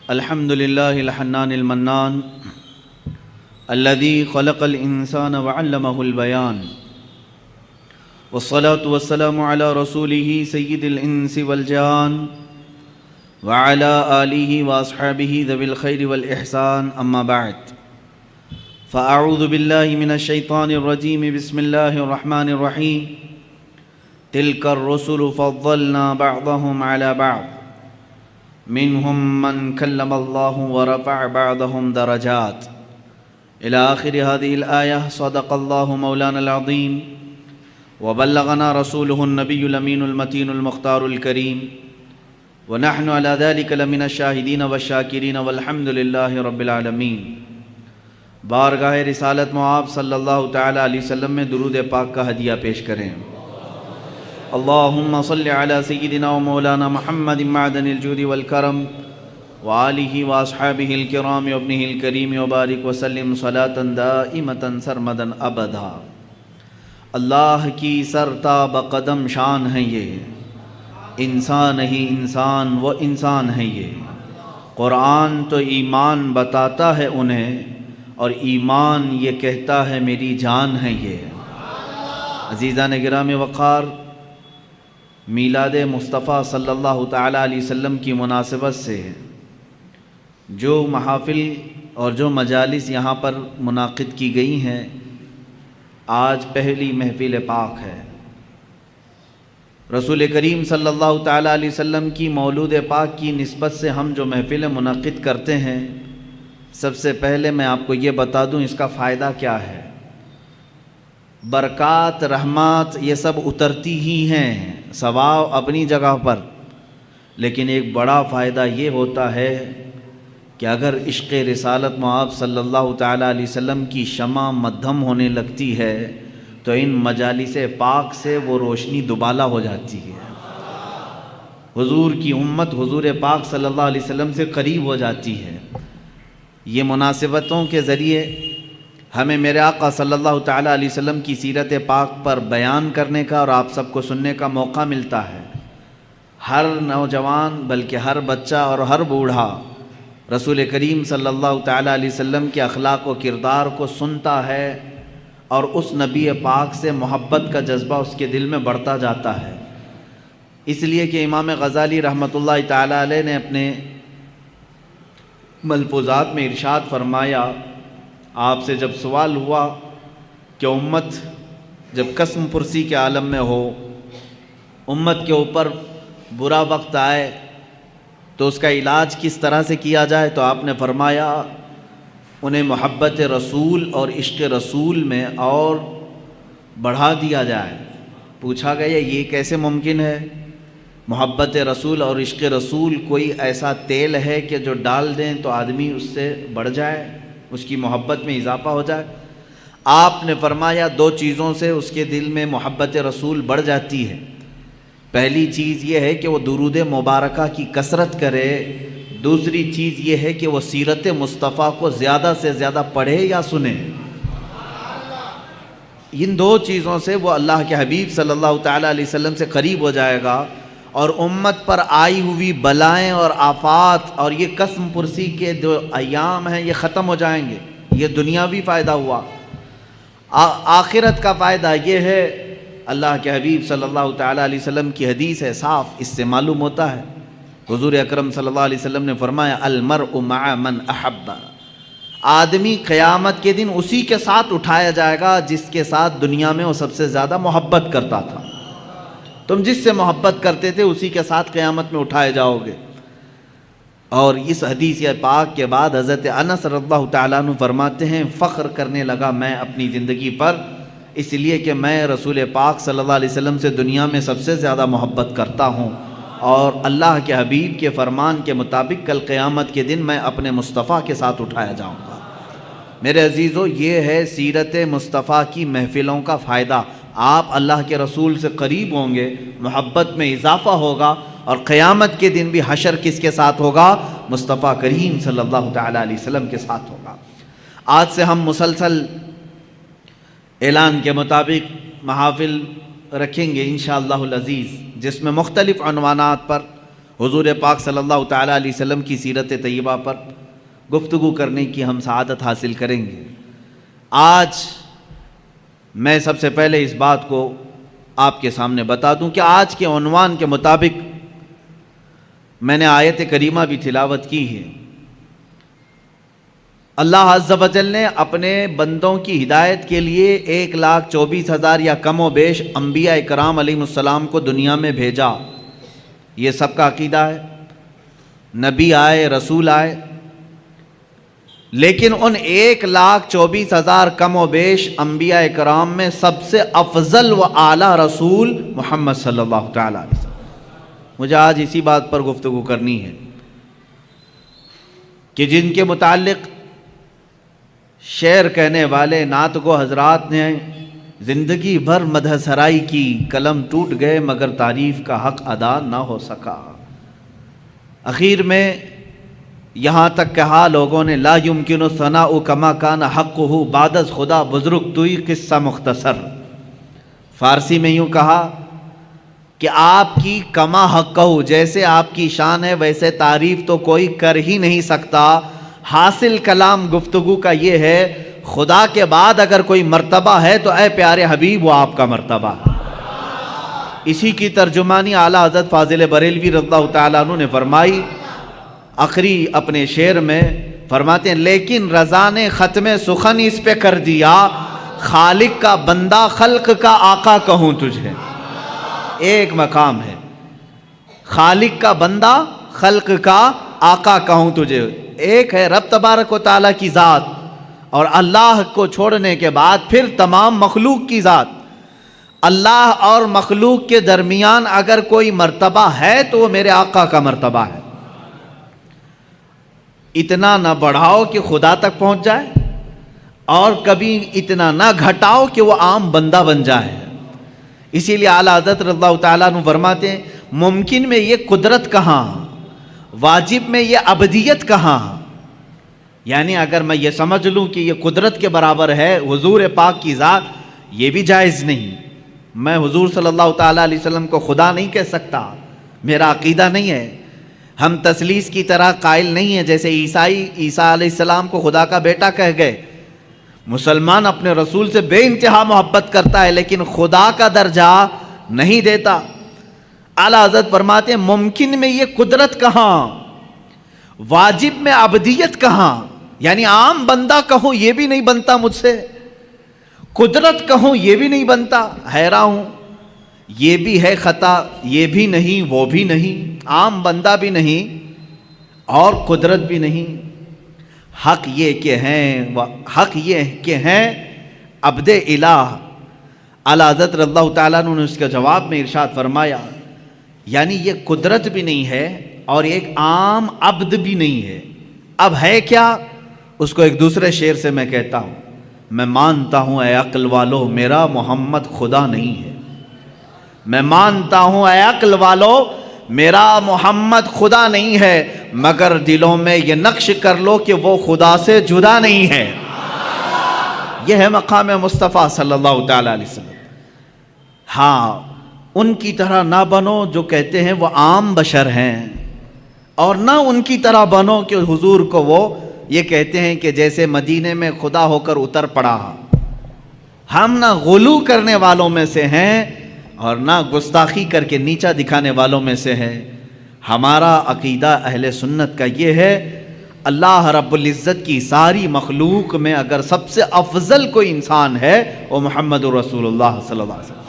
الحمد لله الحنان المنان الذي خلق الإنسان وعلمه البيان والصلاة والسلام على رسوله سيد الإنس والجان وعلى آله وأصحابه ذوي الخير والإحسان أما بعد فأعوذ بالله من الشيطان الرجيم بسم الله الرحمن الرحيم تلك الرسل فضلنا بعضهم على بعض منهم من كلم الله ورفع بعضهم درجات إلى آخر هذه الآية. صدق الله مولانا العظيم وبلغنا رسوله النبي الأمين المتين المختار الكريم ونحن على ذلك لمن الشاهدين والشاكرين والحمد لله رب العالمين. بارگاہ رسالت معاب صلی اللہ تعالی علیہ وسلم میں درود پاک کا ہدیہ پیش کریں. اللہم صل علی سیدنا و مولانا محمد معدن الجود والکرم وآلہ واصحابہ الکرام وابنہ الکریم وبارک وسلم صلاة دائمتا سرمدا ابدا. اللہ کی سرتا بقدم شان ہے یہ، انسان ہی انسان و انسان ہے یہ. قرآن تو ایمان بتاتا ہے انہیں اور ایمان یہ کہتا ہے میری جان ہے یہ. عزیزان گرامی وقار، میلاد مصطفیٰ صلی اللہ تعالیٰ علیہ وسلم کی مناسبت سے جو محافل اور جو مجالس یہاں پر منعقد کی گئی ہیں، آج پہلی محفل پاک ہے. رسول کریم صلی اللہ تعالیٰ علیہ وسلم کی مولود پاک کی نسبت سے ہم جو محفل منعقد کرتے ہیں، سب سے پہلے میں آپ کو یہ بتا دوں اس کا فائدہ کیا ہے. برکات رحمات یہ سب اترتی ہی ہیں، ثواب اپنی جگہ پر، لیکن ایک بڑا فائدہ یہ ہوتا ہے کہ اگر عشق رسالت معاب صلی اللہ تعالیٰ علیہ وسلم کی شمع مدھم ہونے لگتی ہے تو ان مجالس پاک سے وہ روشنی دوبالا ہو جاتی ہے. حضور کی امت حضور پاک صلی اللہ علیہ وسلم سے قریب ہو جاتی ہے. یہ مناسبتوں کے ذریعے ہمیں میرے آقا صلی اللہ تعالیٰ علیہ وسلم کی سیرت پاک پر بیان کرنے کا اور آپ سب کو سننے کا موقع ملتا ہے. ہر نوجوان بلکہ ہر بچہ اور ہر بوڑھا رسول کریم صلی اللہ تعالیٰ علیہ وسلم کے اخلاق و کردار کو سنتا ہے اور اس نبی پاک سے محبت کا جذبہ اس کے دل میں بڑھتا جاتا ہے. اس لیے کہ امام غزالی رحمۃ اللہ تعالیٰ علیہ نے اپنے ملفوظات میں ارشاد فرمایا، آپ سے جب سوال ہوا کہ امت جب قسم پرسی کے عالم میں ہو، امت کے اوپر برا وقت آئے تو اس کا علاج کس طرح سے کیا جائے، تو آپ نے فرمایا انہیں محبت رسول اور عشق رسول میں اور بڑھا دیا جائے. پوچھا گیا یہ کیسے ممکن ہے؟ محبت رسول اور عشق رسول کوئی ایسا تیل ہے کہ جو ڈال دیں تو آدمی اس سے بڑھ جائے، اس کی محبت میں اضافہ ہو جائے؟ آپ نے فرمایا دو چیزوں سے اس کے دل میں محبت رسول بڑھ جاتی ہے. پہلی چیز یہ ہے کہ وہ درود مبارکہ کی کثرت کرے، دوسری چیز یہ ہے کہ وہ سیرت مصطفیٰ کو زیادہ سے زیادہ پڑھے یا سنے. ان دو چیزوں سے وہ اللہ کے حبیب صلی اللہ تعالیٰ علیہ وسلم سے قریب ہو جائے گا اور امت پر آئی ہوئی بلائیں اور آفات اور یہ قسم پرسی کے جو ایام ہیں یہ ختم ہو جائیں گے. یہ دنیاوی فائدہ ہوا. آخرت کا فائدہ یہ ہے، اللہ کے حبیب صلی اللہ تعالیٰ علیہ وسلم کی حدیث ہے صاف، اس سے معلوم ہوتا ہے. حضور اکرم صلی اللہ علیہ وسلم نے فرمایا المرء مع من احب، آدمی قیامت کے دن اسی کے ساتھ اٹھایا جائے گا جس کے ساتھ دنیا میں وہ سب سے زیادہ محبت کرتا تھا. تم جس سے محبت کرتے تھے اسی کے ساتھ قیامت میں اٹھائے جاؤ گے. اور اس حدیث پاک کے بعد حضرت انس رضی اللہ تعالیٰ عنہ فرماتے ہیں فخر کرنے لگا میں اپنی زندگی پر، اس لیے کہ میں رسول پاک صلی اللہ علیہ وسلم سے دنیا میں سب سے زیادہ محبت کرتا ہوں اور اللہ کے حبیب کے فرمان کے مطابق کل قیامت کے دن میں اپنے مصطفیٰ کے ساتھ اٹھایا جاؤں گا. میرے عزیزو، یہ ہے سیرت مصطفیٰ کی محفلوں کا فائدہ. آپ اللہ کے رسول سے قریب ہوں گے، محبت میں اضافہ ہوگا اور قیامت کے دن بھی حشر کس کے ساتھ ہوگا؟ مصطفیٰ کریم صلی اللہ تعالیٰ علیہ وسلم کے ساتھ ہوگا. آج سے ہم مسلسل اعلان کے مطابق محافل رکھیں گے انشاءاللہ العزیز، جس میں مختلف عنوانات پر حضور پاک صلی اللہ تعالیٰ علیہ وسلم کی سیرت طیبہ پر گفتگو کرنے کی ہم سعادت حاصل کریں گے۔ آج میں سب سے پہلے اس بات کو آپ کے سامنے بتا دوں کہ آج کے عنوان کے مطابق میں نے آیت کریمہ بھی تلاوت کی ہے۔ اللہ عز و جل نے اپنے بندوں کی ہدایت کے لیے 1,24,000 یا کم و بیش انبیاء کرام علیہ السلام کو دنیا میں بھیجا۔ یہ سب کا عقیدہ ہے، نبی آئے، رسول آئے، لیکن ان 1,24,000 کم و بیش انبیاء کرام میں سب سے افضل و اعلیٰ رسول محمد صلی اللہ تعالیٰ علیہ وسلم۔ مجھے آج اسی بات پر گفتگو کرنی ہے کہ جن کے متعلق شعر کہنے والے نعت گو حضرات نے زندگی بھر مدح سرائی کی، قلم ٹوٹ گئے مگر تعریف کا حق ادا نہ ہو سکا۔ اخیر میں یہاں تک کہا لوگوں نے لا یمکن ثناء کما کان حقہ بعد از خدا بزرگ توئی قصہ مختصر۔ فارسی میں یوں کہا کہ آپ کی کما حقہ، جیسے آپ کی شان ہے ویسے تعریف تو کوئی کر ہی نہیں سکتا۔ حاصل کلام گفتگو کا یہ ہے خدا کے بعد اگر کوئی مرتبہ ہے تو اے پیارے حبیب وہ آپ کا مرتبہ ہے۔ اسی کی ترجمانی اعلیٰ حضرت فاضل بریلوی رضی اللہ تعالیٰ عنہ نے فرمائی۔ آخری اپنے شعر میں فرماتے ہیں لیکن رضا نے ختم سخن اس پہ کر دیا، خالق کا بندہ خلق کا آقا کہوں تجھے۔ ایک مقام ہے خالق کا بندہ خلق کا آقا کہوں تجھے، ایک ہے رب تبارک و تعالیٰ کی ذات، اور اللہ کو چھوڑنے کے بعد پھر تمام مخلوق کی ذات۔ اللہ اور مخلوق کے درمیان اگر کوئی مرتبہ ہے تو وہ میرے آقا کا مرتبہ ہے۔ اتنا نہ بڑھاؤ کہ خدا تک پہنچ جائے، اور کبھی اتنا نہ گھٹاؤ کہ وہ عام بندہ بن جائے۔ اسی لیے اعلیٰ حضرت رضی اللہ تعالیٰ عنہ فرماتے ہیں ممکن میں یہ قدرت کہاں، واجب میں یہ عبدیت کہاں۔ یعنی اگر میں یہ سمجھ لوں کہ یہ قدرت کے برابر ہے حضور پاک کی ذات، یہ بھی جائز نہیں۔ میں حضور صلی اللہ تعالیٰ علیہ وسلم کو خدا نہیں کہہ سکتا، میرا عقیدہ نہیں ہے۔ ہم تثلیث کی طرح قائل نہیں ہیں جیسے عیسیٰ علیہ السلام کو خدا کا بیٹا کہہ گئے۔ مسلمان اپنے رسول سے بے انتہا محبت کرتا ہے لیکن خدا کا درجہ نہیں دیتا۔ اعلیٰ حضرت فرماتے ہیں ممکن میں یہ قدرت کہاں، واجب میں عبدیت کہاں۔ یعنی عام بندہ کہوں یہ بھی نہیں بنتا مجھ سے، قدرت کہوں یہ بھی نہیں بنتا، حیران ہوں۔ یہ بھی ہے خطا، یہ بھی نہیں وہ بھی نہیں، عام بندہ بھی نہیں اور قدرت بھی نہیں۔ حق یہ کہ ہیں عبد الہ۔ اعلیٰ حضرت رضی اللہ تعالیٰ عنہ نے اس کے جواب میں ارشاد فرمایا یعنی یہ قدرت بھی نہیں ہے اور ایک عام عبد بھی نہیں ہے، اب ہے کیا؟ اس کو ایک دوسرے شعر سے میں کہتا ہوں میں مانتا ہوں اے عقل والو میرا محمد خدا نہیں ہے، میں مانتا ہوں اے عقل والو میرا محمد خدا نہیں ہے، مگر دلوں میں یہ نقش کر لو کہ وہ خدا سے جدا نہیں ہے۔ یہ ہے مقام مصطفیٰ صلی اللہ تعالیٰ علیہ وسلم۔ ہاں ان کی طرح نہ بنو جو کہتے ہیں وہ عام بشر ہیں، اور نہ ان کی طرح بنو کہ حضور کو وہ یہ کہتے ہیں کہ جیسے مدینے میں خدا ہو کر اتر پڑا۔ ہم نہ غلو کرنے والوں میں سے ہیں اور نہ گستاخی کر کے نیچا دکھانے والوں میں سے ہیں۔ ہمارا عقیدہ اہل سنت کا یہ ہے اللہ رب العزت کی ساری مخلوق میں اگر سب سے افضل کوئی انسان ہے وہ محمد رسول اللہ صلی اللہ علیہ وسلم۔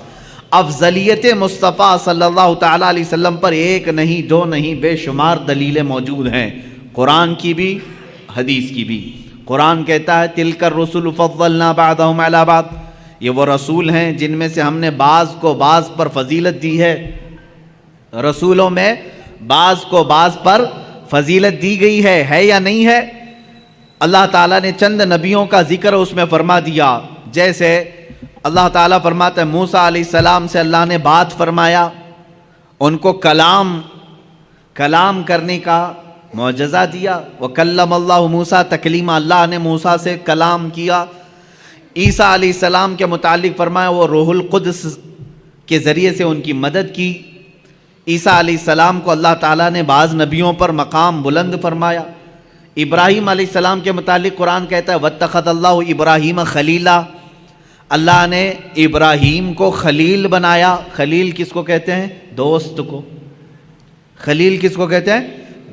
افضلیت مصطفیٰ صلی اللہ تعالیٰ علیہ وسلم پر ایک نہیں دو نہیں بے شمار دلیلیں موجود ہیں، قرآن کی بھی حدیث کی بھی۔ قرآن کہتا ہے تلک الرسل فضلنا بعضهم علی بعض، یہ وہ رسول ہیں جن میں سے ہم نے بعض کو بعض پر فضیلت دی ہے۔ رسولوں میں بعض کو بعض پر فضیلت دی گئی ہے یا نہیں ہے؟ اللہ تعالیٰ نے چند نبیوں کا ذکر اس میں فرما دیا، جیسے اللہ تعالیٰ فرماتا ہے موسیٰ علیہ السلام سے اللہ نے بات فرمایا، ان کو کلام کرنے کا معجزہ دیا۔ وَكَلَّمَ اللَّهُ مُوسَىٰ تَكْلِيمًا، اللہ نے موسیٰ سے کلام کیا۔ عیسیٰ علیہ السلام کے متعلق فرمایا وہ روح القدس کے ذریعے سے ان کی مدد کی۔ عیسیٰ علیہ السلام کو اللہ تعالیٰ نے بعض نبیوں پر مقام بلند فرمایا۔ ابراہیم علیہ السلام کے متعلق قرآن کہتا ہے واتخذ اللہ ابراہیم خلیلا، اللہ نے ابراہیم کو خلیل بنایا۔ خلیل کس کو کہتے ہیں؟ دوست کو۔ خلیل کس کو کہتے ہیں؟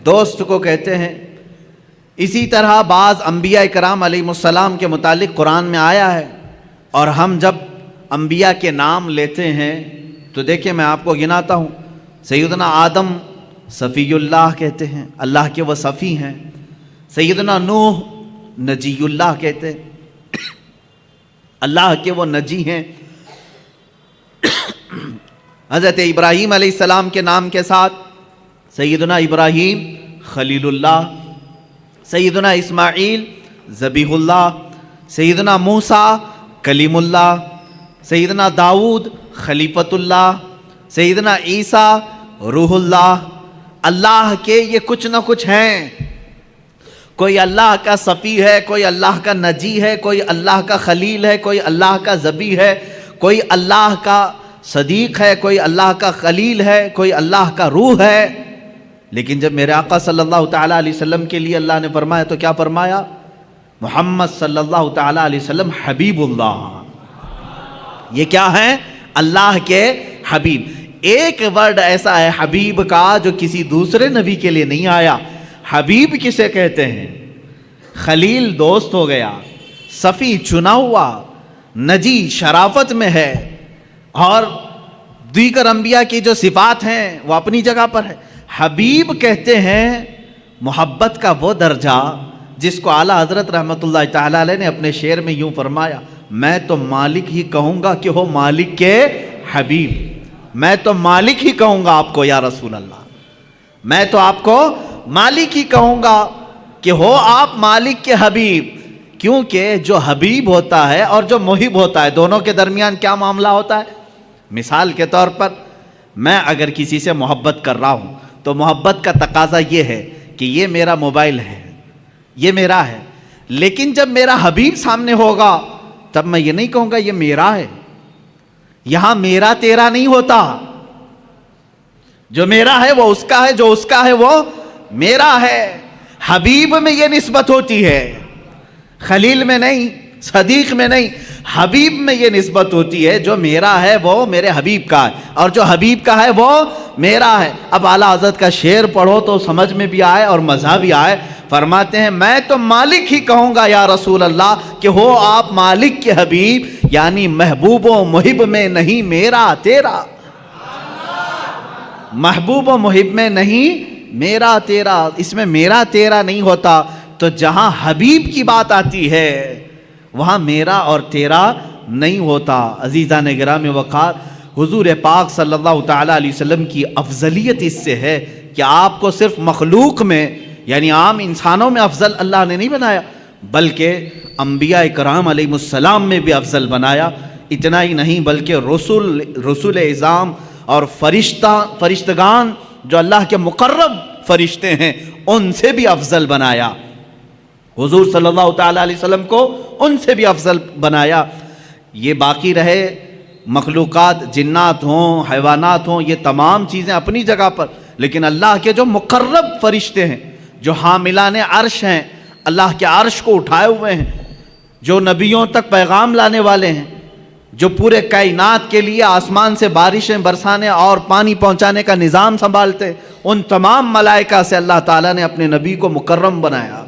دوست کو کہتے ہیں۔ اسی طرح بعض انبیاء کرام علیہ السلام کے متعلق قرآن میں آیا ہے، اور ہم جب انبیاء کے نام لیتے ہیں تو دیکھیں میں آپ کو گناتا ہوں۔ سیدنا آدم صفی اللہ کہتے ہیں، اللہ کے وہ صفی ہیں۔ سیدنا نوح نجی اللہ کہتے ہیں، اللہ کے وہ نجی ہیں۔ حضرت ابراہیم علیہ السلام کے نام کے ساتھ سیدنا ابراہیم خلیل اللہ، سیدنا اسماعیل ذبیح اللہ، سیدنا موسیٰ کلیم اللہ، سیدنا داؤد خلیفۃ اللہ، سیدنا عیسیٰ روح اللہ۔ اللہ کے یہ کچھ نہ کچھ ہیں، کوئی اللہ کا صفی ہے، کوئی اللہ کا نجی ہے، کوئی اللہ کا خلیل ہے، کوئی اللہ کا ذبیح ہے، کوئی اللہ کا صدیق ہے، کوئی اللہ کا خلیل ہے، کوئی اللہ کا روح ہے۔ لیکن جب میرے آقا صلی اللہ تعالیٰ علیہ وسلم کے لیے اللہ نے فرمایا تو کیا فرمایا؟ محمد صلی اللہ تعالیٰ علیہ وسلم حبیب اللہ۔ یہ کیا ہے؟ اللہ کے حبیب۔ ایک ورڈ ایسا ہے حبیب کا جو کسی دوسرے نبی کے لیے نہیں آیا۔ حبیب کسے کہتے ہیں؟ خلیل دوست ہو گیا، صفی چنا ہوا، نجی شرافت میں ہے، اور دیگر انبیاء کی جو صفات ہیں وہ اپنی جگہ پر ہے۔ حبیب کہتے ہیں محبت کا وہ درجہ جس کو اعلیٰ حضرت رحمۃ اللہ تعالیٰ علیہ نے اپنے شعر میں یوں فرمایا، میں تو مالک ہی کہوں گا کہ ہو مالک کے حبیب۔ میں تو مالک ہی کہوں گا آپ کو یا رسول اللہ، میں تو آپ کو مالک ہی کہوں گا کہ ہو آپ مالک کے حبیب۔ کیونکہ جو حبیب ہوتا ہے اور جو محب ہوتا ہے دونوں کے درمیان کیا معاملہ ہوتا ہے؟ مثال کے طور پر میں اگر کسی سے محبت کر رہا ہوں تو محبت کا تقاضا یہ ہے کہ یہ میرا موبائل ہے، یہ میرا ہے، لیکن جب میرا حبیب سامنے ہوگا تب میں یہ نہیں کہوں گا یہ میرا ہے۔ یہاں میرا تیرا نہیں ہوتا، جو میرا ہے وہ اس کا ہے، جو اس کا ہے وہ میرا ہے۔ حبیب میں یہ نسبت ہوتی ہے، خلیل میں نہیں، صدیق میں نہیں، حبیب میں یہ نسبت ہوتی ہے، جو میرا ہے وہ میرے حبیب کا ہے، اور جو حبیب کا ہے وہ میرا ہے۔ اب اعلیٰ حضرت کا شعر پڑھو تو سمجھ میں بھی آئے اور مزہ بھی آئے۔ فرماتے ہیں میں تو مالک ہی کہوں گا یا رسول اللہ کہ ہو آپ مالک کے حبیب، یعنی محبوب و محب میں نہیں میرا تیرا، محبوب و محب میں نہیں میرا تیرا، اس میں میرا تیرا نہیں ہوتا۔ تو جہاں حبیب کی بات آتی ہے وہاں میرا اور تیرا نہیں ہوتا۔ عزیزان گرامی وقار، حضور پاک صلی اللہ تعالیٰ علیہ وسلم کی افضلیت اس سے ہے کہ آپ کو صرف مخلوق میں یعنی عام انسانوں میں افضل اللہ نے نہیں بنایا، بلکہ انبیاء کرام علیہ السلام میں بھی افضل بنایا۔ اتنا ہی نہیں بلکہ رسول اعظام اور فرشتگان جو اللہ کے مقرب فرشتے ہیں ان سے بھی افضل بنایا۔ حضور صلی اللہ تعالیٰ علیہ وسلم کو ان سے بھی افضل بنایا۔ یہ باقی رہے مخلوقات، جنات ہوں، حیوانات ہوں، یہ تمام چیزیں اپنی جگہ پر، لیکن اللہ کے جو مقرب فرشتے ہیں، جو حاملان عرش ہیں، اللہ کے عرش کو اٹھائے ہوئے ہیں، جو نبیوں تک پیغام لانے والے ہیں، جو پورے کائنات کے لیے آسمان سے بارشیں برسانے اور پانی پہنچانے کا نظام سنبھالتے، ان تمام ملائکہ سے اللہ تعالیٰ نے اپنے نبی کو مکرم بنایا،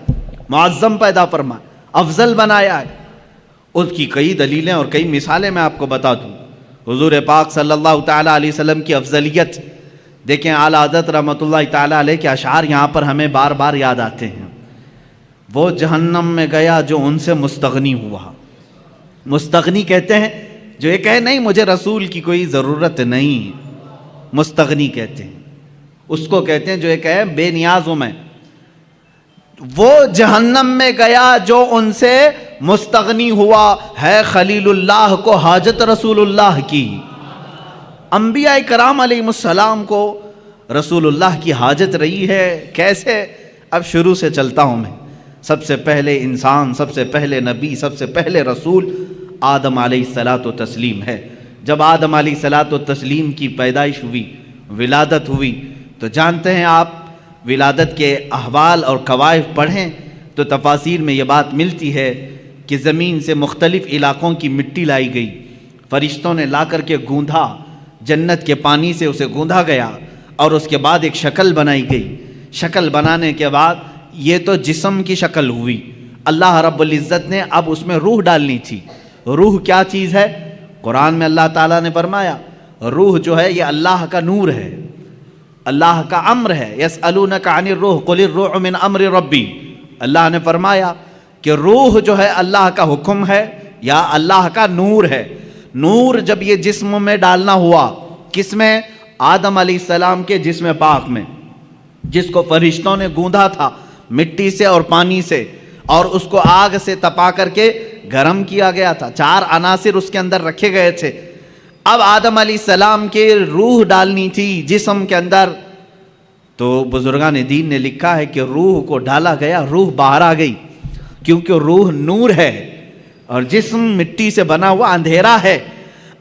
معظم پیدا فرمایا، افضل بنایا ہے۔ اس کی کئی دلیلیں اور کئی مثالیں میں آپ کو بتا دوں۔ حضور پاک صلی اللہ تعالیٰ علیہ وسلم کی افضلیت دیکھیں، اعلیٰ حضرت رحمۃ اللہ تعالیٰ علیہ کے اشعار یہاں پر ہمیں بار بار یاد آتے ہیں۔ وہ جہنم میں گیا جو ان سے مستغنی ہوا۔ مستغنی کہتے ہیں جو یہ کہے نہیں مجھے رسول کی کوئی ضرورت نہیں، مستغنی کہتے ہیں اس کو، کہتے ہیں جو یہ کہے بے نیاز ہوں میں۔ وہ جہنم میں گیا جو ان سے مستغنی ہوا، ہے خلیل اللہ کو حاجت رسول اللہ کی۔ انبیاء کرام علیہ السلام کو رسول اللہ کی حاجت رہی ہے۔ کیسے؟ اب شروع سے چلتا ہوں میں۔ سب سے پہلے انسان، سب سے پہلے نبی، سب سے پہلے رسول آدم علیہ الصلاۃ والتسلیم ہے۔ جب آدم علیہ الصلاۃ والتسلیم کی پیدائش ہوئی، ولادت ہوئی. تو جانتے ہیں آپ ولادت کے احوال اور قوائف پڑھیں تو تفاسیر میں یہ بات ملتی ہے کہ زمین سے مختلف علاقوں کی مٹی لائی گئی, فرشتوں نے لا کر کے گوندھا, جنت کے پانی سے اسے گوندھا گیا اور اس کے بعد ایک شکل بنائی گئی. شکل بنانے کے بعد یہ تو جسم کی شکل ہوئی, اللہ رب العزت نے اب اس میں روح ڈالنی تھی. روح کیا چیز ہے؟ قرآن میں اللہ تعالیٰ نے فرمایا روح جو ہے یہ اللہ کا نور ہے, اللہ کا امر ہے. یسألونک عن الروح قل الروح من امر ربی. اللہ نے فرمایا کہ روح جو ہے اللہ کا حکم ہے یا اللہ کا نور ہے. نور جب یہ جسم میں ڈالنا ہوا, کس میں؟ آدم علیہ السلام کے جسم پاک میں, جس کو فرشتوں نے گوندھا تھا مٹی سے اور پانی سے, اور اس کو آگ سے تپا کر کے گرم کیا گیا تھا. 4 عناصر اس کے اندر رکھے گئے تھے. اب آدم علیہ السلام کے روح ڈالنی تھی جسم کے اندر, تو بزرگان دین نے لکھا ہے کہ روح کو ڈالا گیا, روح باہر آ گئی, کیونکہ روح نور ہے اور جسم مٹی سے بنا ہوا اندھیرا ہے.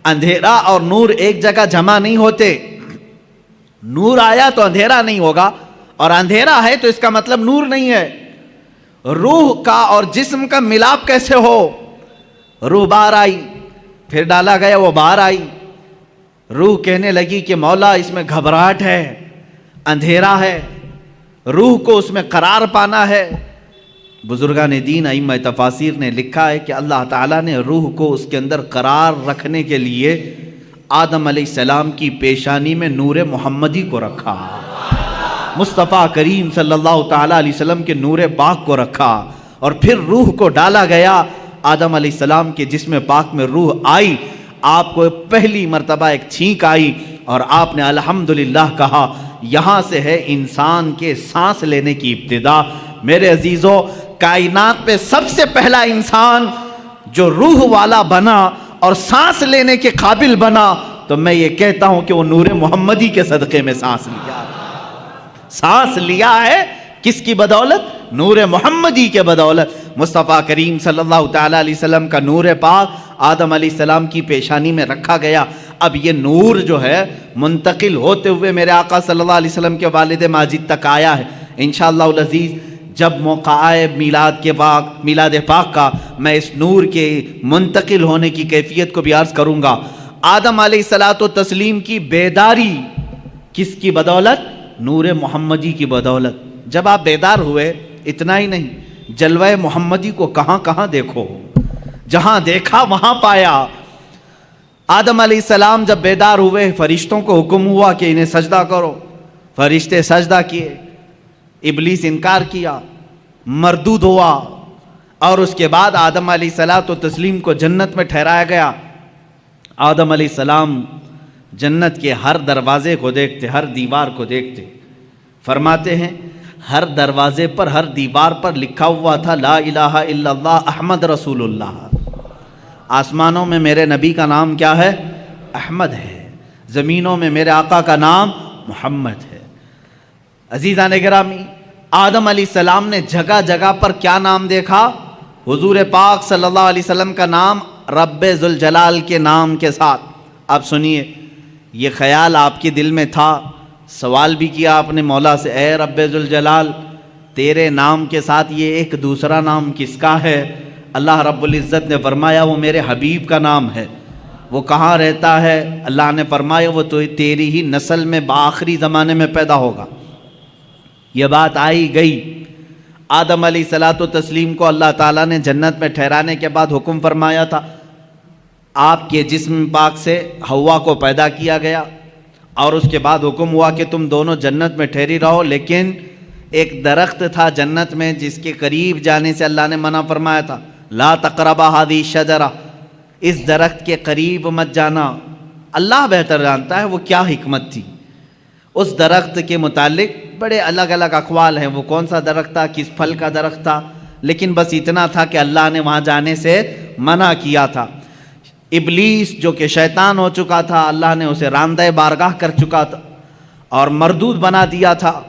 اندھیرا اور نور ایک جگہ جمع نہیں ہوتے. نور آیا تو اندھیرا نہیں ہوگا, اور اندھیرا ہے تو اس کا مطلب نور نہیں ہے. روح کا اور جسم کا ملاپ کیسے ہو؟ روح باہر آئی, پھر ڈالا گیا, وہ باہر آئی. روح کہنے لگی کہ مولا اس میں گھبراہٹ ہے, اندھیرا ہے, روح کو اس میں قرار پانا ہے. بزرگان دین ائمہ تفاسیر نے لکھا ہے کہ اللہ تعالیٰ نے روح کو اس کے اندر قرار رکھنے کے لیے آدم علیہ السلام کی پیشانی میں نور محمدی کو رکھا, مصطفیٰ کریم صلی اللہ تعالیٰ علیہ وسلم کے نور پاک کو رکھا, اور پھر روح کو ڈالا گیا. آدم علیہ السلام کے جسم پاک میں روح آئی, آپ کو پہلی مرتبہ ایک چھینک آئی اور آپ نے الحمدللہ کہا. یہاں سے ہے انسان کے سانس لینے کی ابتدا. میرے عزیزو, کائنات پہ سب سے پہلا انسان جو روح والا بنا اور سانس لینے کے قابل بنا, تو میں یہ کہتا ہوں کہ وہ نور محمدی کے صدقے میں سانس لیا. سانس لیا ہے کس کی بدولت؟ نور محمدی کے بدولت. مصطفیٰ کریم صلی اللہ تعالیٰ علیہ وسلم کا نور پاک آدم علیہ السلام کی پیشانی میں رکھا گیا. اب یہ نور جو ہے منتقل ہوتے ہوئے میرے آقا صلی اللہ علیہ وسلم کے والد ماجد تک آیا ہے. انشاءاللہ العزیز جب موقع آئے میلاد پاک کا, میں اس نور کے منتقل ہونے کی کیفیت کو بھی عرض کروں گا. آدم علیہ الصلوۃ والتسلیم کی بیداری کس کی بدولت؟ نور محمدی کی بدولت. جب آپ بیدار ہوئے, اتنا ہی نہیں, جلوہ محمدی کو کہاں کہاں دیکھو, جہاں دیکھا وہاں پایا. آدم علیہ السلام جب بیدار ہوئے, فرشتوں کو حکم ہوا کہ انہیں سجدہ کرو. فرشتے سجدہ کیے, ابلیس انکار کیا, مردود ہوا, اور اس کے بعد آدم علیہ الصلوۃ والتسلیم کو جنت میں ٹھہرایا گیا. آدم علیہ السلام جنت کے ہر دروازے کو دیکھتے, ہر دیوار کو دیکھتے. فرماتے ہیں ہر دروازے پر, ہر دیوار پر لکھا ہوا تھا لا الہ الا اللہ احمد رسول اللہ. آسمانوں میں میرے نبی کا نام کیا ہے؟ احمد ہے. زمینوں میں میرے آقا کا نام محمد ہے. عزیزان گرامی, آدم علیہ السلام نے جگہ جگہ پر کیا نام دیکھا؟ حضور پاک صلی اللہ علیہ وسلم کا نام رب ذوالجلال کے نام کے ساتھ. آپ سنیے, یہ خیال آپ کے دل میں تھا, سوال بھی کیا آپ نے مولا سے, اے رب ذوالجلال تیرے نام کے ساتھ یہ ایک دوسرا نام کس کا ہے؟ اللہ رب العزت نے فرمایا وہ میرے حبیب کا نام ہے. وہ کہاں رہتا ہے؟ اللہ نے فرمایا وہ تو تیری ہی نسل میں بآخری زمانے میں پیدا ہوگا. یہ بات آئی گئی. آدم علیہ الصلوۃ والتسلیم کو اللہ تعالیٰ نے جنت میں ٹھہرانے کے بعد حکم فرمایا تھا, آپ کے جسم پاک سے حوا کو پیدا کیا گیا, اور اس کے بعد حکم ہوا کہ تم دونوں جنت میں ٹھہری رہو. لیکن ایک درخت تھا جنت میں جس کے قریب جانے سے اللہ نے منع فرمایا تھا, لا تقربا هذه الشجرہ, اس درخت کے قریب مت جانا. اللہ بہتر جانتا ہے وہ کیا حکمت تھی. اس درخت کے متعلق بڑے الگ الگ اقوال ہیں, وہ کون سا درخت تھا, کس پھل کا درخت تھا, لیکن بس اتنا تھا کہ اللہ نے وہاں جانے سے منع کیا تھا. ابلیس جو کہ شیطان ہو چکا تھا, اللہ نے اسے راندہ بارگاہ کر چکا تھا اور مردود بنا دیا تھا.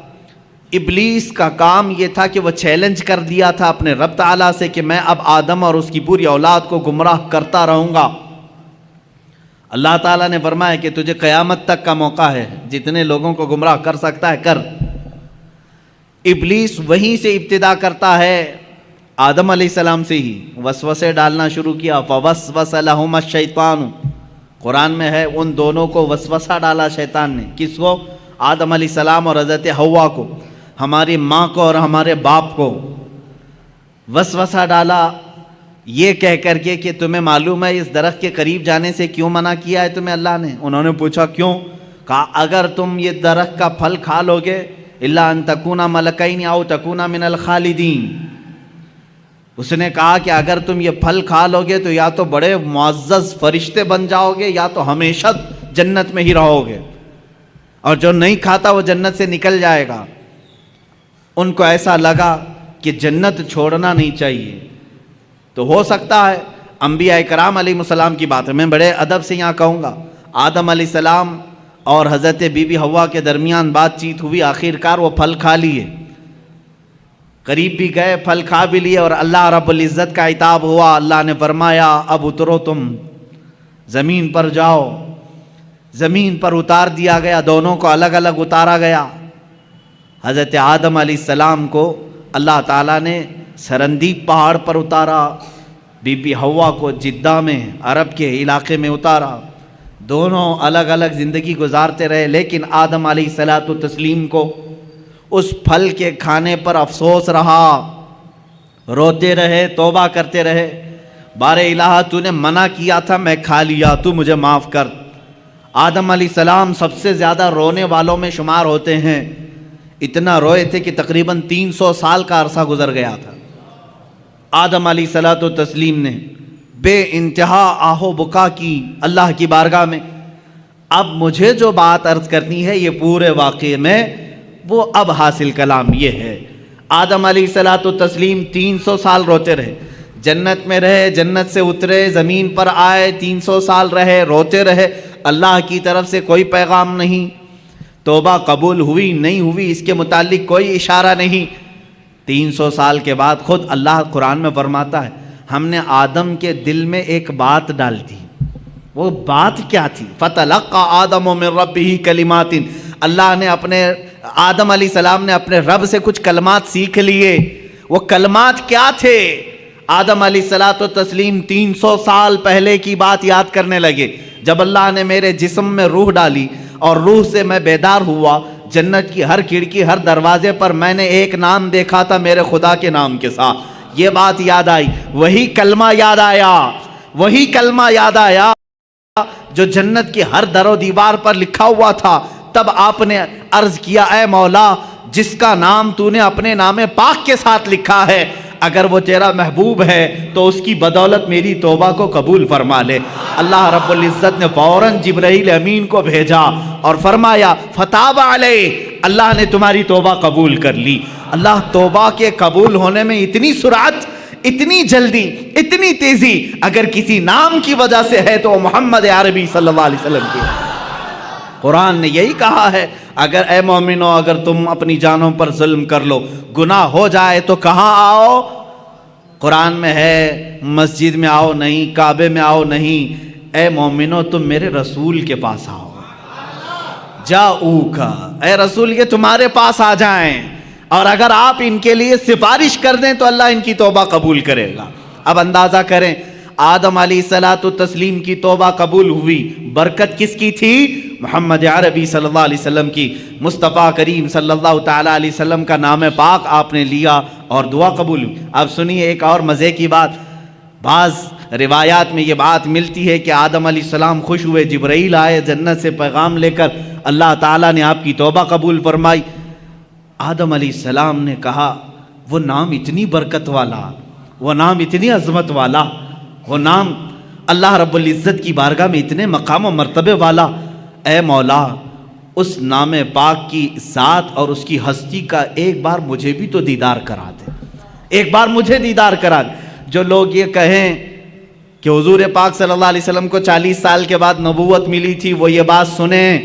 ابلیس کا کام یہ تھا کہ وہ چیلنج کر دیا تھا اپنے رب تعالیٰ سے کہ میں اب آدم اور اس کی پوری اولاد کو گمراہ کرتا رہوں گا. اللہ تعالیٰ نے فرمایا کہ تجھے قیامت تک کا موقع ہے، جتنے لوگوں کو گمراہ کر سکتا ہے کر۔ ابلیس وہیں سے ابتدا کرتا ہے، آدم علیہ السلام سے ہی وسوسے ڈالنا شروع کیا۔ فوسوس لہما الشیطان، قرآن میں ہے ان دونوں کو وسوسہ ڈالا شیطان نے۔ کس کو؟ آدم علیہ السلام اور حضرت حوا کو، ہماری ماں کو اور ہمارے باپ کو وسوسہ ڈالا، یہ کہہ کر کے کہ تمہیں معلوم ہے اس درخت کے قریب جانے سے کیوں منع کیا ہے تمہیں اللہ نے؟ انہوں نے پوچھا کیوں؟ کہا اگر تم یہ درخت کا پھل کھا لو گے الا ان تکونا ملکین او تکونا من الخالدین، اس نے کہا کہ اگر تم یہ پھل کھا لو گے تو یا تو بڑے معزز فرشتے بن جاؤ گے یا تو ہمیشہ جنت میں ہی رہو گے، اور جو نہیں کھاتا وہ جنت سے نکل جائے گا۔ ان کو ایسا لگا کہ جنت چھوڑنا نہیں چاہیے۔ تو ہو سکتا ہے انبیاء کرام علیہ السلام کی بات ہے، میں بڑے ادب سے یہاں کہوں گا، آدم علیہ السلام اور حضرت بی بی حوا کے درمیان بات چیت ہوئی، آخر کار وہ پھل کھا لیے، قریب بھی گئے، پھل کھا بھی لیے، اور اللہ رب العزت کا عتاب ہوا۔ اللہ نے فرمایا اب اترو، تم زمین پر جاؤ۔ زمین پر اتار دیا گیا، دونوں کو الگ الگ اتارا گیا۔ حضرت آدم علیہ السلام کو اللہ تعالیٰ نے سرندیب پہاڑ پر اتارا، بی بی حوا کو جدہ میں عرب کے علاقے میں اتارا، دونوں الگ الگ زندگی گزارتے رہے۔ لیکن آدم علیہ السلام کو اس پھل کے کھانے پر افسوس رہا، روتے رہے، توبہ کرتے رہے، بار الہ تو نے منع کیا تھا میں کھا لیا، تو مجھے معاف کر۔ آدم علیہ السلام سب سے زیادہ رونے والوں میں شمار ہوتے ہیں، اتنا روئے تھے کہ تقریباً 300 سال کا عرصہ گزر گیا تھا۔ آدم علیہ السلام نے بے انتہا آہ و بکا کی اللہ کی بارگاہ میں۔ اب مجھے جو بات عرض کرنی ہے یہ پورے واقعے میں وہ اب حاصل کلام یہ ہے، آدم علیہ السلام 300 سال روتے رہے، جنت میں رہے، جنت سے اترے، زمین پر آئے، 300 سال رہے، روتے رہے، اللہ کی طرف سے کوئی پیغام نہیں، توبہ قبول ہوئی نہیں ہوئی اس کے متعلق کوئی اشارہ نہیں۔ 300 سال کے بعد خود اللہ قرآن میں فرماتا ہے ہم نے آدم کے دل میں ایک بات ڈال دی۔ وہ بات کیا تھی؟ فَتَلَقَّى آدَمُ مِن رَبِّهِ كَلِمَاتٍ، اللہ نے اپنے آدم علیہ السلام نے اپنے رب سے کچھ کلمات سیکھ لیے۔ وہ کلمات کیا تھے؟ آدم علیہ السلام 300 سال پہلے کی بات یاد کرنے لگے، جب اللہ نے میرے جسم میں روح ڈالی اور روح سے میں بیدار ہوا، جنت کی ہر کھڑکی ہر دروازے پر میں نے ایک نام دیکھا تھا میرے خدا کے نام کے ساتھ، یہ بات یاد آئی، وہی کلمہ یاد آیا، وہی کلمہ یاد آیا جو جنت کی ہر در و دیوار پر لکھا ہوا تھا۔ تب آپ نے عرض کیا اے مولا جس کا نام تو نے اپنے نام پاک کے ساتھ لکھا ہے، اگر وہ تیرا محبوب ہے تو اس کی بدولت میری توبہ کو قبول فرما لے۔ اللہ رب العزت نے فوراً جبرائیل امین کو بھیجا اور فرمایا فتاب علیہ، اللہ نے تمہاری توبہ قبول کر لی۔ اللہ توبہ کے قبول ہونے میں اتنی سرعت، اتنی جلدی، اتنی تیزی اگر کسی نام کی وجہ سے ہے تو محمد عربی صلی اللہ علیہ وسلم کی۔ قرآن نے یہی کہا ہے اگر اے مومنو اگر تم اپنی جانوں پر ظلم کر لو، گناہ ہو جائے تو کہاں آؤ؟ قرآن میں ہے مسجد میں آؤ نہیں، کعبے میں آؤ نہیں، اے مومنو تم میرے رسول کے پاس آؤ، جاؤکا، اے رسول یہ تمہارے پاس آ جائیں، اور اگر آپ ان کے لیے سفارش کر دیں تو اللہ ان کی توبہ قبول کرے گا۔ اب اندازہ کریں آدم علیہ السلام کی توبہ قبول ہوئی، برکت کس کی تھی؟ محمد عربی صلی اللہ علیہ وسلم کی۔ مصطفیٰ کریم صلی اللہ تعالیٰ علیہ وسلم کا نام پاک آپ نے لیا اور دعا قبول ہوئی۔ اب سنیے ایک اور مزے کی بات، بعض روایات میں یہ بات ملتی ہے کہ آدم علیہ السلام خوش ہوئے، جبرائیل آئے جنت سے پیغام لے کر، اللہ تعالیٰ نے آپ کی توبہ قبول فرمائی۔ آدم علیہ السلام نے کہا وہ نام اتنی برکت والا، وہ نام اتنی عظمت والا، وہ نام اللہ رب العزت کی بارگاہ میں اتنے مقام و مرتبے والا، اے مولا اس نام پاک کی ذات اور اس کی ہستی کا ایک بار مجھے بھی تو دیدار کرا دے، ایک بار مجھے دیدار کرا دے۔ جو لوگ یہ کہیں کہ حضور پاک صلی اللہ علیہ وسلم کو 40 سال کے بعد نبوت ملی تھی، وہ یہ بات سنیں،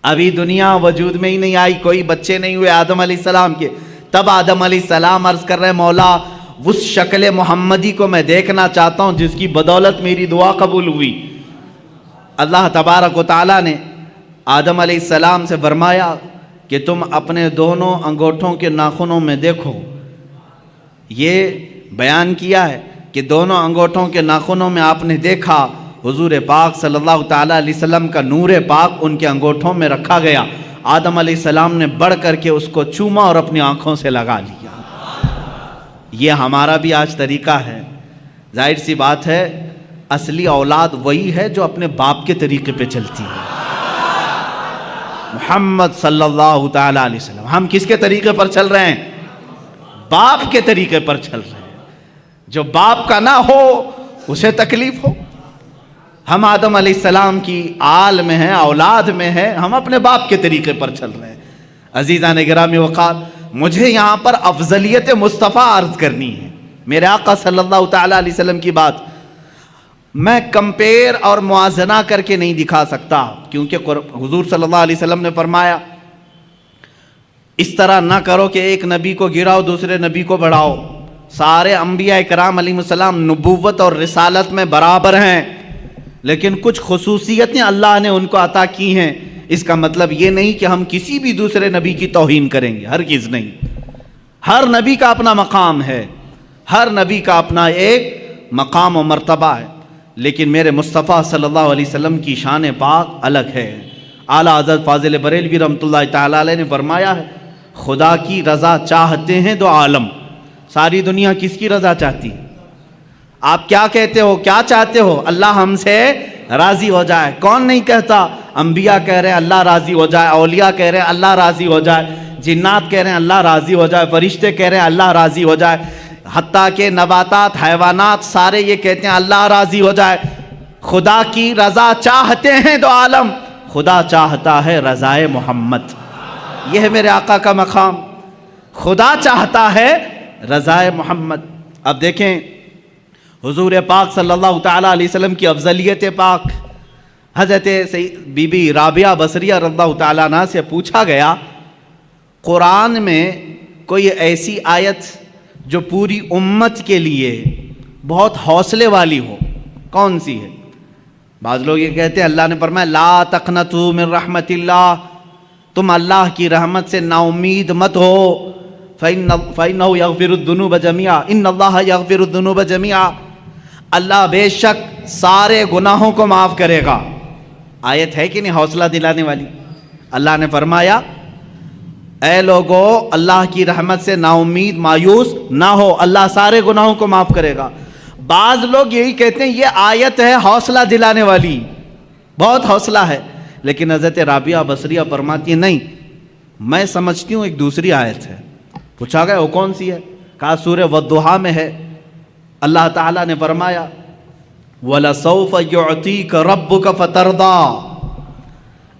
ابھی دنیا وجود میں ہی نہیں آئی، کوئی بچے نہیں ہوئے آدم علیہ السلام کے، تب آدم علیہ السلام عرض کر رہے مولا اس شکل محمدی کو میں دیکھنا چاہتا ہوں جس کی بدولت میری دعا قبول ہوئی۔ اللہ تبارک و تعالیٰ نے آدم علیہ السلام سے فرمایا کہ تم اپنے دونوں انگوٹھوں کے ناخنوں میں دیکھو. یہ بیان کیا ہے کہ دونوں انگوٹھوں کے ناخنوں میں آپ نے دیکھا حضور پاک صلی اللہ تعالیٰ علیہ وسلم کا نور پاک ان کے انگوٹھوں میں رکھا گیا. آدم علیہ السلام نے بڑھ کر کے اس کو چوما اور اپنی آنکھوں سے لگا لیا. یہ ہمارا بھی آج طریقہ ہے. ظاہر سی بات ہے اصلی اولاد وہی ہے جو اپنے باپ کے طریقے پہ چلتی ہے. محمد صلی اللہ تعالیٰ علیہ وسلم. ہم کس کے طریقے پر چل رہے ہیں؟ باپ کے طریقے پر چل رہے ہیں. جو باپ کا نہ ہو اسے تکلیف ہو. ہم آدم علیہ السلام کی آل میں ہیں، اولاد میں ہیں، ہم اپنے باپ کے طریقے پر چل رہے ہیں. عزیزان گرامی وقار، مجھے یہاں پر افضلیت مصطفیٰ عرض کرنی ہے. میرے آقا صلی اللہ تعالیٰ علیہ وسلم کی بات میں کمپیر اور موازنہ کر کے نہیں دکھا سکتا، کیونکہ حضور صلی اللہ علیہ وسلم نے فرمایا اس طرح نہ کرو کہ ایک نبی کو گراؤ دوسرے نبی کو بڑھاؤ. سارے انبیاء کرام علیہ السلام نبوت اور رسالت میں برابر ہیں، لیکن کچھ خصوصیتیں اللہ نے ان کو عطا کی ہیں. اس کا مطلب یہ نہیں کہ ہم کسی بھی دوسرے نبی کی توہین کریں گے، ہرگز نہیں. ہر نبی کا اپنا مقام ہے، ہر نبی کا اپنا ایک مقام و مرتبہ ہے، لیکن میرے مصطفیٰ صلی اللہ علیہ وسلم کی شان پاک الگ ہے. اعلیٰ حضرت فاضل بریلوی رحمۃ اللہ تعالیٰ علیہ نے فرمایا ہے خدا کی رضا چاہتے ہیں دو عالم. ساری دنیا کس کی رضا چاہتی ہے؟ آپ کیا کہتے ہو، کیا چاہتے ہو؟ اللہ ہم سے راضی ہو جائے. کون نہیں کہتا؟ انبیاء کہہ رہے ہیں اللہ راضی ہو جائے، اولیاء کہہ رہے ہیں اللہ راضی ہو جائے، جنات کہہ رہے ہیں اللہ راضی ہو جائے، فرشتے کہہ رہے ہیں اللہ راضی ہو جائے، حتیٰ کہ نباتات، حیوانات سارے یہ کہتے ہیں اللہ راضی ہو جائے. خدا کی رضا چاہتے ہیں دو عالم، خدا چاہتا ہے رضائے محمد. یہ ہے میرے آقا کا مقام، خدا چاہتا ہے رضائے محمد. اب دیکھیں حضور پاک صلی اللہ تعالیٰ علیہ وسلم کی افضلیت پاک. حضرت بی بی رابعہ بصریہ رضی اللہ تعالیٰ عنہ سے پوچھا گیا قرآن میں کوئی ایسی آیت جو پوری امت کے لیے بہت حوصلے والی ہو، کون سی ہے؟ بعض لوگ یہ کہتے ہیں اللہ نے فرمایا لا تقنطوا من رحمت اللہ، تم اللہ کی رحمت سے نا امید مت ہو. فَإِنَّهُ يَغْفِرُ الذُّنُوبَ جَمِيعًا إِنَّ اللَّهَ يَغْفِرُ الذُّنُوبَ جَمِيعًا. اللہ بے شک سارے گناہوں کو معاف کرے گا. آیت ہے کہ نہیں حوصلہ دلانے والی؟ اللہ نے فرمایا اے لوگو اللہ کی رحمت سے نا امید مایوس نہ ہو، اللہ سارے گناہوں کو معاف کرے گا. بعض لوگ یہی کہتے ہیں یہ آیت ہے حوصلہ دلانے والی، بہت حوصلہ ہے. لیکن حضرت رابعہ بصریہ فرماتی ہے نہیں، میں سمجھتی ہوں ایک دوسری آیت ہے. پوچھا گیا وہ کون سی ہے؟ کہا سورہ والضحیٰ میں ہے. اللہ تعالیٰ نے فرمایا وَلَسَوْفَ يُعْطِيكَ رَبُّكَ فَتَرْضَىٰ.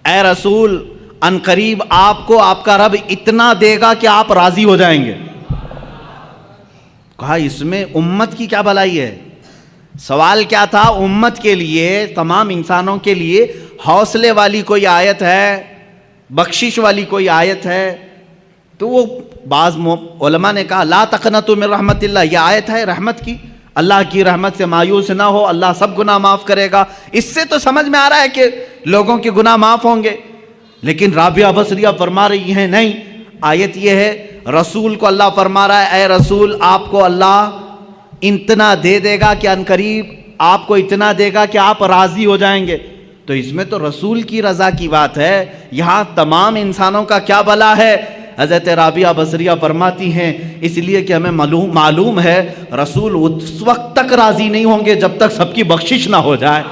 اے رسول ان قریب آپ کو آپ کا رب اتنا دے گا کہ آپ راضی ہو جائیں گے. کہا اس میں امت کی کیا بھلائی ہے؟ سوال کیا تھا؟ امت کے لیے، تمام انسانوں کے لیے حوصلے والی کوئی آیت ہے، بخشش والی کوئی آیت ہے؟ تو وہ بعض علماء نے کہا لا تقنطوا من رحمت اللہ، یہ آیت ہے رحمت کی، اللہ کی رحمت سے مایوس نہ ہو، اللہ سب گناہ معاف کرے گا. اس سے تو سمجھ میں آ رہا ہے کہ لوگوں کے گناہ معاف ہوں گے. لیکن رابعہ بصریہ فرما رہی ہیں نہیں، آیت یہ ہے رسول کو اللہ فرما رہا ہے اے رسول آپ کو اللہ اتنا دے دے گا کہ ان قریب آپ کو اتنا دے گا کہ آپ راضی ہو جائیں گے. تو اس میں تو رسول کی رضا کی بات ہے، یہاں تمام انسانوں کا کیا بھلا ہے؟ حضرت رابعہ بصریہ فرماتی ہیں اس لیے کہ ہمیں معلوم ہے رسول اس وقت تک راضی نہیں ہوں گے جب تک سب کی بخشش نہ ہو جائے.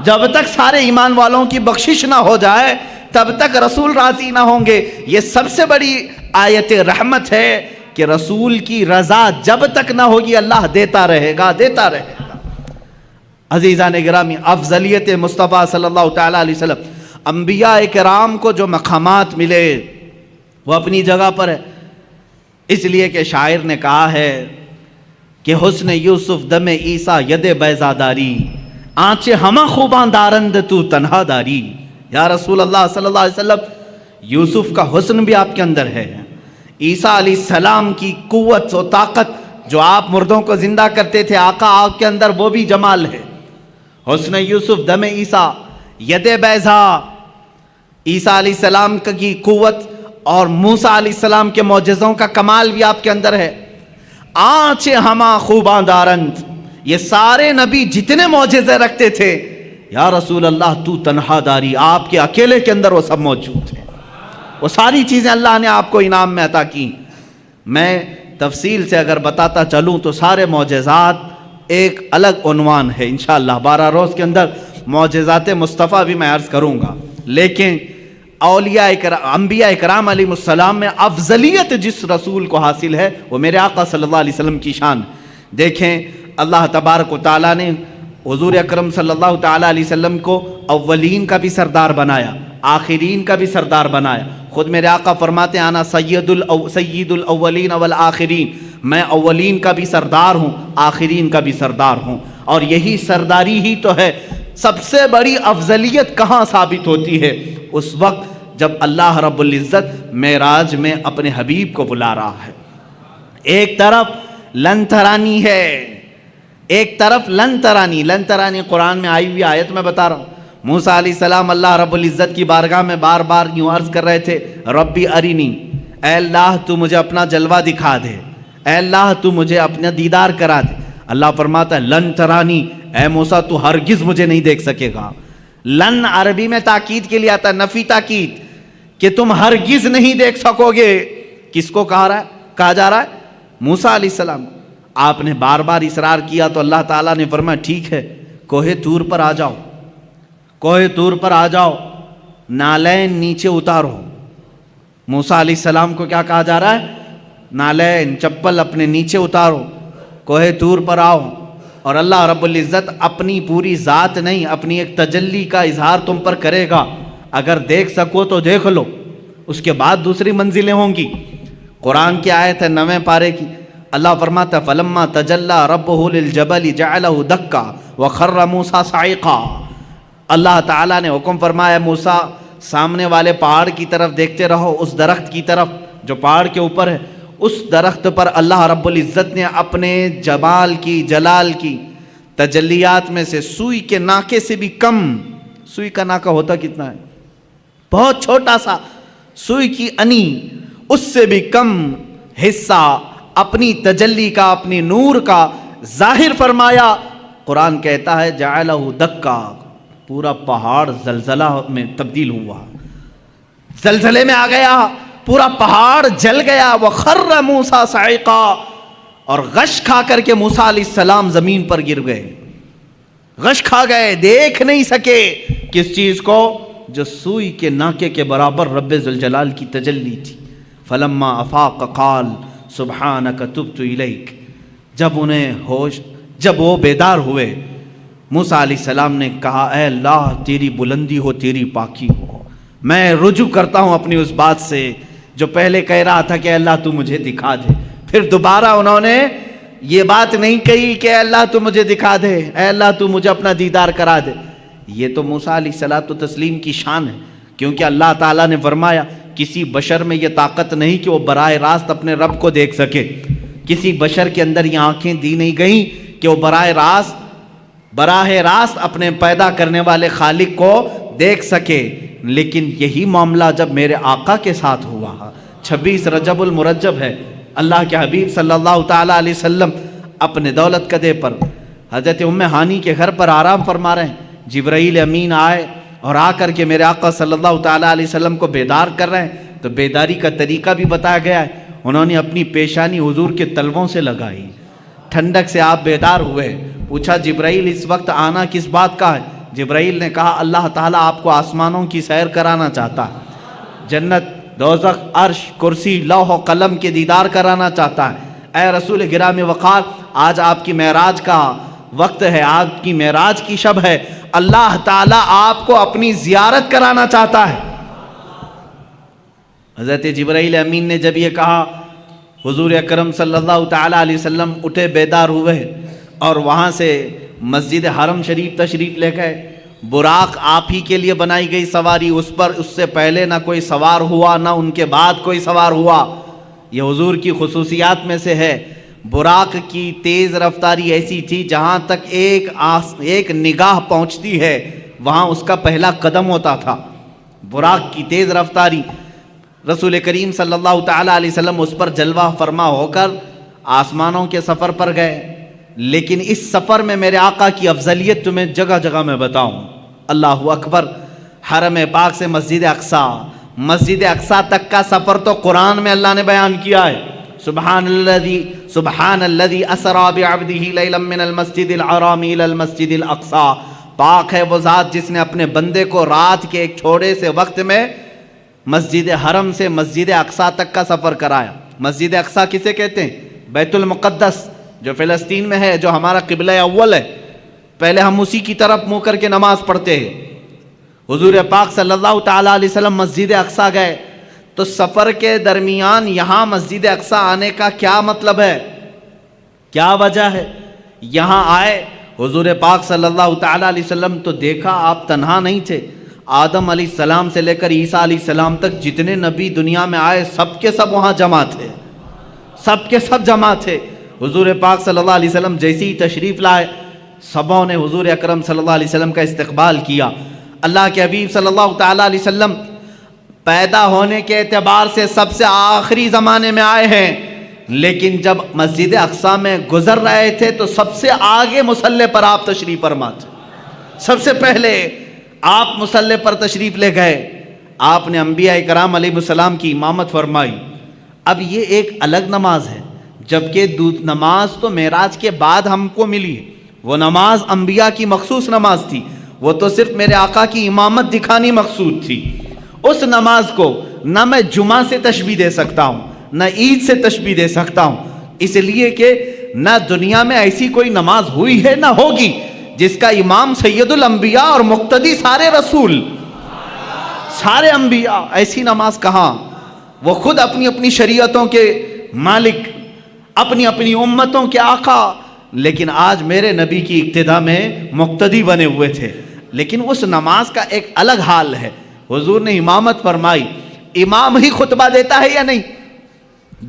جب تک سارے ایمان والوں کی بخشش نہ ہو جائے تب تک رسول راضی نہ ہوں گے. یہ سب سے بڑی آیت رحمت ہے کہ رسول کی رضا جب تک نہ ہوگی اللہ دیتا رہے گا، دیتا رہے گا. عزیزان گرامی، افضلیت مصطفیٰ صلی اللہ تعالیٰ علیہ وسلم، انبیاء کرام کو جو مقامات ملے وہ اپنی جگہ پر ہے. اس لیے کہ شاعر نے کہا ہے کہ حسن یوسف دم عیسیٰ ید بیضاداری، آنچے ہمہ خوباں دارند تو تنہا داری. یا رسول اللہ صلی اللہ علیہ وسلم، یوسف کا حسن بھی آپ کے اندر ہے، عیسیٰ علیہ السلام کی قوت و طاقت جو آپ مردوں کو زندہ کرتے تھے آقا آپ کے اندر وہ بھی جمال ہے. حسن یوسف دم عیسیٰ ید بیضا، عیسیٰ علیہ السلام کی قوت اور موسیٰ علیہ السلام کے معجزوں کا کمال بھی آپ کے اندر ہے۔ آنچ ہما خوباں دارند، یہ سارے نبی جتنے معجزے رکھتے تھے، یا رسول اللہ تو تنہا داری، آپ کے اکیلے کے اندر وہ سب موجود ہیں۔ وہ ساری چیزیں اللہ نے آپ کو انعام میں عطا کی۔ میں تفصیل سے اگر بتاتا چلوں تو سارے معجزات ایک الگ عنوان ہے، انشاءاللہ 12 روز کے اندر معجزات مصطفیٰ بھی میں عرض کروں گا۔ لیکن اولیاء انبیاء اکرام علیہ السلام میں افضلیت جس رسول کو حاصل ہے وہ میرے آقا صلی اللہ علیہ وسلم کی شان۔ دیکھیں اللہ تبارک و تعالیٰ نے حضور اکرم صلی اللہ تعالیٰ علیہ وسلم کو اولین کا بھی سردار بنایا، آخرین کا بھی سردار بنایا۔ خود میرے آقا فرماتے ہیں انا سید الاولین والآخرین، میں اولین کا بھی سردار ہوں، آخرین کا بھی سردار ہوں۔ اور یہی سرداری ہی تو ہے۔ سب سے بڑی افضلیت کہاں ثابت ہوتی ہے؟ اس وقت جب اللہ رب العزت معراج میں اپنے حبیب کو بلا رہا ہے۔ ایک طرف لن ترانی ہے، ایک طرف لن ترانی، لن ترانی قرآن میں آئی ہوئی آیت میں بتا رہا ہوں۔ موسیٰ علیہ السلام اللہ رب العزت کی بارگاہ میں بار بار یوں عرض کر رہے تھے، ربی ارینی، اے اللہ تو مجھے اپنا جلوہ دکھا دے، اے اللہ تو مجھے اپنا دیدار کرا دے۔ اللہ فرماتا ہے لن ترانی، اے موسیٰ تو ہرگز مجھے نہیں دیکھ سکے گا۔ لن عربی میں تاکید کے لیے آتا ہے، نفی تاکید، کہ تم ہرگز نہیں دیکھ سکو گے۔ کس کو کہا جا رہا ہے؟ موسیٰ علیہ السلام۔ آپ نے بار بار اصرار کیا تو اللہ تعالیٰ نے فرمایا ٹھیک ہے، کوہ طور پر آ جاؤ، کوہ طور پر آ جاؤ، نالین نیچے اتارو۔ موسیٰ علیہ السلام کو کیا کہا جا رہا ہے؟ نالین، چپل اپنے نیچے اتارو، کوہ طور پر آؤ۔ اور اللہ رب العزت اپنی پوری ذات نہیں، اپنی ایک تجلی کا اظہار تم پر کرے گا۔ اگر دیکھ سکو تو دیکھ لو، اس کے بعد دوسری منزلیں ہوں گی۔ قرآن کی آیت ہے 9ویں پارے کی، اللہ فرماتا ہے فلما تجلی ربہ للجبل جعلہ دکا وخر موسیٰ صعقا۔ اللہ تعالیٰ نے حکم فرمایا موسیٰ سامنے والے پہاڑ کی طرف دیکھتے رہو، اس درخت کی طرف جو پہاڑ کے اوپر ہے۔ اس درخت پر اللہ رب العزت نے اپنے جمال کی، جلال کی تجلیات میں سے سوئی کے ناکے سے بھی کم، سوئی کا ناکہ ہوتا کتنا ہے؟ بہت چھوٹا سا، سوئی کی انی، اس سے بھی کم حصہ اپنی تجلی کا، اپنی نور کا ظاہر فرمایا۔ قرآن کہتا ہے جعلہ دکا، پورا پہاڑ زلزلہ میں تبدیل ہوا، زلزلے میں آ گیا، پورا پہاڑ جل گیا۔ وخر موسیٰ صعقا، اور غش کھا کر کے موسیٰ علیہ السلام زمین پر گر گئے، غش کھا گئے، دیکھ نہیں سکے کس چیز کو؟ جو سوئی کے ناکے کے برابر رب ذوالجلال کی تجلی تھی۔ فلما افاق قال سبحانک تبت الیک، جب وہ بیدار ہوئے، موسیٰ علیہ السلام نے کہا اے اللہ تیری بلندی ہو، تیری پاکی ہو، میں رجوع کرتا ہوں اپنی اس بات سے جو پہلے کہہ رہا تھا کہ اللہ تو مجھے دکھا دے۔ پھر دوبارہ انہوں نے یہ بات نہیں کہی کہ اے اللہ تو مجھے دکھا دے، اے اللہ تو مجھے اپنا دیدار کرا دے۔ یہ تو موسیٰ علیہ الصلوۃ والتسلیم کی شان ہے، کیونکہ اللہ تعالیٰ نے فرمایا کسی بشر میں یہ طاقت نہیں کہ وہ براہ راست اپنے رب کو دیکھ سکے، کسی بشر کے اندر یہ آنکھیں دی نہیں گئیں کہ وہ براہ راست اپنے پیدا کرنے والے خالق کو دیکھ سکے۔ لیکن یہی معاملہ جب میرے آقا کے ساتھ ہوا، 26 رجب المرجب ہے، اللہ کے حبیب صلی اللہ تعالیٰ علیہ وسلم اپنے دولت قدے پر حضرت ام ہانی کے گھر پر آرام فرما رہے ہیں، جبرائیل امین آئے اور آ کر کے میرے آقا صلی اللہ تعالیٰ علیہ وسلم کو بیدار کر رہے ہیں۔ تو بیداری کا طریقہ بھی بتایا گیا ہے، انہوں نے اپنی پیشانی حضور کے تلووں سے لگائی، ٹھنڈک سے آپ بیدار ہوئے۔ پوچھا جبرائیل اس وقت آنا کس بات کا ہے؟ جبرائیل نے کہا اللہ تعالیٰ آپ کو آسمانوں کی سیر کرانا چاہتا ہے، جنت، دوزخ، عرش، کرسی، لوح و قلم کے دیدار کرانا چاہتا ہے۔ اے رسول گرامی وقار، آج آپ کی معراج کا وقت ہے، آپ کی معراج کی شب ہے، اللہ تعالیٰ آپ کو اپنی زیارت کرانا چاہتا ہے۔ حضرت جبرائیل امین نے جب یہ کہا، حضور اکرم صلی اللہ تعالیٰ علیہ وسلم اٹھے، بیدار ہوئے اور وہاں سے مسجد حرم شریف تشریف لے گئے۔ براق آپ ہی کے لیے بنائی گئی سواری، اس پر اس سے پہلے نہ کوئی سوار ہوا، نہ ان کے بعد کوئی سوار ہوا، یہ حضور کی خصوصیات میں سے ہے۔ براق کی تیز رفتاری ایسی تھی جہاں تک ایک نگاہ پہنچتی ہے وہاں اس کا پہلا قدم ہوتا تھا۔ براق کی تیز رفتاری، رسول کریم صلی اللہ تعالیٰ علیہ وسلم اس پر جلوہ فرما ہو کر آسمانوں کے سفر پر گئے، لیکن اس سفر میں میرے آقا کی افضلیت تمہیں جگہ جگہ میں بتاؤں۔ اللہ اکبر، حرم پاک سے مسجد اقصیٰ تک کا سفر تو قرآن میں اللہ نے بیان کیا ہے۔ سبحان الذی اسریٰ بعبدہ لیلا من المسجد الحرام الی المسجد الاقصیٰ، پاک ہے وہ ذات جس نے اپنے بندے کو رات کے ایک چھوڑے سے وقت میں مسجد حرم سے مسجد اقصیٰ تک کا سفر کرایا۔ مسجد اقصیٰ کسے کہتے ہیں؟ بیت المقدس جو فلسطین میں ہے، جو ہمارا قبلہ اول ہے، پہلے ہم اسی کی طرف منہ کر کے نماز پڑھتے ہیں۔ حضور پاک صلی اللہ تعالیٰ علیہ وسلم مسجد اقصیٰ گئے تو سفر کے درمیان یہاں مسجد اقصیٰ آنے کا کیا مطلب ہے، کیا وجہ ہے؟ یہاں آئے حضور پاک صلی اللہ تعالیٰ علیہ وسلم تو دیکھا آپ تنہا نہیں تھے، آدم علیہ السلام سے لے کر عیسیٰ علیہ السلام تک جتنے نبی دنیا میں آئے سب کے سب وہاں جمع تھے، سب کے سب جمع تھے۔ حضور پاک صلی اللہ علیہ وسلم جیسے ہی تشریف لائے، سبوں نے حضور اکرم صلی اللہ علیہ وسلم کا استقبال کیا۔ اللہ کے حبیب صلی اللہ تعالیٰ علیہ وسلم پیدا ہونے کے اعتبار سے سب سے آخری زمانے میں آئے ہیں، لیکن جب مسجد اقصیٰ میں گزر رہے تھے تو سب سے آگے مصلی پر آپ تشریف فرما تھے، سب سے پہلے آپ مصلی پر تشریف لے گئے، آپ نے انبیاء کرام علیہ السلام کی امامت فرمائی۔ اب یہ ایک الگ نماز ہے، جبکہ نماز تو معراج کے بعد ہم کو ملی، وہ نماز انبیاء کی مخصوص نماز تھی، وہ تو صرف میرے آقا کی امامت دکھانی مقصود تھی۔ اس نماز کو نہ میں جمعہ سے تشبیہ دے سکتا ہوں نہ عید سے تشبیہ دے سکتا ہوں، اس لیے کہ نہ دنیا میں ایسی کوئی نماز ہوئی ہے نہ ہوگی جس کا امام سید الانبیاء اور مقتدی سارے رسول، سارے انبیاء، ایسی نماز کہاں؟ وہ خود اپنی اپنی شریعتوں کے مالک، اپنی اپنی امتوں کے آقا، لیکن آج میرے نبی کی اقتداء میں مقتدی بنے ہوئے تھے۔ لیکن اس نماز کا ایک الگ حال ہے، حضور نے امامت فرمائی، امام ہی خطبہ دیتا ہے یا نہیں؟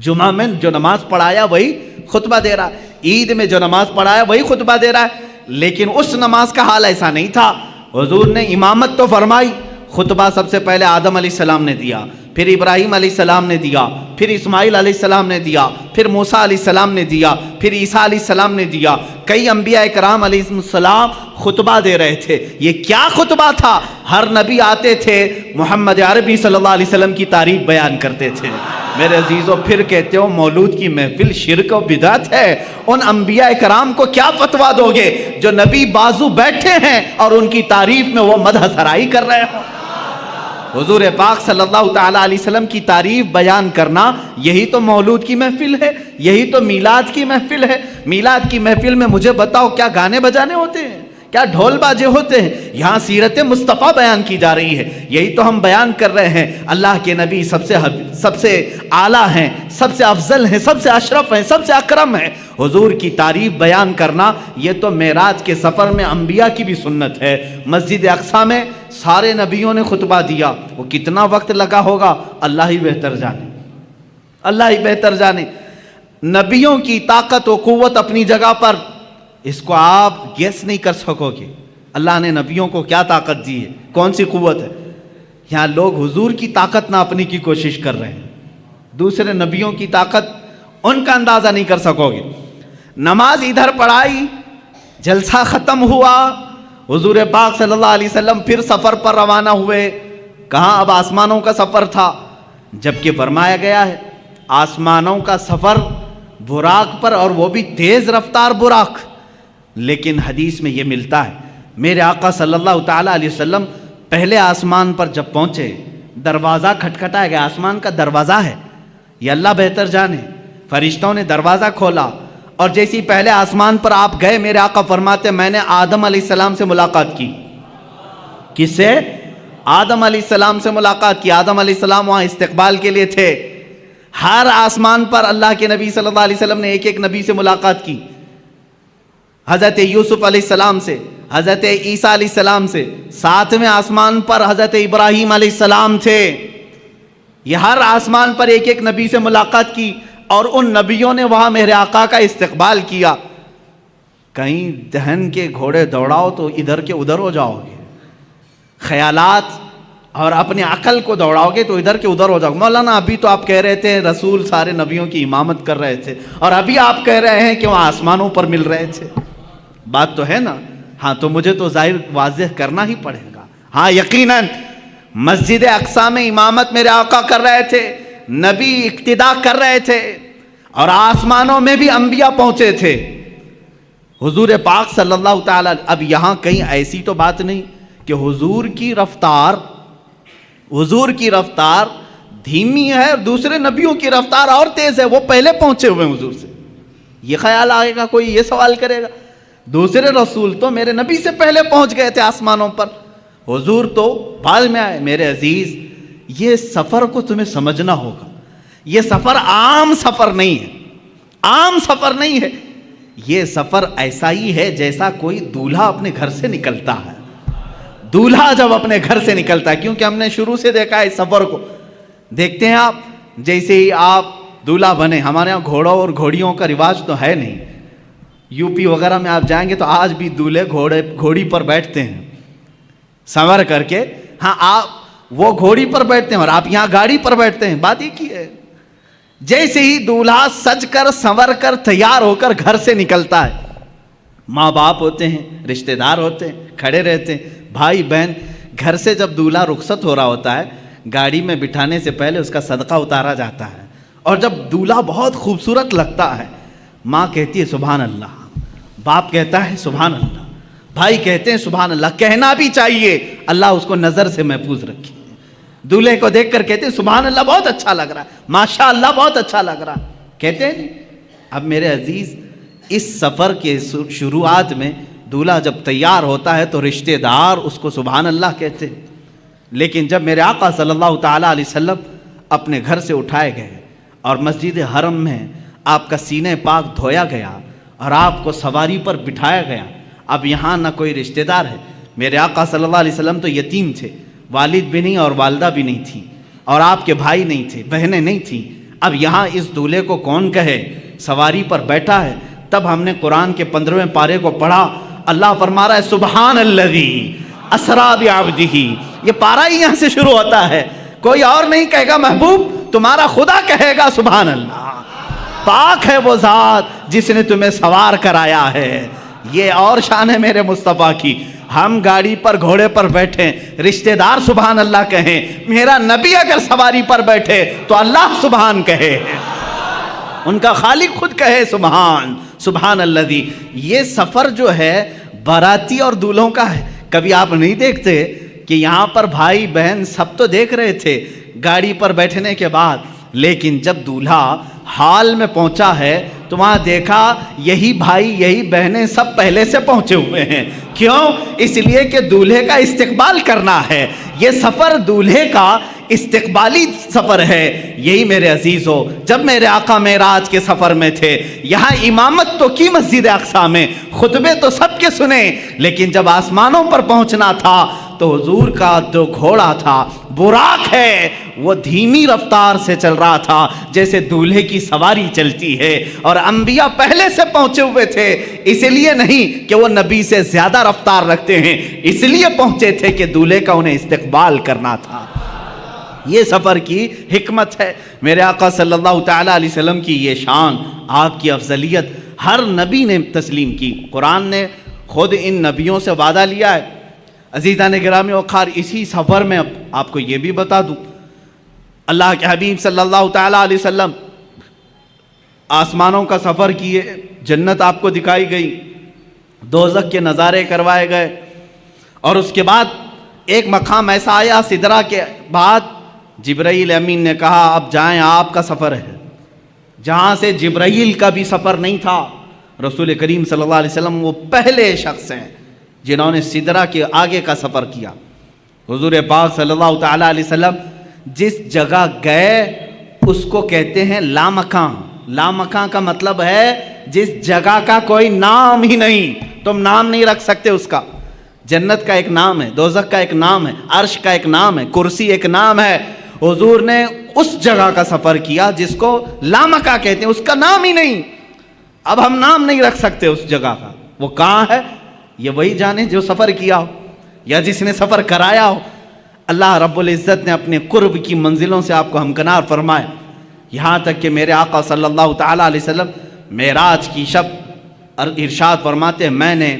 جمعہ میں جو نماز پڑھایا وہی خطبہ دے رہا ہے، عید میں جو نماز پڑھایا وہی خطبہ دے رہا ہے، لیکن اس نماز کا حال ایسا نہیں تھا۔ حضور نے امامت تو فرمائی، خطبہ سب سے پہلے آدم علیہ السلام نے دیا، پھر ابراہیم علیہ السلام نے دیا، پھر اسماعیل علیہ السلام نے دیا، پھر موسیٰ علیہ السلام نے دیا، پھر عیسیٰ علیہ السلام نے دیا۔ کئی انبیاء کرام علیہ السلام خطبہ دے رہے تھے۔ یہ کیا خطبہ تھا؟ ہر نبی آتے تھے محمد عربی صلی اللہ علیہ وسلم کی تعریف بیان کرتے تھے۔ میرے عزیزو، پھر کہتے ہو مولود کی محفل شرک و بدعت ہے، ان انبیاء کرام کو کیا فتویٰ دو گے جو نبی بازو بیٹھے ہیں اور ان کی تعریف میں وہ مدح سرائی کر رہے ہوں؟ حضور پاک صلی اللہ تعالیٰ علیہ وسلم کی تعریف بیان کرنا، یہی تو مولود کی محفل ہے، یہی تو میلاد کی محفل ہے۔ میلاد کی محفل میں مجھے بتاؤ کیا گانے بجانے ہوتے ہیں، کیا ڈھول باجے ہوتے ہیں؟ یہاں سیرت مصطفیٰ بیان کی جا رہی ہے، یہی تو ہم بیان کر رہے ہیں۔ اللہ کے نبی سب سے اعلیٰ ہیں، سب سے افضل ہیں، سب سے اشرف ہیں، سب سے اکرم ہیں۔ حضور کی تعریف بیان کرنا یہ تو معراج کے سفر میں انبیاء کی بھی سنت ہے۔ مسجد اقصیٰ میں سارے نبیوں نے خطبہ دیا، وہ کتنا وقت لگا ہوگا اللہ ہی بہتر جانے، اللہ ہی بہتر جانے۔ نبیوں کی طاقت و قوت اپنی جگہ پر، اس کو آپ گیس نہیں کر سکو گے۔ اللہ نے نبیوں کو کیا طاقت دی ہے، کون سی قوت ہے؟ یہاں لوگ حضور کی طاقت ناپنے کی کوشش کر رہے ہیں، دوسرے نبیوں کی طاقت ان کا اندازہ نہیں کر سکو گے۔ نماز ادھر پڑھائی، جلسہ ختم ہوا، حضور پاک صلی اللہ علیہ وسلم پھر سفر پر روانہ ہوئے۔ کہاں؟ اب آسمانوں کا سفر تھا، جبکہ فرمایا گیا ہے آسمانوں کا سفر براق پر، اور وہ بھی تیز رفتار براق۔ لیکن حدیث میں یہ ملتا ہے، میرے آقا صلی اللہ تعالیٰ علیہ وسلم پہلے آسمان پر جب پہنچے، دروازہ کھٹکھٹایا گیا، آسمان کا دروازہ ہے، یہ اللہ بہتر جانے۔ فرشتوں نے دروازہ کھولا، اور جیسی پہلے آسمان پر آپ گئے، میرے آقا فرماتے میں نے آدم علیہ السلام سے ملاقات کی۔ کس سے؟ آدم علیہ السلام سے ملاقات کی۔ آدم علیہ السلام وہاں استقبال کے لیے تھے۔ ہر آسمان پر اللہ کے نبی صلی اللہ علیہ وسلم نے ایک ایک نبی سے ملاقات کی، حضرت یوسف علیہ السلام سے، حضرت عیسیٰ علیہ السلام سے، ساتویں آسمان پر حضرت ابراہیم علیہ السلام تھے۔ یہ ہر آسمان پر ایک ایک نبی سے ملاقات کی۔ اور ان نبیوں نے وہاں میرے آقا کا استقبال کیا. کہیں دہن کے گھوڑے دوڑاؤ تو ادھر کے ادھر ہو جاؤ گے، خیالات اور اپنے عقل کو دوڑاؤ گے تو ادھر کے ادھر ہو جاؤ گے. مولانا ابھی تو آپ کہہ رہے تھے رسول سارے نبیوں کی امامت کر رہے تھے، اور ابھی آپ کہہ رہے ہیں کہ وہ آسمانوں پر مل رہے تھے. بات تو ہے نا؟ ہاں، تو مجھے تو ظاہر واضح کرنا ہی پڑے گا. ہاں یقیناً مسجد اقصی میں امامت میرے آقا کر رہے تھے، نبی اقتدا کر رہے تھے، اور آسمانوں میں بھی انبیاء پہنچے تھے. حضور پاک صلی اللہ تعالی. اب یہاں کہیں ایسی تو بات نہیں کہ حضور کی رفتار دھیمی ہے اور دوسرے نبیوں کی رفتار اور تیز ہے، وہ پہلے پہنچے ہوئے ہیں حضور سے. یہ خیال آئے گا، کوئی یہ سوال کرے گا دوسرے رسول تو میرے نبی سے پہلے پہنچ گئے تھے آسمانوں پر، حضور تو بعد میں آئے. میرے عزیز، یہ سفر کو تمہیں سمجھنا ہوگا. یہ سفر عام سفر نہیں ہے، عام سفر نہیں ہے. یہ سفر ایسا ہی ہے جیسا کوئی دولہا اپنے گھر سے نکلتا ہے. دولہا جب اپنے گھر سے نکلتا ہے، کیونکہ ہم نے شروع سے دیکھا ہے اس سفر کو. دیکھتے ہیں آپ، جیسے ہی آپ دولہا بنے، ہمارے یہاں گھوڑوں اور گھوڑیوں کا رواج تو ہے نہیں. یو پی وغیرہ میں آپ جائیں گے تو آج بھی دولہے گھوڑی پر بیٹھتے ہیں سنور کر کے. ہاں، آپ وہ گھوڑی پر بیٹھتے ہیں اور آپ یہاں گاڑی پر بیٹھتے ہیں، بات ایک ہی ہے. جیسے ہی دولہا سج کر سنور کر تیار ہو کر گھر سے نکلتا ہے، ماں باپ ہوتے ہیں، رشتہ دار ہوتے ہیں، کھڑے رہتے ہیں، بھائی بہن. گھر سے جب دولہا رخصت ہو رہا ہوتا ہے، گاڑی میں بٹھانے سے پہلے اس کا صدقہ اتارا جاتا ہے. اور جب دولہا بہت خوبصورت لگتا ہے، ماں کہتی ہے سبحان اللہ، باپ کہتا ہے سبحان اللہ، بھائی کہتے ہیں سبحان اللہ. کہنا بھی چاہیے، اللہ اس کو نظر سے محفوظ رکھے. دولہے کو دیکھ کر کہتے ہیں سبحان اللہ، بہت اچھا لگ رہا ہے، ماشاء اللہ بہت اچھا لگ رہا ہے. کہتے ہیں نہیں؟ اب میرے عزیز، اس سفر کے شروعات میں دولہا جب تیار ہوتا ہے تو رشتہ دار اس کو سبحان اللہ کہتے ہیں. لیکن جب میرے آقا صلی اللہ تعالیٰ علیہ وسلم اپنے گھر سے اٹھائے گئے اور مسجد حرم میں آپ کا سینہ پاک دھویا گیا اور آپ کو سواری پر بٹھایا گیا، اب یہاں نہ کوئی رشتہ دار ہے. میرے آقا صلی اللہ علیہ وسلم تو یتیم تھے، والد بھی نہیں اور والدہ بھی نہیں تھی، اور آپ کے بھائی نہیں تھے، بہنیں نہیں تھیں. اب یہاں اس دولہے کو کون کہے؟ سواری پر بیٹھا ہے. تب ہم نے قرآن کے 15ویں پارے کو پڑھا. اللہ فرما رہا ہے سبحان الذی اسریٰ بعبدہ. یہ پارہ ہی یہاں سے شروع ہوتا ہے. کوئی اور نہیں کہے گا محبوب، تمہارا خدا کہے گا سبحان اللہ. پاک ہے وہ ذات جس نے تمہیں سوار کرایا ہے. یہ اور شان ہے میرے مصطفیٰ کی. ہم گاڑی پر گھوڑے پر بیٹھیں، رشتہ دار سبحان اللہ کہیں. میرا نبی اگر سواری پر بیٹھے تو اللہ سبحان کہے، ان کا خالق خود کہے سبحان الذی. یہ سفر جو ہے باراتی اور دولہوں کا ہے. کبھی آپ نہیں دیکھتے کہ یہاں پر بھائی بہن سب تو دیکھ رہے تھے گاڑی پر بیٹھنے کے بعد، لیکن جب دولہا حال میں پہنچا ہے تو وہاں دیکھا یہی بھائی یہی بہنیں سب پہلے سے پہنچے ہوئے ہیں. کیوں؟ اس لیے کہ دولہے کا استقبال کرنا ہے. یہ سفر دولہے کا استقبالی سفر ہے. یہی میرے عزیزو، جب میرے آقا معراج کے سفر میں تھے، یہاں امامت تو کی مسجد اقصی میں، خطبے تو سب کے سنے، لیکن جب آسمانوں پر پہنچنا تھا تو حضور کا جو گھوڑا تھا، براق ہے، وہ دھیمی رفتار سے چل رہا تھا جیسے دولہے کی سواری چلتی ہے. اور انبیاء پہلے سے پہنچے ہوئے تھے، اس لیے نہیں کہ وہ نبی سے زیادہ رفتار رکھتے ہیں، اس لیے پہنچے تھے کہ دولہے کا انہیں استقبال کرنا تھا. یہ سفر کی حکمت ہے. میرے آقا صلی اللہ تعالیٰ علیہ وسلم کی یہ شان، آپ کی افضلیت ہر نبی نے تسلیم کی. قرآن نے خود ان نبیوں سے وعدہ لیا ہے. عزیزان گرامی وقار، اسی سفر میں آپ کو یہ بھی بتا دوں، اللہ کے حبیب صلی اللہ تعالیٰ علیہ وسلم آسمانوں کا سفر کیے، جنت آپ کو دکھائی گئی، دوزخ کے نظارے کروائے گئے، اور اس کے بعد ایک مقام ایسا آیا سدرہ کے بعد، جبرائیل امین نے کہا اب جائیں، آپ کا سفر ہے. جہاں سے جبرائیل کا بھی سفر نہیں تھا. رسول کریم صلی اللہ علیہ وسلم وہ پہلے شخص ہیں جنہوں نے سدرہ کے آگے کا سفر کیا. حضور پاک صلی اللہ تعالیٰ علیہ وسلم جس جگہ گئے اس کو کہتے ہیں لامکاں. لامکاں کا مطلب ہے جس جگہ کا کوئی نام ہی نہیں، تم نام نہیں رکھ سکتے اس کا. جنت کا ایک نام ہے، دوزخ کا ایک نام ہے، عرش کا ایک نام ہے، کرسی ایک نام ہے. حضور نے اس جگہ کا سفر کیا جس کو لامکہ کہتے ہیں، اس کا نام ہی نہیں، اب ہم نام نہیں رکھ سکتے اس جگہ کا، وہ کہاں ہے یہ وہی جانے جو سفر کیا ہو یا جس نے سفر کرایا ہو۔ اللہ رب العزت نے اپنے قرب کی منزلوں سے آپ کو ہمکنار فرمائے، یہاں تک کہ میرے آقا صلی اللہ تعالیٰ علیہ وسلم معراج کی شب ارشاد فرماتے ہیں میں نے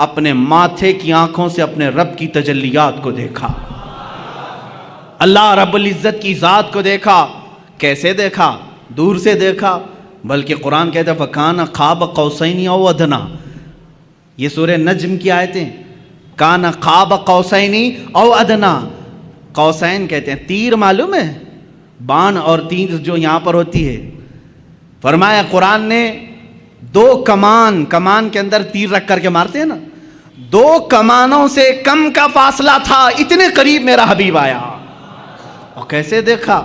اپنے ماتھے کی آنکھوں سے اپنے رب کی تجلیات کو دیکھا، اللہ رب العزت کی ذات کو دیکھا۔ کیسے دیکھا؟ دور سے دیکھا، بلکہ قرآن کہتا ہے فَكَانَ قَابَ قَوْسَيْنِ أَوْ أَدْنَىٰ، یہ سورہ نجم کی آیتیں، کان قاب قوسین او ادنا، قوسین کہتے ہیں تیر، معلوم ہے بان اور تیر جو یہاں پر ہوتی ہے، فرمایا قرآن نے دو کمان کے اندر تیر رکھ کر کے مارتے ہیں نا، دو کمانوں سے کم کا فاصلہ تھا، اتنے قریب میرا حبیب آیا۔ اور کیسے دیکھا؟